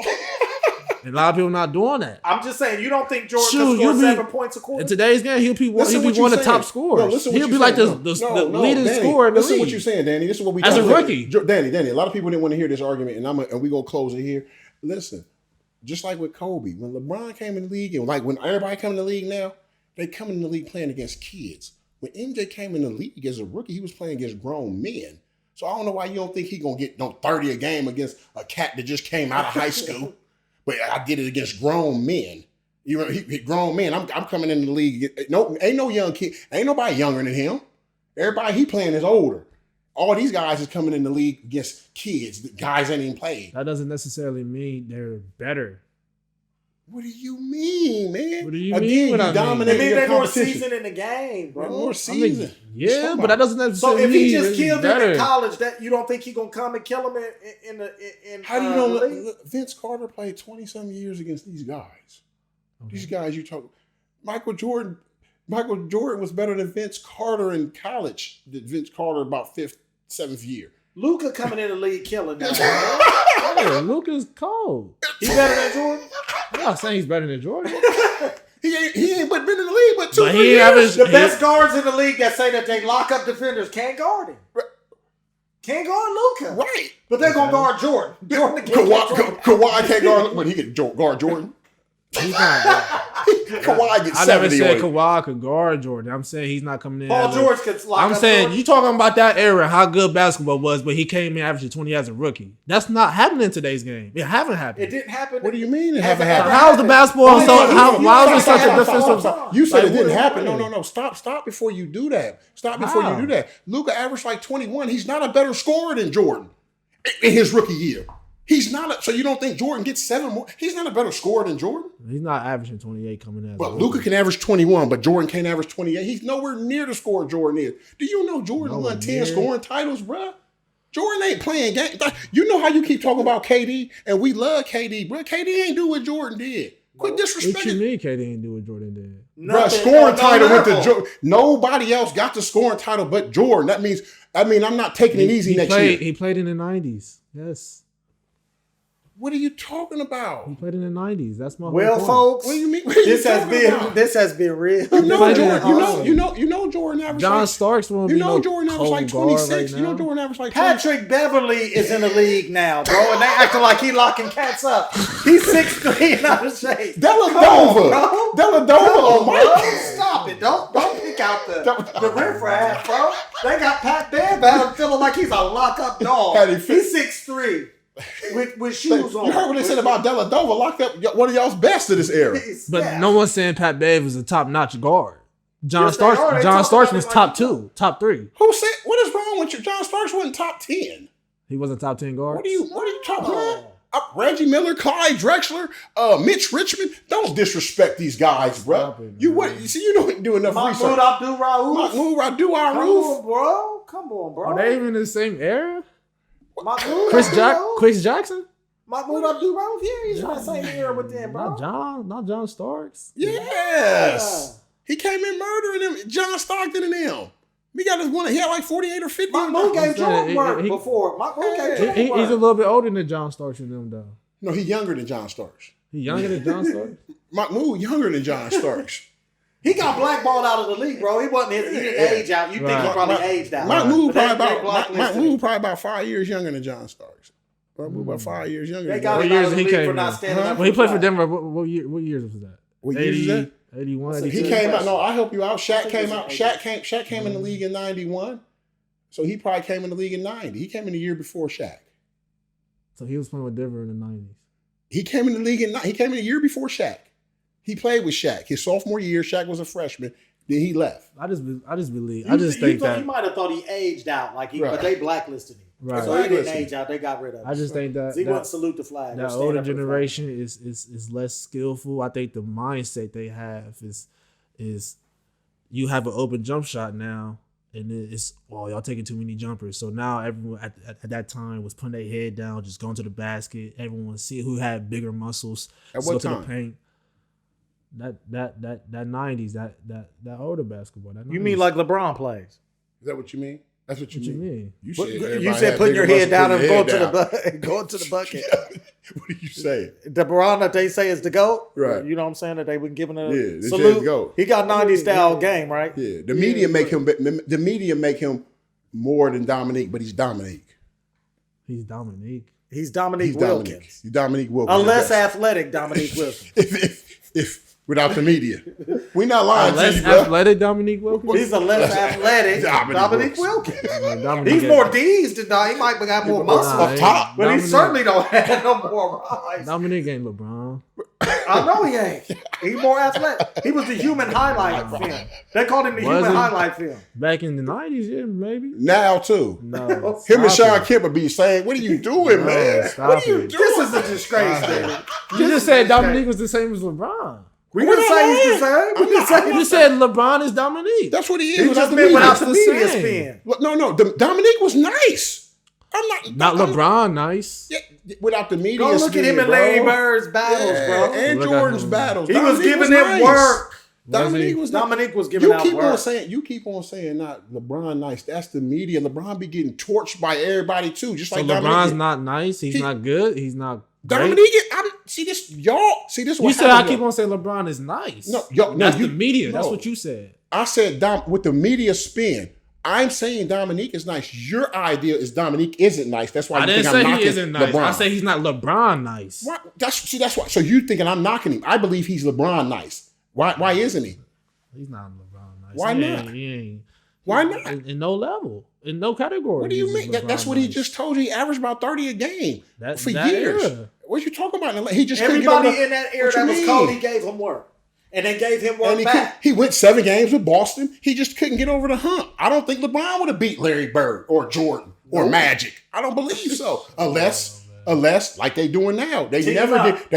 And a lot of people not doing that. I'm just saying, you don't think Jordan could score 7 points a quarter? In today's game, he'll be one of the top scorers. He'll be like the leading scorer in the league. Listen what you're saying, Danny. This is what we as a rookie. Danny. A lot of people didn't want to hear this argument, and we're gonna close it here. Listen, just like with Kobe, when LeBron came in the league, and like when everybody come in the league now, they come in the league playing against kids. When MJ came in the league as a rookie, he was playing against grown men. So I don't know why you don't think he gonna get 30 a game against a cat that just came out of high school. But I did it against grown men. You know, he grown men. I'm coming into the league. Ain't no young kid. Ain't nobody younger than him. Everybody he playing is older. All these guys is coming in the league against kids. The guys ain't even played. That doesn't necessarily mean they're better. What do you mean, man? What do you mean? You dominate they're more seasoned in the game, bro. More seasoned. But that doesn't necessarily mean. So if he just killed him in college, that you don't think he gonna come and kill him in How do you know? Look, Vince Carter played 20-some years against these guys. Okay. These guys you talk. Michael Jordan was better than Vince Carter in college. Vince Carter about 5th, 7th year. Luka coming in the league killing that. Yeah, Luka's cold. He better than Jordan? I'm not saying he's better than Jordan. He ain't been in the league but 2-3 years. The best guards in the league that say that they lock up defenders can't guard him. Can't guard Luka. Right. But they're going to guard Jordan. Kawhi can't guard, but he can guard Jordan. He's not. Kawhi gets 70. I never said Kawhi could guard Jordan. I'm saying he's not coming in. Paul George could lock up. I'm saying Jordan. you talking about that era, how good basketball was, but he came in averaging 20 as a rookie. That's not happening in today's game. It haven't happened. It didn't happen. What do you mean it haven't happened? How's the basketball? Why is it such a defensive? You said it didn't happen. No. Stop before you do that. Stop before you do that. Luka averaged like 21. He's not a better scorer than Jordan in his rookie year. He's not. So you don't think Jordan gets 7 more? He's not a better scorer than Jordan. He's not averaging 28 coming in. But Luka can average 21, but Jordan can't average 28. He's nowhere near the score Jordan is. Do you know Jordan won 10 scoring titles, bruh? Jordan ain't playing games. You know how you keep talking about KD, and we love KD, bruh. KD ain't do what Jordan did. Quit disrespecting. What you mean KD ain't do what Jordan did? Bruh, scoring title went to Jordan. Nobody else got the scoring title but Jordan. That means, I'm not taking it easy next year. He played in the 90s. Yes. What are you talking about? He played in the 90s. That's my well, point. folks. What do you mean? This has been real. You know Jordan. You know Jordan averaged. John Starks won't be no Jordan averaged like 26. Right, you know Jordan averaged like 26. Patrick Beverly is in the league now, bro, and they acting like he locking cats up. He's 6'3" and out of shape. Deladova. Stop it! Don't pick out the riffraff, bro. They got Pat Bev feeling like he's a lock-up dog. He's 6'3". With shoes on. You heard what they said about Deladova, locked up one of y'all's best of this era. But no one's saying Pat Bev was a top-notch guard. John Starks was top 2, top 3. Who said? What is wrong with you? John Starks wasn't top 10. He wasn't top 10 guard. What are you talking about? Reggie Miller, Clyde Drexler, Mitch Richmond. Don't disrespect these guys, bro. You don't do enough research. Mahmoud Abdul-Rauf. Come on, bro. Are they even in the same era? Chris Jackson? Mahmoud Abdul-Rauf, he's in the same era with them, bro. Not John Starks. Yes. He came in murdering them. John Stockton and them. We got this one. He had like 48 or 50. Mahmoud gave Jordan work before. He's a little bit older than John Starks and them, though. No, he's younger than John Starks. He younger than John Starks? Mahmoud younger than John Starks. He got blackballed out of the league, bro. He didn't age out. You think he probably aged out. Mahmoud probably about 5 years younger than John Starks. Probably about 5 years younger. They got him out of the league for not standing up. When he played for Denver, what years was that? What years was that? 81, so he came out. No, I'll help you out. Shaq came out. Shaq came in the league in 91. So he probably came in the league in 90. He came in the year before Shaq. So he was playing with Denver in the 90s. He came in the league he came in a year before Shaq. He played with Shaq. His sophomore year, Shaq was a freshman. Then he left. I just believe. He might have thought he aged out, but they blacklisted him. Right. So he didn't age out. They got rid of him. I just think that he wouldn't salute the flag. That older generation is less skillful. I think the mindset they have is you have an open jump shot now, and it's y'all taking too many jumpers. So now everyone at that time was putting their head down, just going to the basket. Everyone see who had bigger muscles. At what time? The paint. That 90s, that older basketball. That 90s. You mean like LeBron plays? Is that what you mean? That's what you mean. You You said putting your head down and going to the bucket. What are you saying? The LeBron that they say is the GOAT. Right. You know what I'm saying? That they've been giving a the salute. GOAT. He got 90 style game, right? Yeah. The media make him more than Dominique, but he's Dominique. He's Dominique. He's Dominique Wilkins. He's Dominique Wilkins. Unless athletic Dominique Wilkins. if without the media. We're not lying to Less you, bro. athletic Dominique Wilkins. He's a less athletic Dominique Wilkins. He's more D's than He might have more muscle up top. but he certainly don't have no more rise. Dominique ain't LeBron. I know he ain't. He's more athletic. He was the human highlight film. They called him the human highlight film. Back in the 90s, yeah, maybe. Now too. No. Him and Sean Kemp would be saying, "What are you doing, man? What are you doing? This is a disgrace, David. You just said Dominique was the same as LeBron. We didn't say he's the same. We didn't say You said LeBron is Dominique. That's what he is. he Without just the meant media. without the media same. spin. No. Dominique was nice. Not LeBron nice. Yeah, without the media. Go look at him and Larry Bird's battles, bro. And Look at Jordan's him. battles. He was Dominique giving them nice. work. Dominique was giving out work. You keep on saying not LeBron nice. That's the media. LeBron be getting torched by everybody too. Just So like LeBron's Dominique. not nice. He's not good. He's not great. Dominique, see this. You said I keep on saying LeBron is nice. That's the media. That's what you said. I said with the media spin. I'm saying Dominique is nice. Your idea is Dominique isn't nice. That's why I you didn't think say I'm knocking he isn't nice. LeBron. I say he's not LeBron nice. Why? That's why. So you thinking I'm knocking him? I believe he's LeBron nice. Why isn't he? He's not LeBron nice. Why not? He ain't. Why not? In no level. In no category. What do you mean? That's what he just told you. He averaged about 30 a game for years. Era. What you talking about? He just Everybody in that era that was cold, he cold. gave him work. And they gave him work back. He went 7 games with Boston. He just couldn't get over the hump. I don't think LeBron would have beat Larry Bird or Jordan or Magic. I don't believe so. Unless like they doing now. They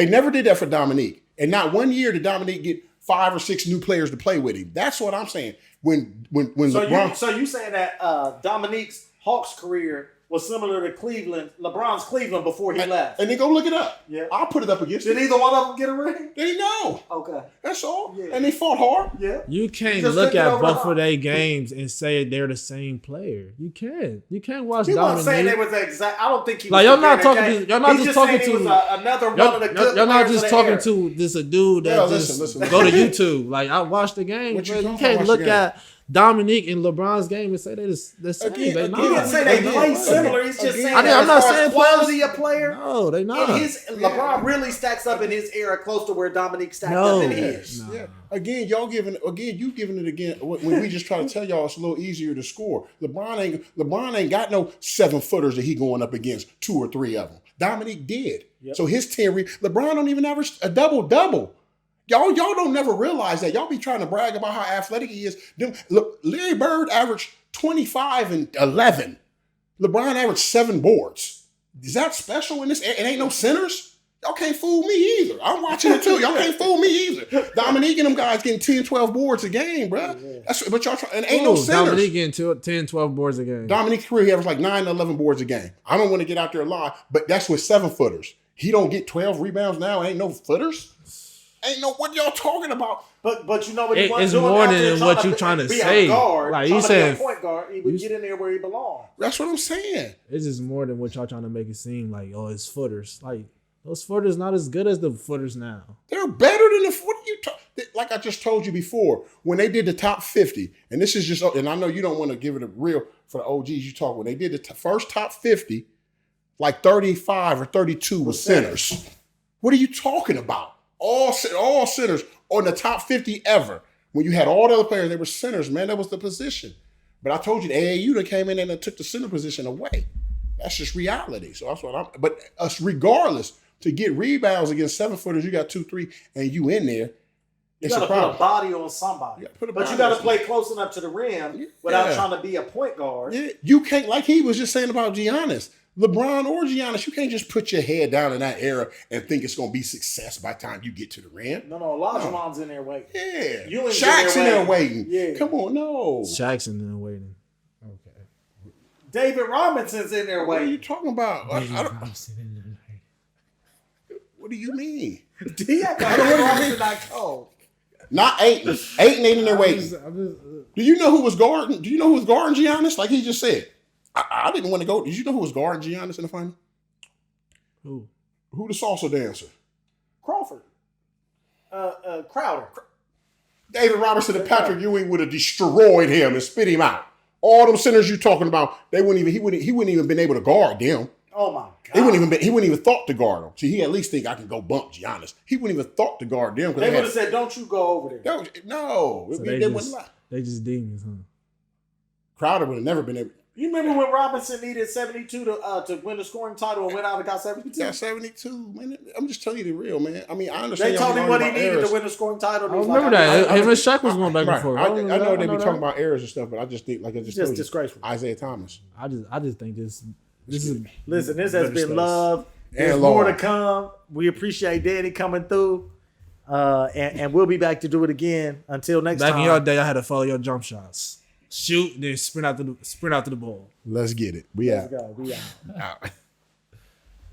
never did that for Dominique. And not 1 year did Dominique get 5 or 6 new players to play with him. That's what I'm saying. When LeBron. So you saying that Dominique's Hawks career was similar to LeBron's Cleveland before he left. And then go look it up. Yeah. I'll put it up against Did it. either one of them get a ring? They know. Okay. That's all. Yeah. And they fought hard. Yeah. You can't Just look couldn't get at over the both hump. of their games and say they're the same player. You can't. You can't watch He wasn't saying they Dominique. was exact. I don't think he was Like y'all not comparing talking that to. game. Y'all not He's just talking saying he to. was another one of the good Y'all not players just of the talking era. to this a dude that Listen. go to YouTube. Like I watched the game. What you But talking you can't about, look watch the at Dominique and LeBron's game and say they're the same. Again, They again, not. He didn't say they Again, play again, similar. He's just again. saying I mean, that I'm as not far saying as quality of player. No, they not. LeBron really stacks up in his era close to where Dominique stacked No. up in his. No. Yeah. Again, you giving it again when we just try to tell y'all it's a little easier to score. LeBron ain't got no 7-footers that he going up against 2 or 3 of them. Dominique did. Yep. So his 10 LeBron don't even average a double. Y'all don't never realize that. Y'all be trying to brag about how athletic he is. Look, Larry Bird averaged 25 and 11. LeBron averaged 7 boards. Is that special in this? It ain't no centers. Y'all can't fool me either. I'm watching it too. Y'all can't fool me either. Dominique and them guys getting 10, 12 boards a game, bro. But y'all try, and ain't no centers. Dominique getting 10, 12 boards a game. Dominique's career, he averaged like 9 to 11 boards a game. I don't want to get out there and lie, but that's with 7-footers. He don't get 12 rebounds now. Ain't no footers. Ain't no what y'all talking about. But you know what he It's wasn't doing more out than there what trying you trying to be say. A guard, Like, trying you to saying- be a point guard, he would get in there where he belonged. That's what I'm saying. It's just more than what y'all trying to make it seem like. Oh, it's footers. Like those footers not as good as the footers now. They're better than the. What are you talking? Like I just told you before, when they did the top 50, and this is just, and I know you don't want to give it a real for the OGs you talk. When they did the first top 50, like 35 or 32 was centers. What are you talking about? All centers on the top 50 ever. When you had all the other players, they were centers, man. That was the position. But I told you the AAU that came in and took the center position away. That's just reality. So that's what but us regardless, to get rebounds against 7-footers, you got 2, 3, and you in there. You got to put a body on somebody. But you got to play close enough to the rim without trying to be a point guard. Yeah, you can't, like he was just saying about Giannis. LeBron or Giannis, you can't just put your head down in that era and think it's going to be success by the time you get to the rim. No, Olajuwon's in there waiting. Yeah. You ain't Shaq's in there waiting. Yeah. Come on, no. Shaq's in there waiting. Okay. David Robinson's in there What are waiting. you talking about? What do you mean? David Robinson not cold. Not Ayton. Ayton ain't in there waiting. Do you know who was guarding? Do you know who was guarding Giannis? Like he just said. I didn't want to go. Did you know who was guarding Giannis in the final? Who? Who the salsa dancer? Crawford. Crowder. David Robertson and Patrick Ewing would have destroyed him and spit him out. All them centers you talking about, he wouldn't even been able to guard them. Oh my God. He wouldn't even thought to guard them. See, he at least think I can go bump Giannis. He wouldn't even thought to guard them. They would have said, "Don't you go over there." No, So they wouldn't lie. They just demons, huh? Crowder would have never been able. You remember when Robinson needed 72 to win the scoring title and went out and got 72? Yeah, 72, man. I'm just telling you the real, man. I mean, I understand. They told him what he about needed errors. to win the scoring title. I remember that. Him and Shaq was going back and forth. I know they be that. talking about errors and stuff, but I just think, like I just told you, disgraceful. Isaiah Thomas. I just think this is. Listen, this has been Stuff. love. There's And more Lord. to come. We appreciate Danny coming through. And we'll be back to do it again. Until next time. Back in your day, I had to follow your jump shots. Shoot, then sprint out to the ball. Let's get it. We Let's out. go. We out. Out.